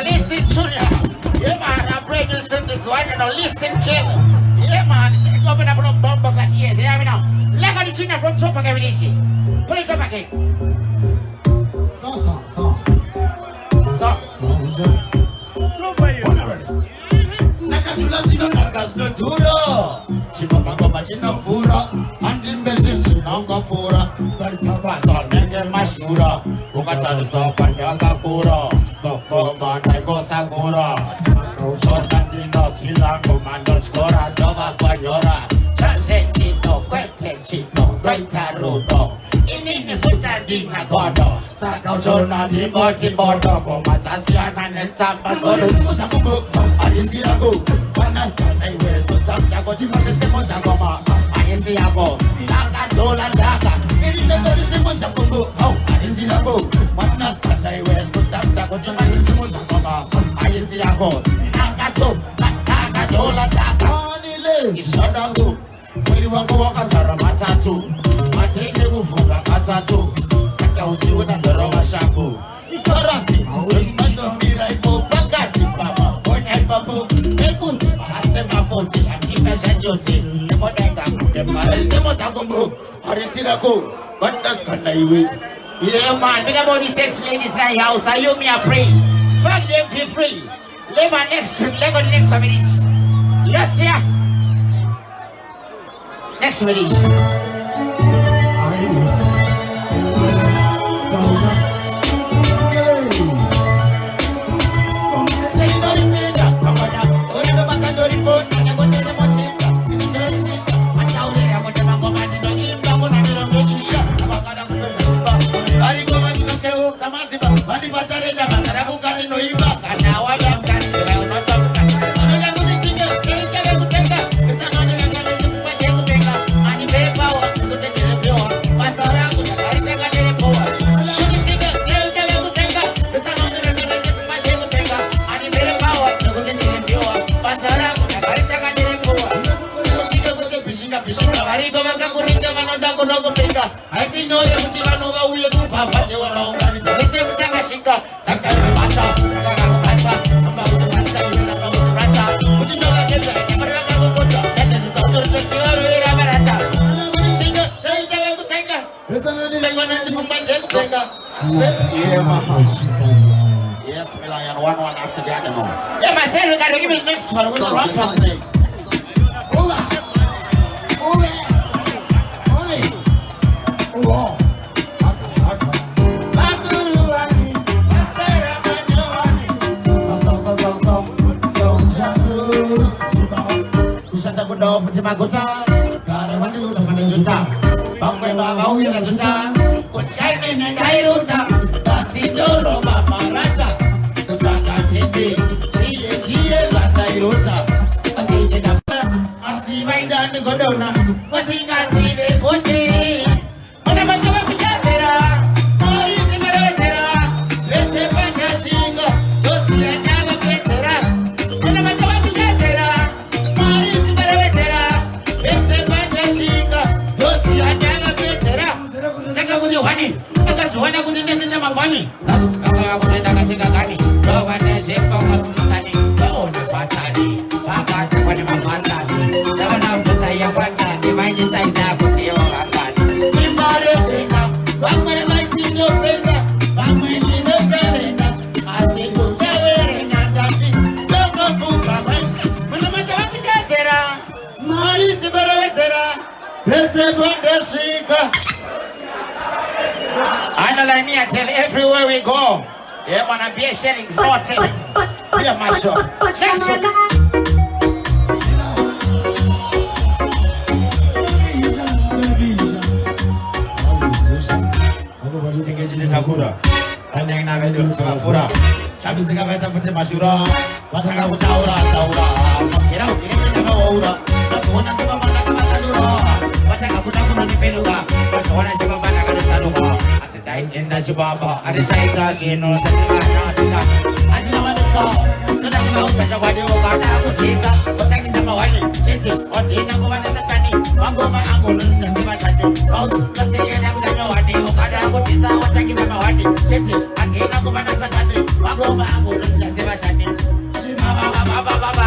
Listen to ya. Yeah man, I'm breaking through this one and listen killer. Yeah man, she go up in a bomb like yes, you hear me now? Like on the tune from top of every day. Pull it up again. Nakatula sino nakas no turo. Chipapa goma chino fura. Antimbezin chino fura. Salita basa nenge mashura. Ukatani so pandanga kura. Koko manda go sagura. Shotandino kila komando chkora dova fanyora. Chaje chino kwete chino kweta rudo. Inini futa dina godo. Saka uchona di moti bodo. Komatasiana netamba godo. Musa kuku, alisira ku. Wanaskana iwe so samta kochimate semo chakoma. Alisira ko, naka tola daka. Irine gori semo chakuku. Alisira ku. Wanaskana iwe so samta kochimate semo chakoma. Alisira ko, naka tola daka. Ishodangu. Mwili wako wakazara matatu. Matende kufunga katatu. Saka uchiwe na ndorowa shaku. Ikorati, mando mira ipo pakati pama. Onya ipapo, ekunti, asema poti. Atipe shachoti, nemodenga, kepare semo takumbu. Harisirako, God does connive. Yeah, man, big about the sex ladies in the house. Are you me a pray? Fuck them for free. Let my next minute. Let's see. Next minute. I think no, you put on over we do Papa. You are all going to Tangashinka, sometimes Mata, Mata, about the Mata, but you know, I get that. That is the other thing. Yes, Milan, one after the other. Yeah, my son, we got to give me the next one. We're going to run something. Magota, Karawanu, Manajuta, Bangwe Baba, Juta, Kochkai and Dairuta, that's in Doro, Marata, the Taka Tindi, she is at Dairuta. I think it up. I see my dad go down. What's he got? See the booty. What am I going to get there? Or is it better? Let's say, fantastic. Go see another better. What am I going to get there? Or is it better? Wani, because when I go in the money, that's how I go in the Gani. No one has a Patani, no one Patani, Paka, what am I Patani? Seven of the Tayapata, divine size, I go to your Gani. In Marina, one way my Tino Pena, one way in the Charina, I think we'll tell and dancing, local food, when I'm a Chatera, Maris Baravera, there's a Bundesliga. I know like me, I tell everywhere we go. Yeah, wanna be a shillings, not shillings. Be a my show. Next one. Enda chibaba anichaita shino sachana afika ajina wanachwa sada kama utachwa ndio kada kutisa utakisa mawali cheti otina kwa wana satani mangoma angu nzima shati kasi yana kutanywa wadi kada kutisa utakisa mawali cheti atina kwa wana satani mangoma angu nzima shati baba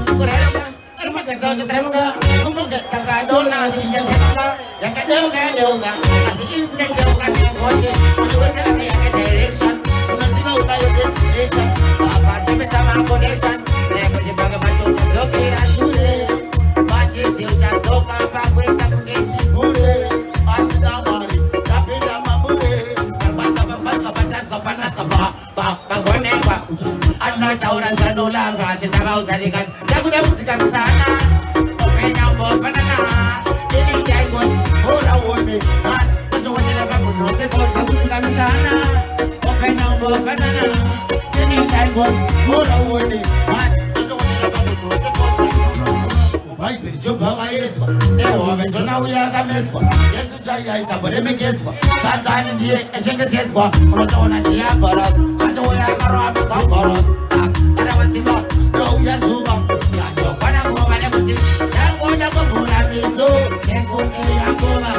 kurela armagata jetranga kumbuka tanga dona dijasema yakadonga asiinze chauka ngote unaweza kuya direction unazima unayo destination akati kama connection na kujipaga macho utokira shule maji si utatoka hapa kwenda kuneshi bure hata wali napenda mabure bata gone kwa ana taura sanola ngasi tabauza dikati takuda kuzika sana openya mbo banana ini jaigo ora wone mas so wajela babu no se pocha kuzika sana openya mbo banana ini jaigo ora wone mas so wajela babu no se pocha vai per joba vairetswa ewa vechona uya kametswa Jesu chaya isabore meketswa satani ndiye echengetedzwa unotaona ndiye boros aso uya karama kaboros kana wasiba no uya zuba ndio bana ngoma ne kuti yango nda kuvura miso nekuti yangoma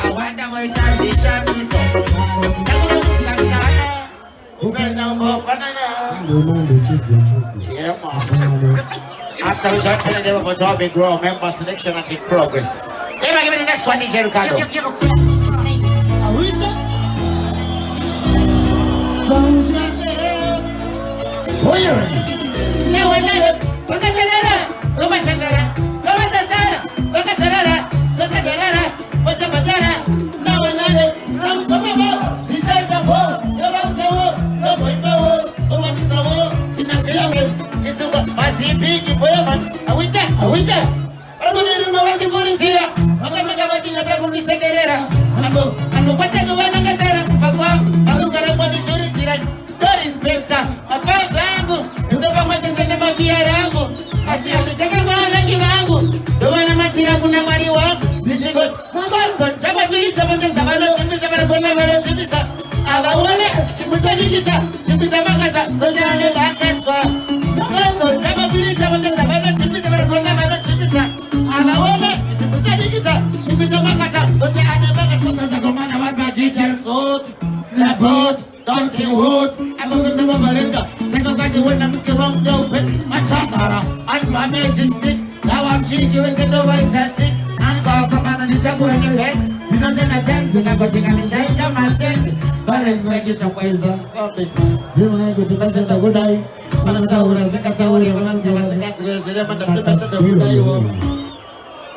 akawanda moitashisha miso ndakuda kuti kamsana upenya mbofanana yeah man. After we got to the level of our big grow, member selection and in progress. Eva, give me the next one, DJ Ricardo.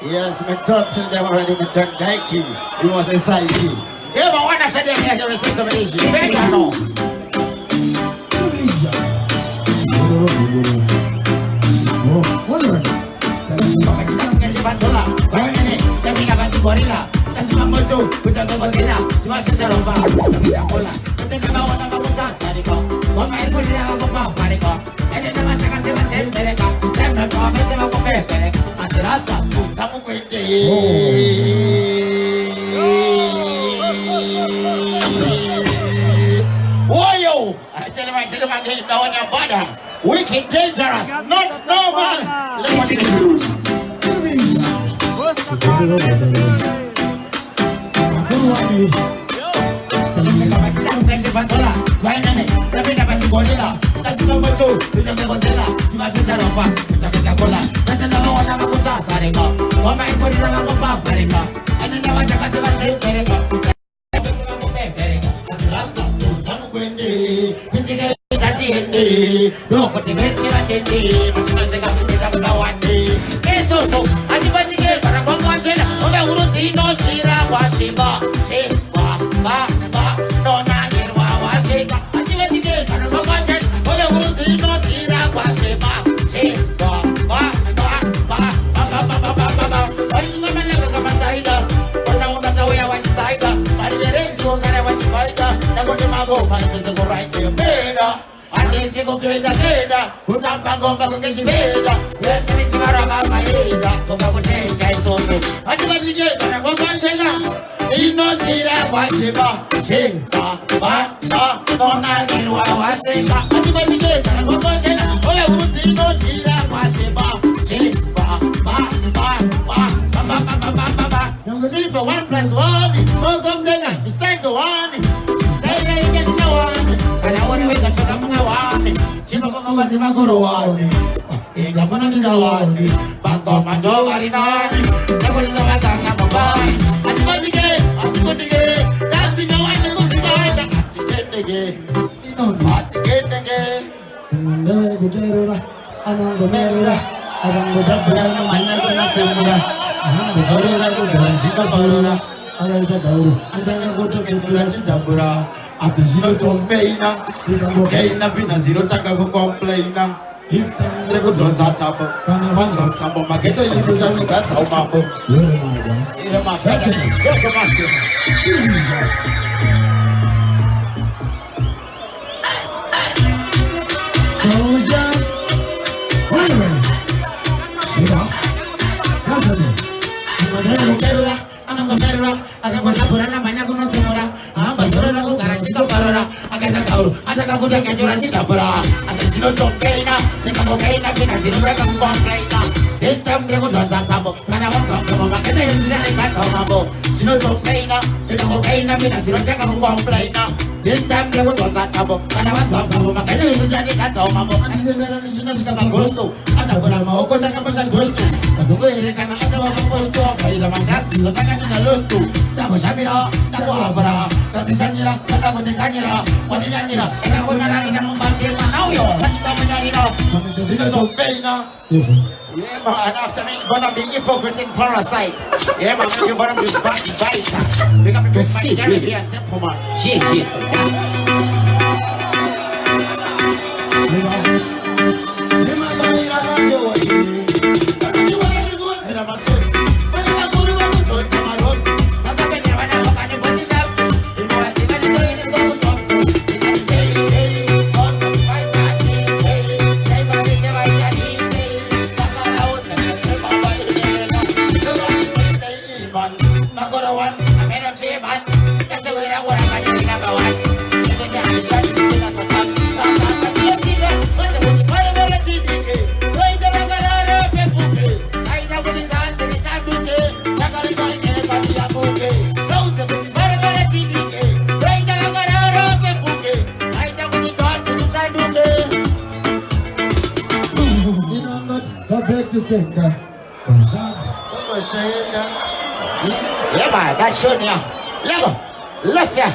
Yes, my thoughts and them already been turned Taiki. He was a side key. Yeah, but when I said that, there was some issue. Better no. Whoa, I tell you, now on your border. Wicked, dangerous, not normal. Ina mina siroteka kukomplaina. This time they will not tabo. Kana watu sababu makanya yuzani kata mambo. Anizemera nishina magosto. Hata kuna maoko ndaka pata gosto. Kazungu ile kana hata wakosto. Faida mandazi zotaka nina losto. Tabo shabira, tabo abara. Tatisanyira, tata kundikanyira. Waninyanyira, tata kunyarani na mumbanzi manauyo. Tata kunyarina. Zina tombeina. Yeah, man, after me, one of the hypocrites in parasite. Yeah, man, you one of the backbiters. Pick up the big man, Caribbean temple, man. Yeah, man, that's shown ya. Lego, let's ya.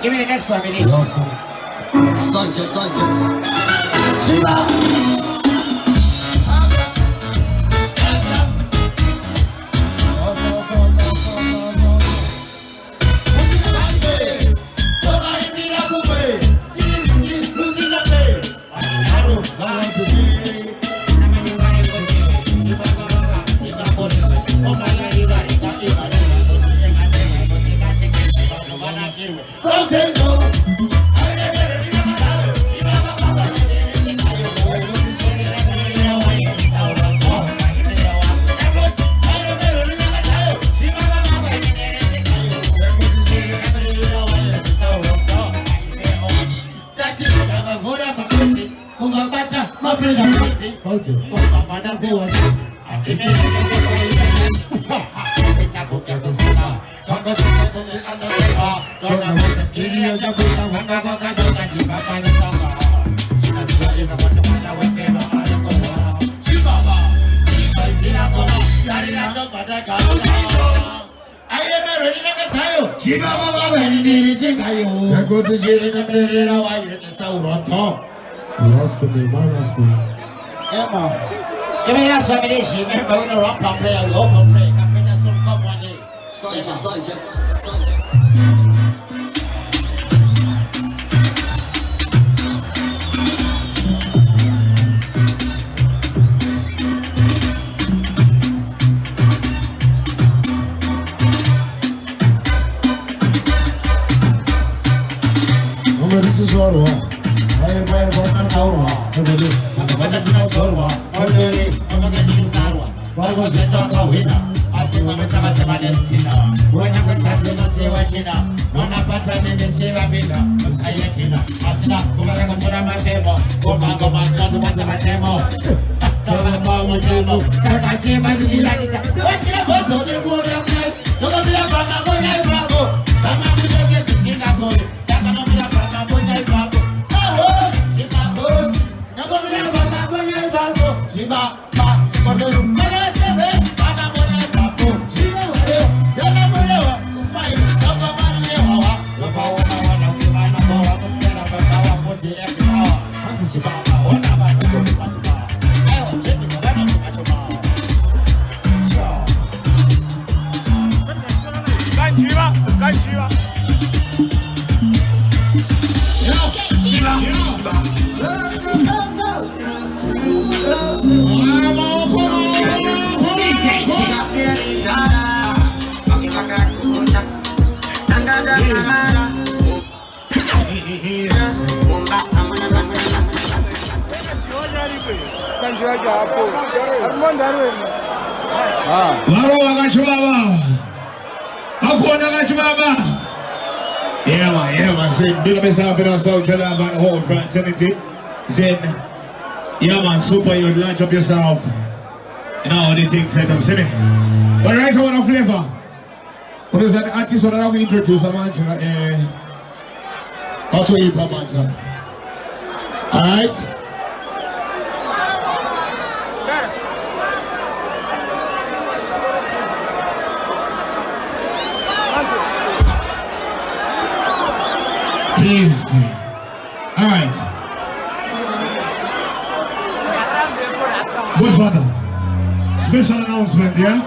Give me the next one, Remember, we're gonna rock and play a open break. I bet that's some come one day. Come on. Yeah, man, say, big up yourself in our South Carolina and the whole fraternity. Say, yeah, man, super, you launch up yourself. You know how the thing set up, see me? But right, I want a flavor. What is that artist that I will introduce a man to? How to hip hop man, sir. Alright? Easy. Alright. Good father. Special announcement, yeah?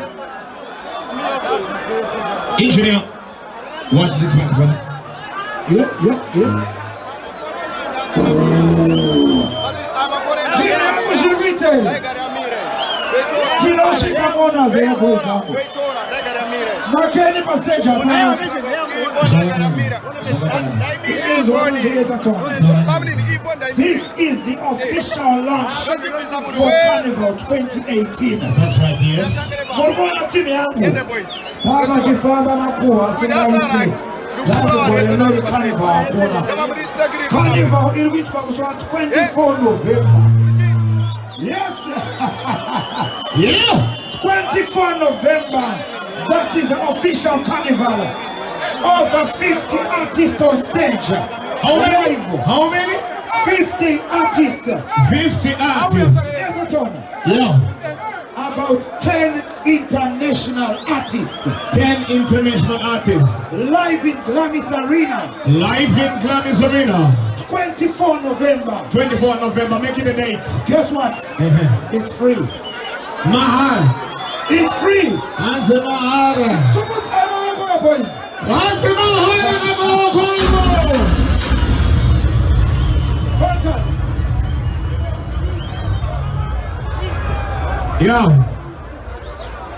Engineer, watch this microphone. Yeah. This is the official launch for Carnival 2018. That's right, yes. Carnival in which comes on 24 November. Yes. Yeah. 24 November. That is the official carnival. Over 50 artists on stage. How many? Live. How many? 50 artists. 50 artists. Yeah. About 10 international artists. 10 international artists. Live in Glamis Arena. Live in Glamis Arena. 24 November. 24 November, make it a date. Guess what? It's free. Mahal. It's free. Answer Mahal. So put time on, boys. Answer Mahal.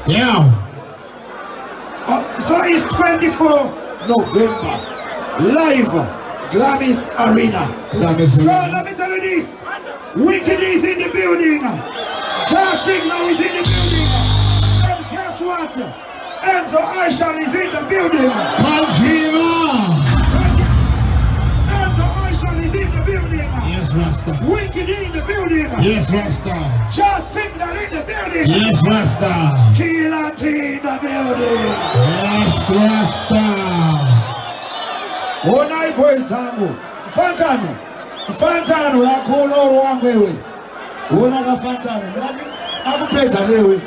Yeah. So it's 24 November. Live. Glamis Arena. So let me tell you this. Wicked is in the building. Charles Signal is in the building. And guess what? Enzo Aishan is in the building. Enzo Aishan is in the building. Yes, Rasta. Wicked in the building. Yes, Rasta. Charles Signal in the building. Yes, Rasta. Killer T in the building. Yes, Rasta. Ona boys tangu. Fantano ya kono wangu wewe. Ona ka Fantano. Mimi nakupeza lewe.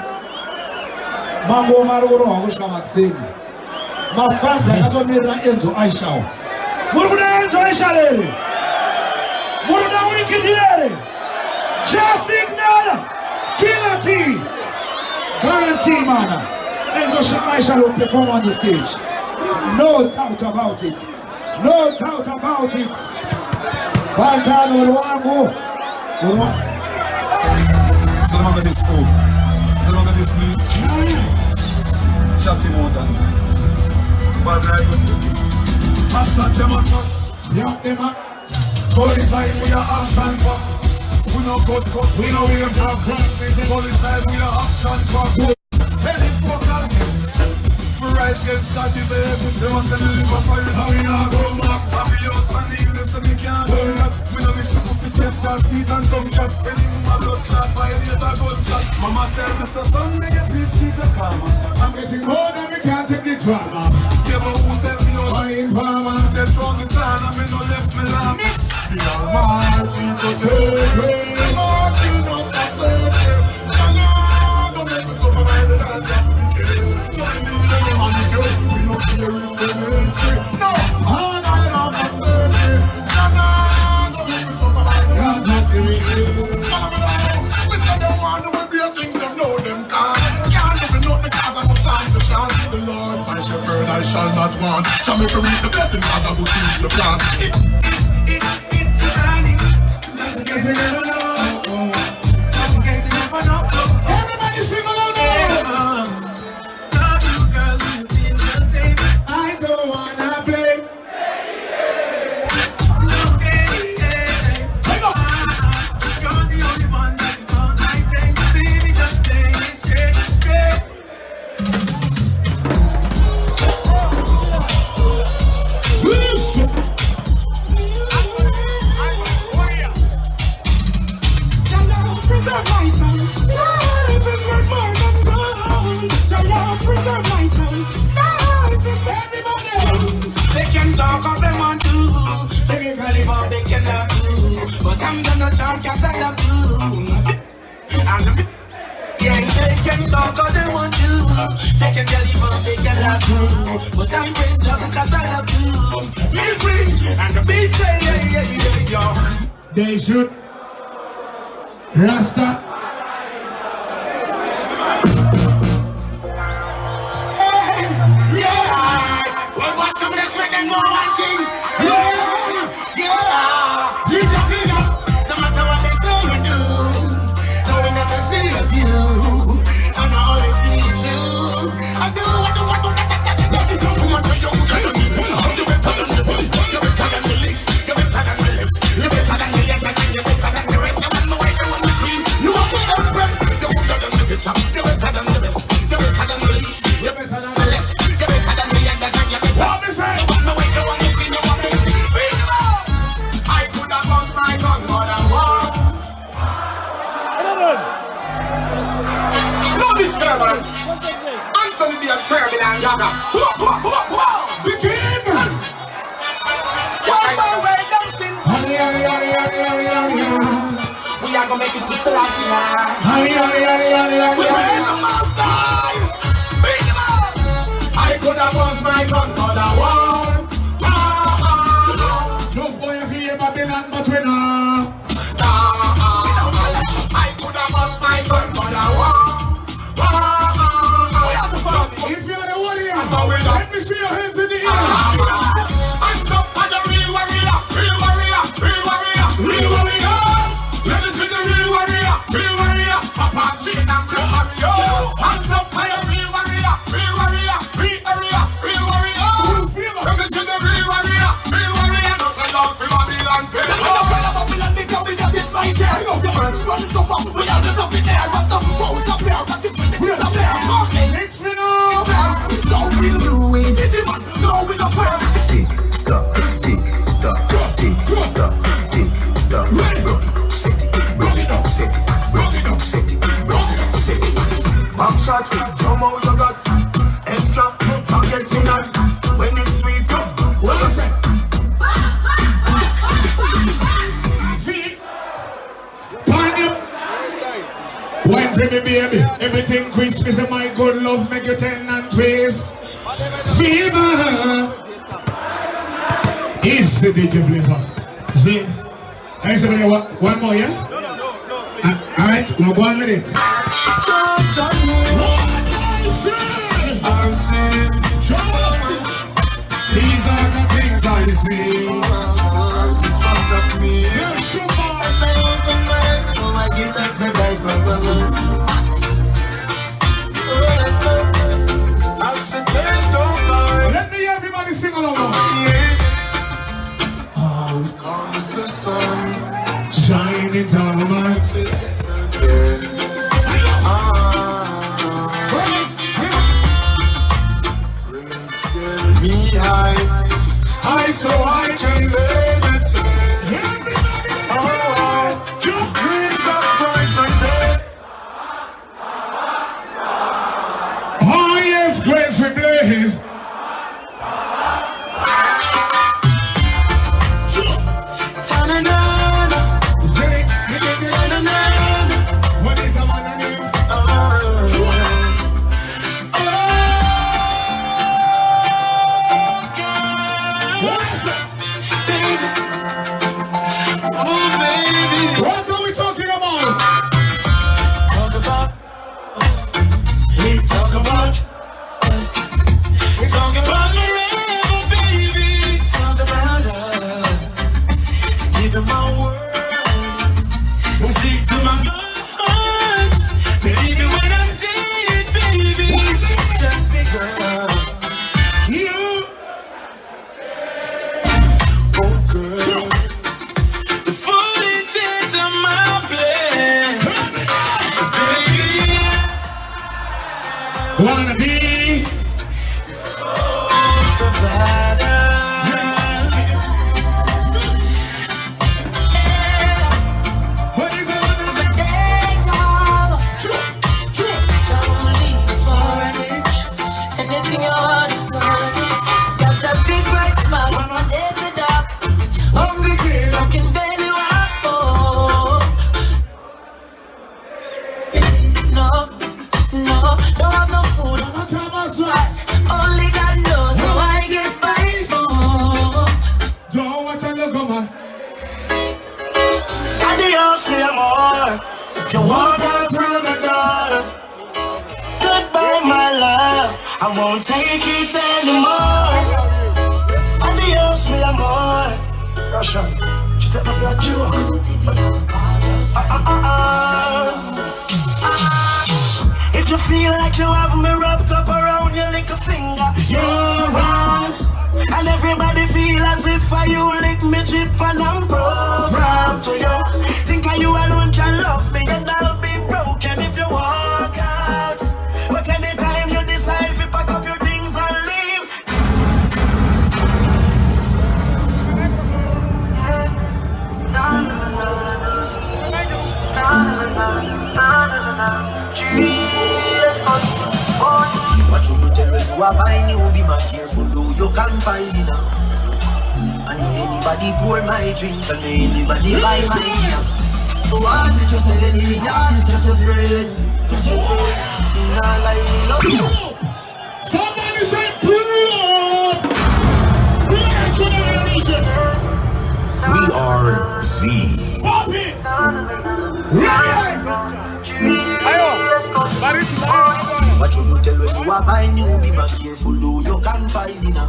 Mambo maroro wakushika makseni. Mafanza yakatomira Enzo Aisha. Muri kuna Enzo Aisha lere. Muri na Wicked lere. Just Signal. Killer T. Guarantee man. Enzo Aisha will perform on the stage. No doubt about it. No doubt about it. Fantano wangu. Salamaga this home. Salamaga this me. Chatting more than that. Bad right. Action them action. Yeah, them up. Police side we are action pack. We no cut, we no wave drop. Police side we are action pack. Any focal games. We rise against that is a heavy. They must send the liver for you. We not go back. Happy you standing them so we can't do that. We no listen to face just teeth and tongue chat. Any my blood clot violate a gunshot. Mama tell me so son make it please keep the calm. I'm getting bored and we can't take the drama. Yeah, but who sell me out? Why in Palma? They're strong in town and me no left me lamb. The Almighty protect me. The Lord will not forsake me. Don't make me suffer by the hands of the wicked. So I need any money girl. We no care if they hate me. No, God will not forsake me. Don't make me suffer by the hands of the wicked. We say they want to be a things them know them can't even know the cause of the songs of chant. The Lord's my shepherd, I shall not want. Jamaica reap the blessing as I would teach the plan. It's a journey. Just in case you never know. Just in case you never know. Everybody sing along now. Love you, girl, do you feel the same? I don't wanna play. You're the only one that can count my talk cause they want to. They can live up, they can love you. But I'm gonna talk cause I love you. And yeah, they can talk cause they want to. They can live up, they can love you. But I'm going to cause I love you. Be free and the beat say yeah. They should Rasta. Anthony be a terrible and yaga. Begin! One more way dancing. We are gonna make it with the last year. We made the most time. Bring them up. I could have lost my gun for the war. No boy here Babylon but we know. I could have lost my gun for the war. If you're the warrior, let me see your hands in the air. Hands up for the real warrior, real warrior, real warrior, real warriors. Let me see the real warrior, real warrior. Papa Chin and the warrior. Hands up for the real warrior, real warrior, real warrior, real warrior. Let me see the real warrior, real warrior. No say love for Babylon. Let me know where the Babylon because we got it right there. The first one is the one we are just up in there. What's the phone up there? Got the thing up there. Next me now. We'll do it. Easy man, no we not work. Tick tock, tick tock, tick tock, tick tock. Set it, rock it up, set it, rock it up, set it, rock it up, set it. Back shot, somehow you got extra. Forget me not when it's sweet up. What you say? Wine for me baby, everything crispy, so my good love make you 10 and twist. Fever is the DJ flavor. See? I say one more, yeah? Alright, we'll go on with it. These are the things I see in front of me. I give thanks and I for bubbles. As the days go by, let me hear everybody sing along. Out comes the sun, shining down my face again. Me high, so I can meditate. Dreams of bright and day. Adios, mi amor. If you walk out through the door, goodbye, my love. I won't take it anymore. Adios, mi amor. Russia, she take me for a joke. If you feel like you have me wrapped up around your little finger, you're wrong. And everybody feel as if you lick me chip and I'm programmed to you. Think you alone can love me and I'll be broken if you walk out. But anytime you decide to pack up your things and leave, what you tell when you are buying, you be more careful, though you can find it now. And anybody pour my drink, and anybody buy my dinner. So hard with just an enemy, hard with just a friend. Just a friend, in a line, love you. Somebody say, pull up! We are Z. What you tell when you are buying, you be more careful, though you can find it now.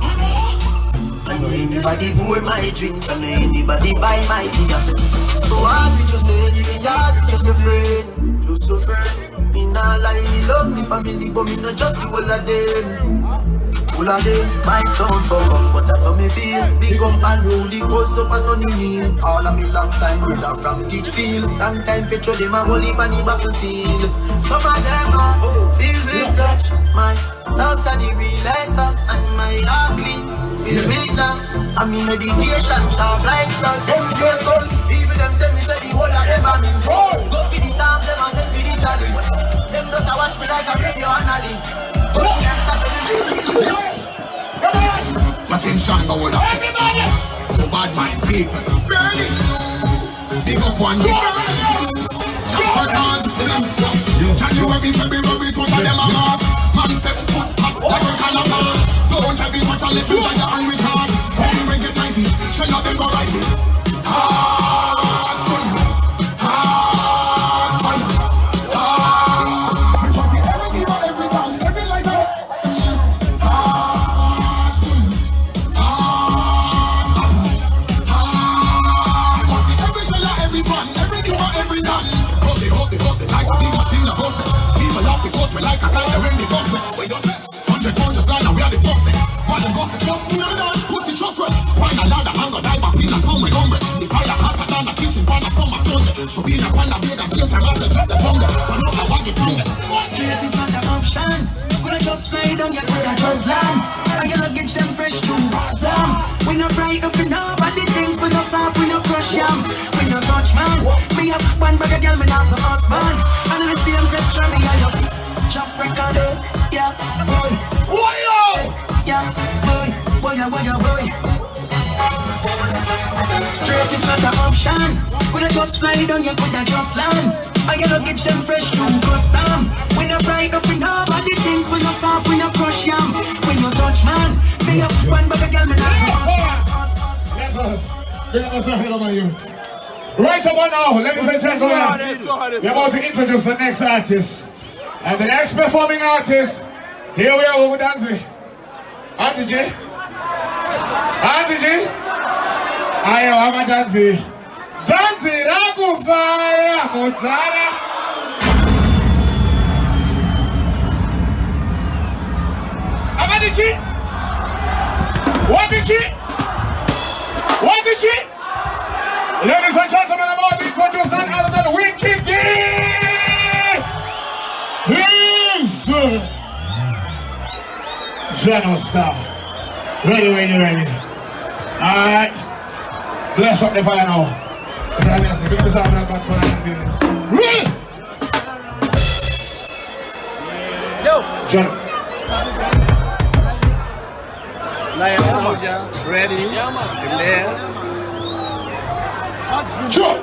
And anybody pour my drink, and anybody buy my dinner. So hard with just an enemy, hard with just a friend. Just a friend, me nah lie, me love me family, but me not just see all of them. All of them, my sound for come, but that's how me feel. Big up and roll the coast up a sunny hill. All of me long time brother from Teachfield. Long time picture them a whole heap on the battlefield. Some of them are filled with grudge. My dogs are the realest dogs, and my heart clean, filled with love. I'm in meditation, sharp like slugs. Them dress up, even them say me say the whole of them are me. Go for the psalms, them and send for the chalice. Them just a watch me like a radio analyst. But me and stop everything. Attention, go with us. To bad mind people. Burning you. Big up one. January, February, so them a march. Man step foot up like a calabash. Don't have it much a little like your hand retard. When you get 90, shall not them go right in. Touch, touch, because every people, every man, every life, every done. Hold it, like a big machine of busting. People off the court, we like a kind of rainy busting. Where you say, 100 pounds just line, and we are the busting. While the gossip, trust me, I'm not, put it trust me. Why not ladder, and go dive, I've been a summer lumber. The fire hotter than a kitchen pan, a summer Sunday. Should be in a panda big and still time after drop the tongue. But not a waggy tongue. straight is not an option. Could I just fly down, you could I just land. I gotta get them fresh to slam. We not frightened of nobody things, we not soft, we not crush yam. We not touch man. Me have one bag of girl, me not the husband. And the same texture, me and you Chuff records, yeah, boy. Yeah, boy, boy. Straight is not an option. Could I just fly down, you could I just land. I gotta get them fresh to custom. We not frightened of nobody things, we not soft, we not crush yam. We not touch man. Me have one bag of girl, me not the husband. Right about now, ladies and gentlemen, we're about to introduce the next artist. And the next performing artist, here we are with Danzi. Auntie G. Auntie G. I am Danzi. Danzi, Rakufaya, Mutara. Amadichi. What did she? Ladies and gentlemen, I'm about to introduce none other than Wicked D. He's General Star. Ready. Alright. Bless up the fire now. Ready? Yo! General. Lion Soldier, ready? There. Sure.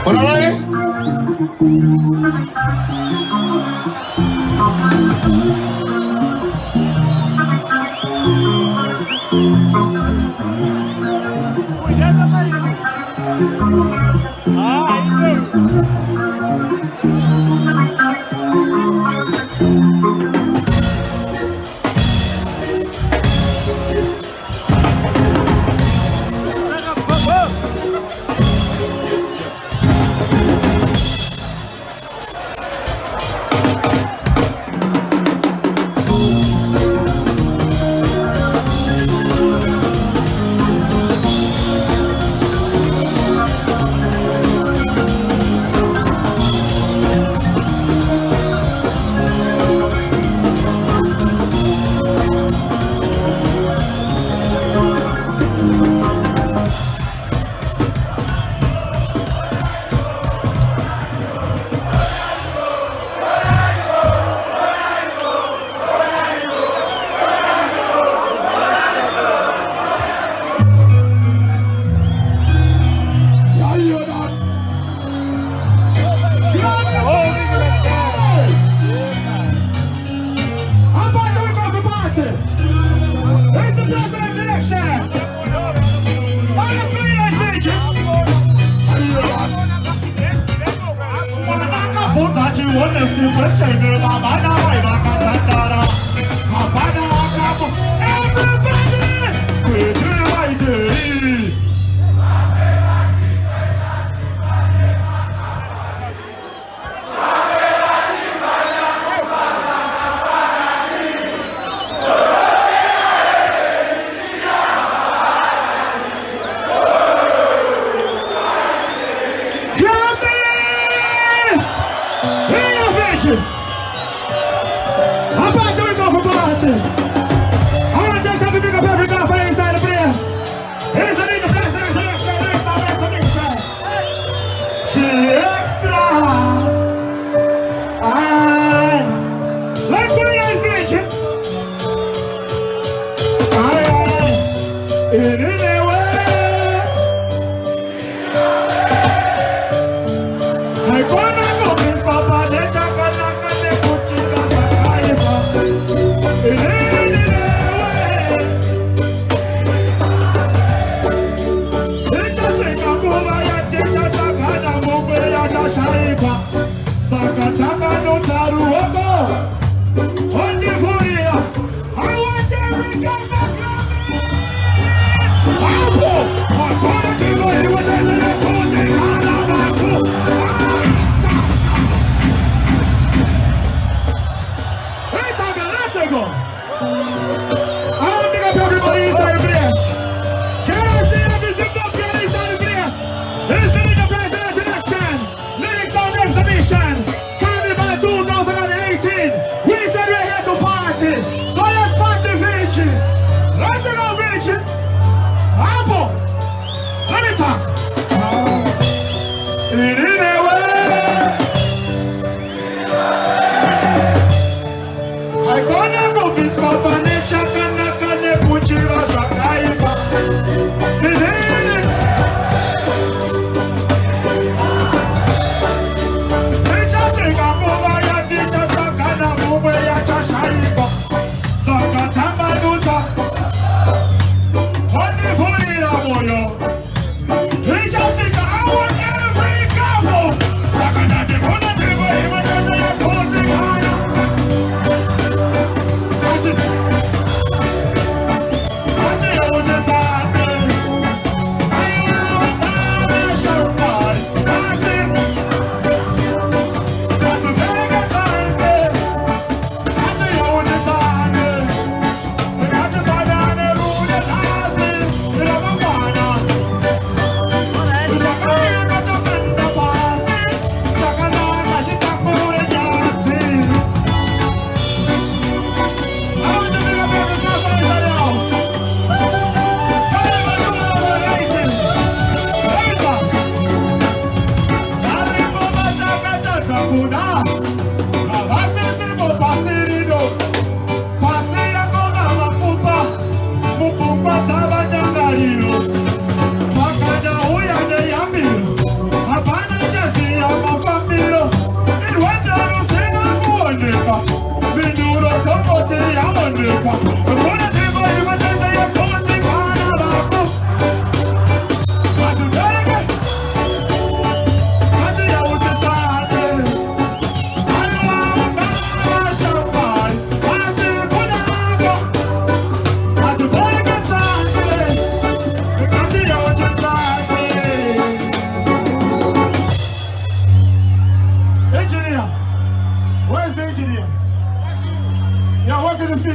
All ready?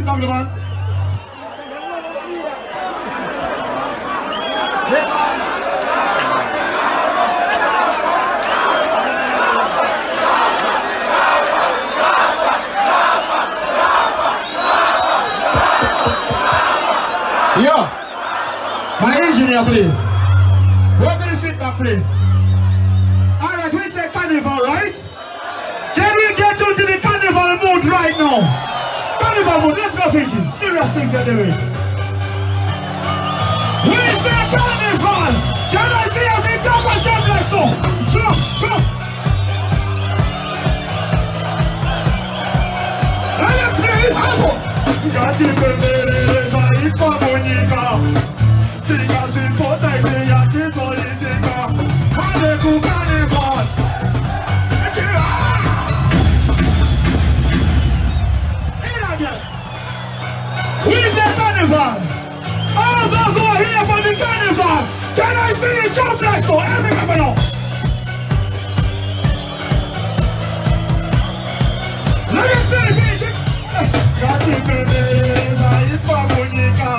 sit back, man. Yo, my engineer, please. Work on the feedback, please. All right, we say carnival, right? Can we get into the carnival mood right now? Carnival mood, let's go, Fiji. Serious things you're doing. We say carnival. Can I see a big jump and jump like so? Jump, jump. Let's see it happen. Got it, baby. We say carnival. All those who are here for the carnival, can I see you jump like so? Every governor. Let me see the finish. Got it, baby. It's for Monica.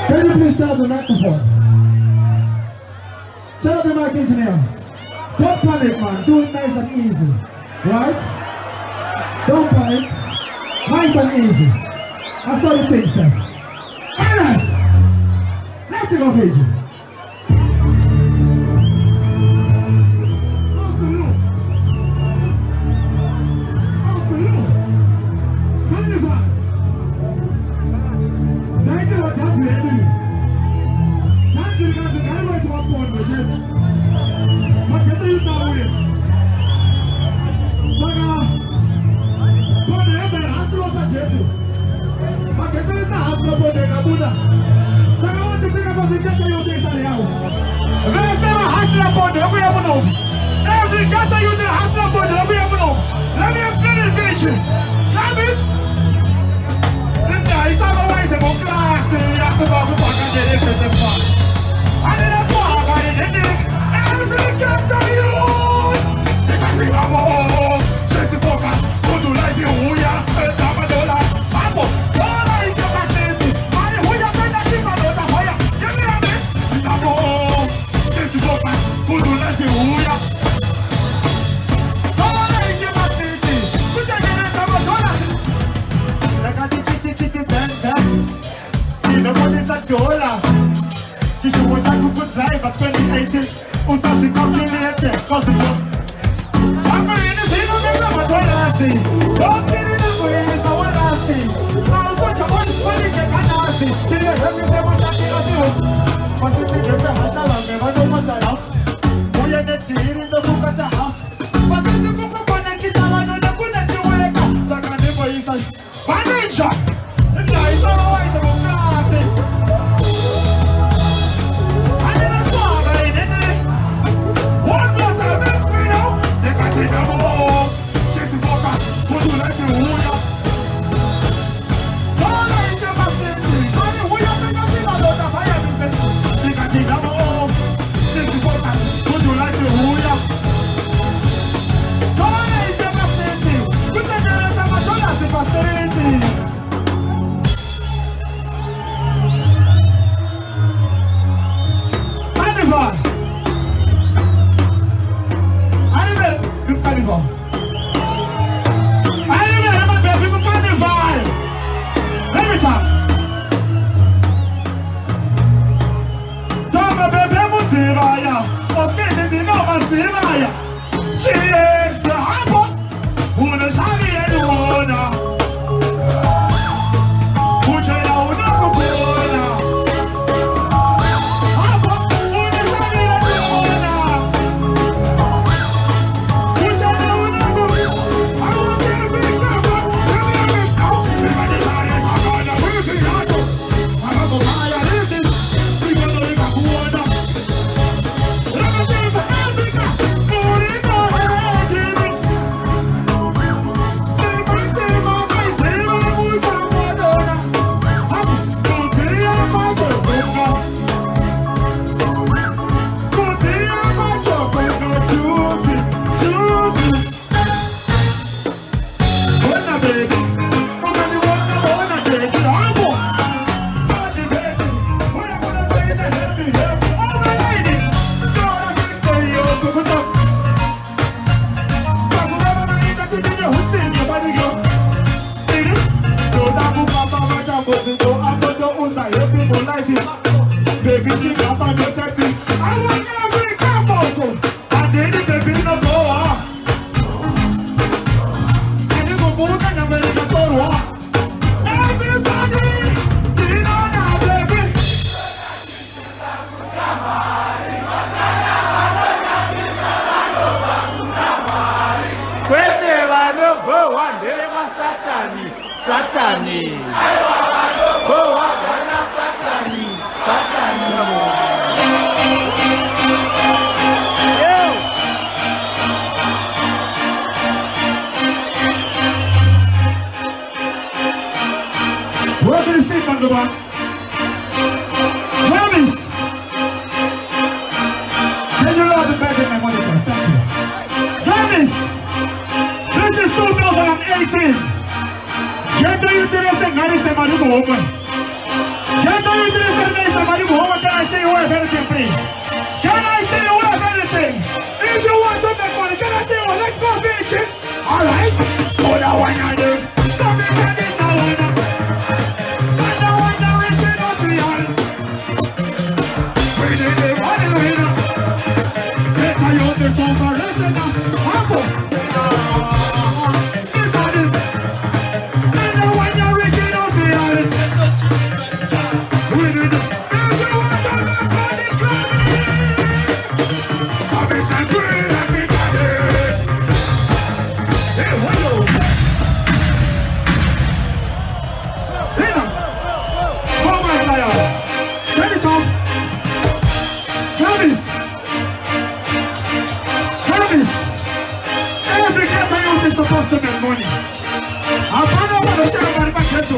Can you please start the microphone? Set up the mic, engineer. Don't panic, man. Do it nice and easy. Right? Don't panic. Nice and easy. That's all it takes, sir. Alright. Let's go, Paige. Every ghetto you do hustler for the let me explain it to you. Labis, the guys are always a class. You have to go back and get it to the spot. And that's why I got it. Every ghetto you, they got the ammo. Set the focus. Who do like you? Who ya spend $1? Apple. All I get my safety. And who ya spend that shit on the fire? Give me a bit. The ammo. Set the focus. Who do like you? Who ya? She should watch a good drive at 2018. Usa she calculated, cause it was somebody in the scene of the number 20. Don't get it up with it, it's our last thing. Now watch a bunch of money get nasty. Till you have me say much at the other. But if you get the hash, I'll never know what's enough. We are getting in the book at the half. Satani. Where do you sit, Mandoba? Promise! Can you load the bag in my monitors? Thank you. Promise! This is 2018. Get to you to the thing, I say, Madubo woman. Get to you to the thing, Madubo woman. Can I say you have anything, please? Can I say you have anything? If you want to make money, can I say, oh, let's go finish it? Alright? So that one I do. Something like this, I want to. Supposed to make money. I'm going to share my back. So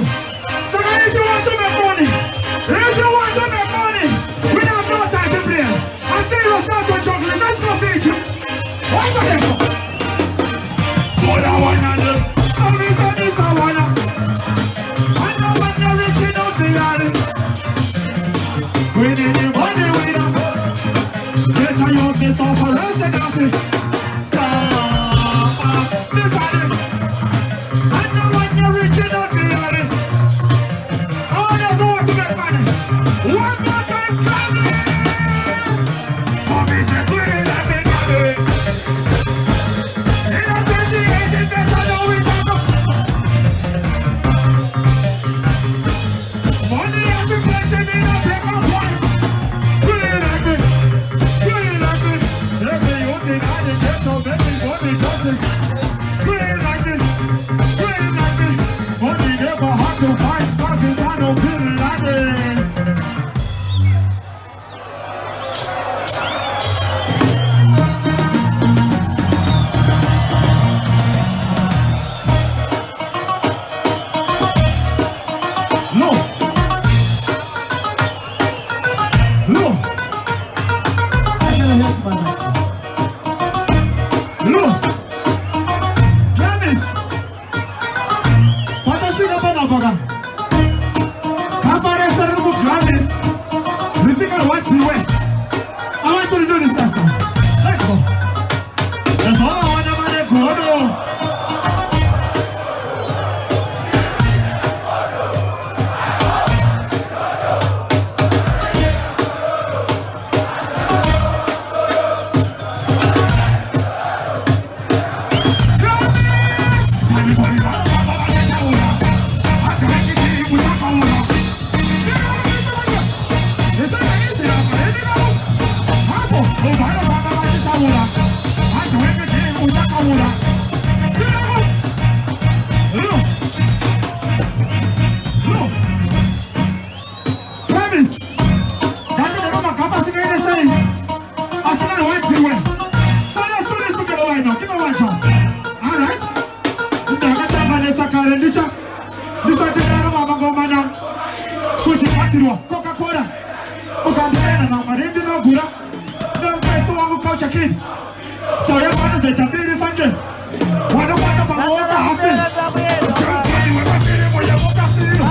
if you want to make money, we have no time to play. I say you're not going to juggle. Let's go finish it. What's the next one? So that one and them. So this and this I wanna. I know when you're reaching out the yard. We need the money with them. Get a young this operation of it. Coca-Cola, ukaendelea na marindi na gura, na mpeso wangu kaucha kini. Toya wana zeta mbili fanje, wana wata pamoja hafi. Jamani wewe mbili moja moja sino.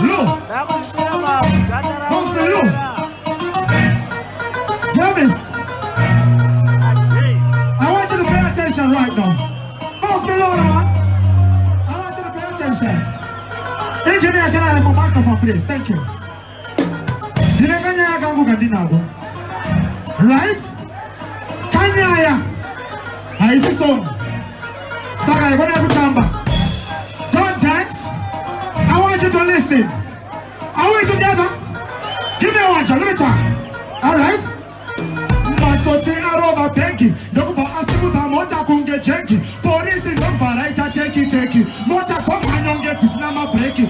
Lo, Bosme lo. Yamis. Right now, boss me low, man. I want you to pay attention. Engineer, can I have my microphone, please? Thank you. Right? Kanyaya. I see some. Saga, you're gonna have don't dance. I want you to listen. Are we together? Give me one, John. Let me talk. All right? Masote arova benki. Dokupa asimuta mota kunge jenki. Polisi nomba raita teki. Mota koma nyonge sisinama breki.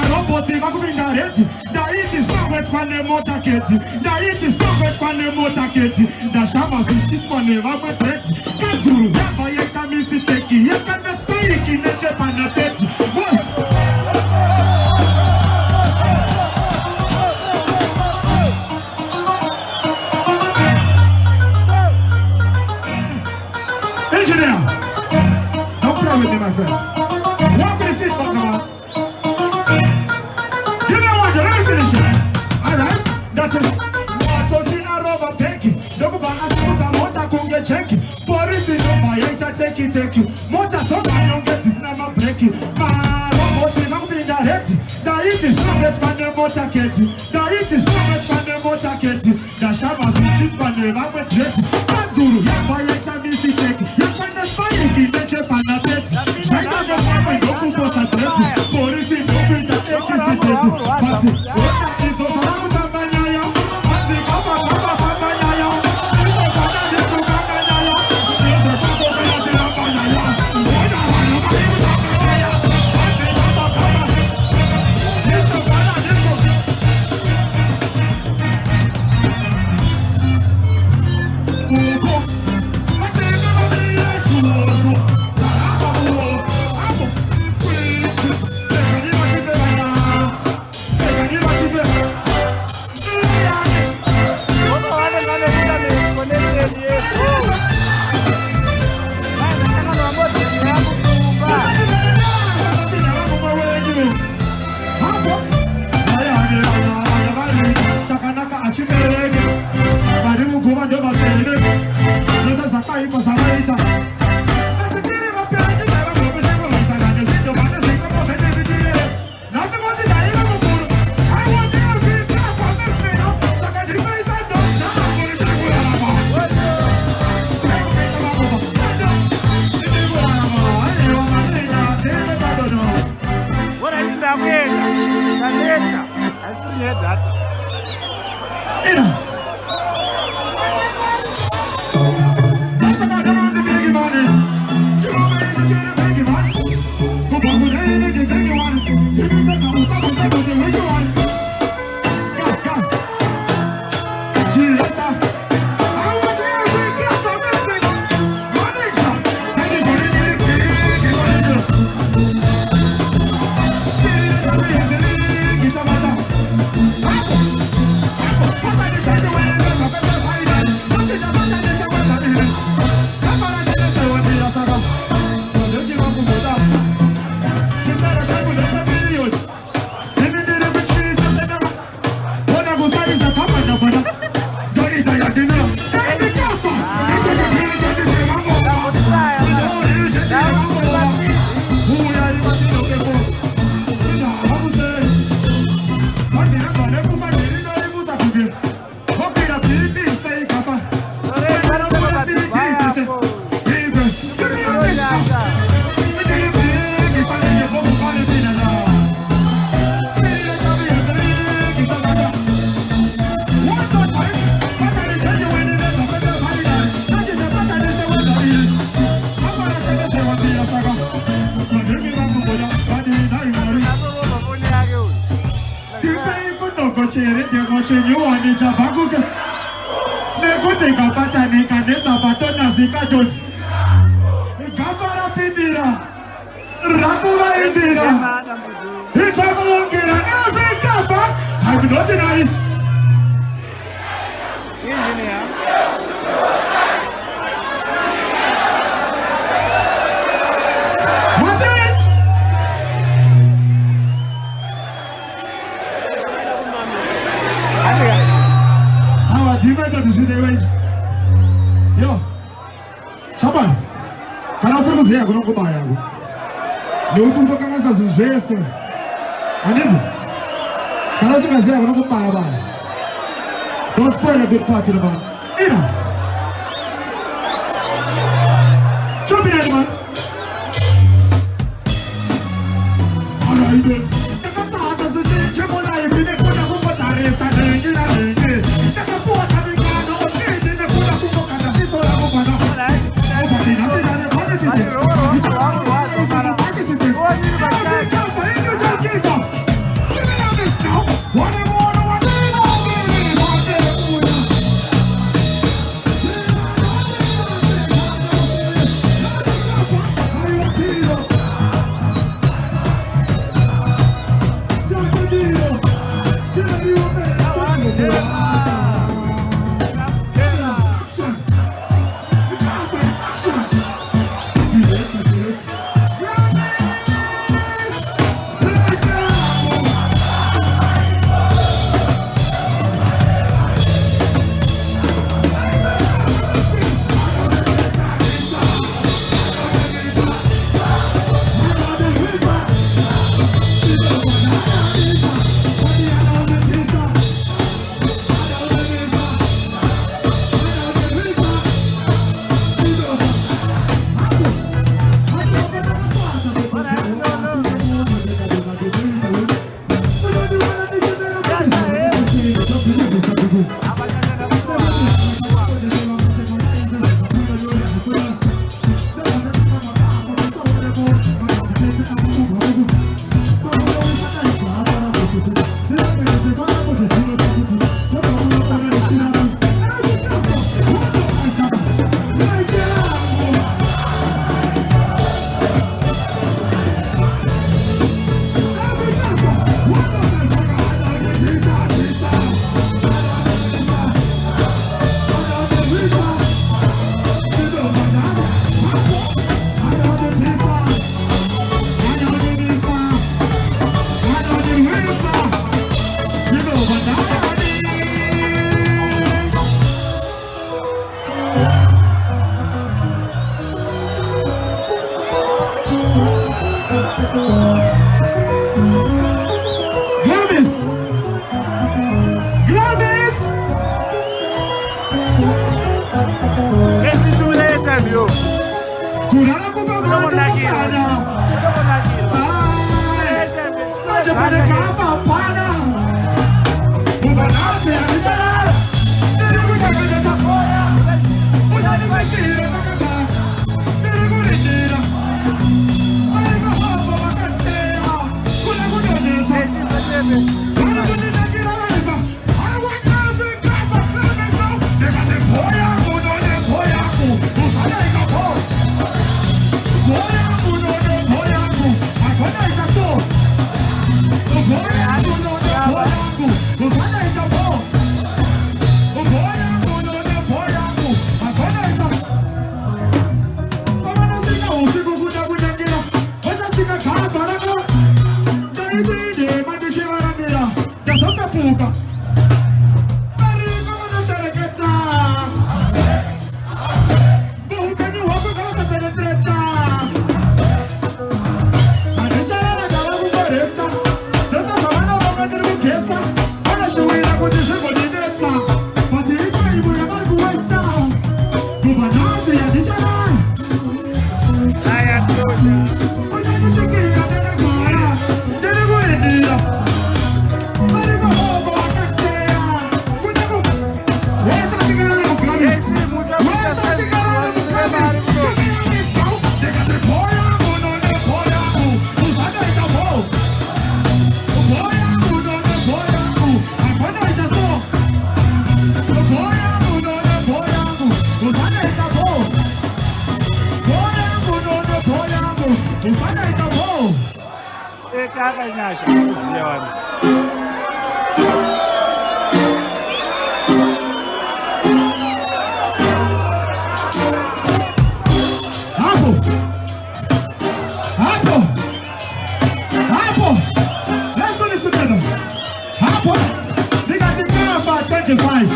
Roboti vakubinda reti. Da iti strongest kwane mota keti. Da iti strongest kwane mota keti. Da shama suchit kwane vakwe breti. Kazuru yaba yeka misi teki. Yeka nespeiki neche panateti. Engineer, don't play with me, my friend. Walk with the feet back now. Give me one, let me finish it. Alright, that's it. Watoti arova benki. Dokuba asimuta mota kunge chenki. Polisi nomba yaita teki. Mota soka nyonge tisinama breki. Roboti vakubinda reti. Da iti strongest kwane mota keti. Da iti strongest kwane mota keti. Da shama suchit kwane vakwe breki. Kanzuru yaba yaita misi teki. Yakanda spayiki neche panateti. Yaita nefama yoku posa treti. Polisi nopinda teki siteti. Pati, ota iso salamu tambanyaya. Pati kapa tambanyaya. Iso kada deku kanganyaya. Iso kako kaya tirambanyaya. Oda wana mahimu tambanyaya. Pati kapa kapa. Iso kada deku. Uko. Pati kapa diya shuoso. Abo. Kwichi. Tegani makibera. Tegani makibera. Chakanaka achimeleke. Barimu kuba ndo bachele. Nasa sakai pasaraita. Nasikiri mapenzi na mambo shiko masana ndio bana shiko pasende zikire. Nasa moti daira mukuru. I want you to be tough on this man. Sakadiri paisa ndo. Sakadiri shiko lama. What are you doing? Later. I still hear that. I'm not nice. Yo, Shaban, kana sasa kuzea kuna ngoma yangu. Leo tumtoka kanza zujese. Anezi? Kana sasa kuzea kuna ngoma bana. Don't spoil a good part in the band. Ina. Jump in, man. All right, then. Kaka hata sasa chemo na ibine kuna ngoma tarehe sana. Ifana itapo. Ekaka nyasha usiyawana. Hapo. Let's do this together. Hapo. They got the girl about 25.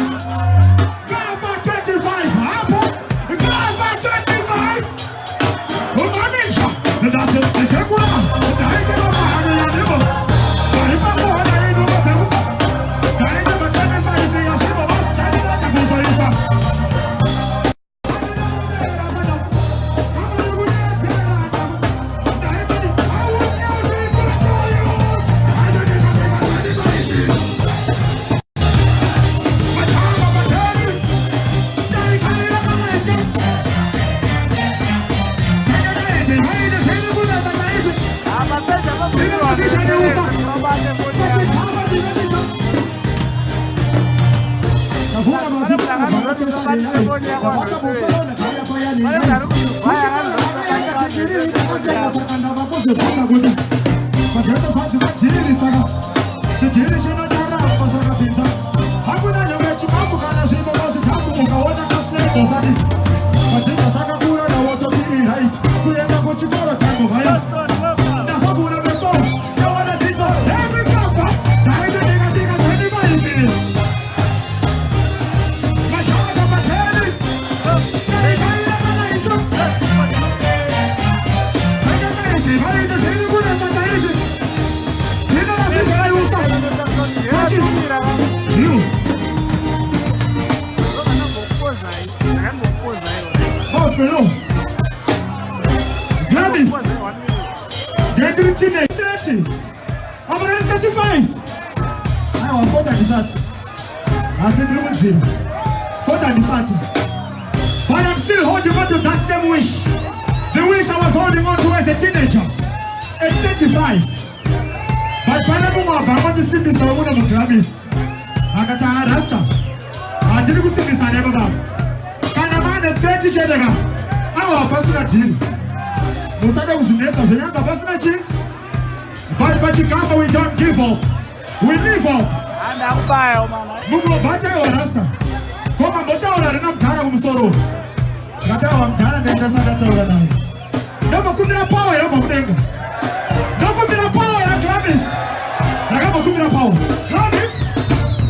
Girl about 25. Hapo. Girl about 25. Umanisha. That's it. The chekula. The haike mama hana ya nibo. Kariba ko hana ya nibo tebu. Kariba ba 25 ya shibo bas chani na kabisa isa. But I'm still holding on to that same wish. The wish I was holding on to as a teenager. At 35. But when I want to see this, I want to Grammys. I got a rasta. I didn't see this, I never got. Can a man at 30 years ago? Our personal team. Mustafa was in the Zayanta personal team. But you can't, we don't give up. We live up. And I'm bio, man. Mugo Bata or Rasta. Koma mbota unarina mtara kumsoro. Ngata wa mtara ndesa ngata wana. Ndio kumira power ya mbenga. Ndio kumira power ya Grammys. Ndio kumira power. Grammys.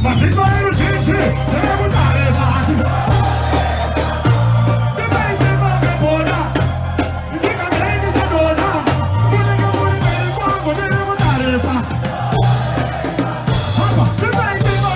Masiswa yenu chichi. Ndio mutare saati. Ndio sema mbona. Ndio kama ni sadona. Ndio kwa ndio mutare saati. Hapa. Ndio sema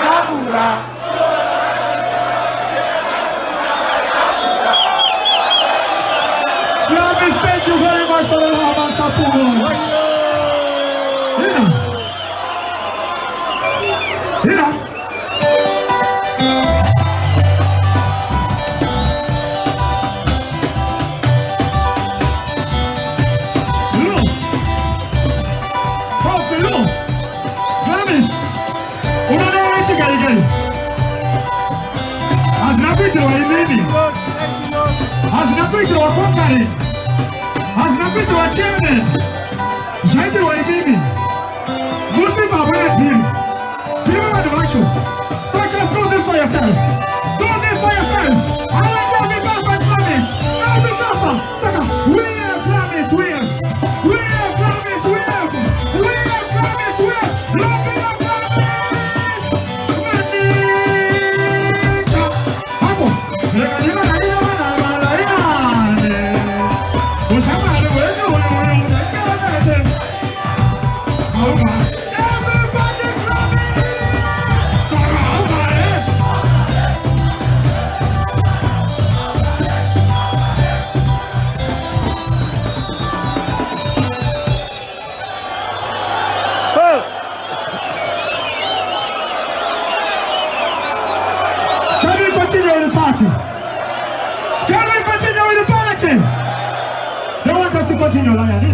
Tabura. Azinapita wa Konkari, azinapita wa Chairman, zaidi wa Imini, Muslim Abuna team, give him adventure. So just do this for yourself. Do this for yourself. I want you to be back and promise. Now be careful. Saka, we have promise, we have. We have promise, we have. We have promise, we have. Look at the promise. Hapo, Can we continue with the party? Can we continue with the party? They want us to continue, Lion.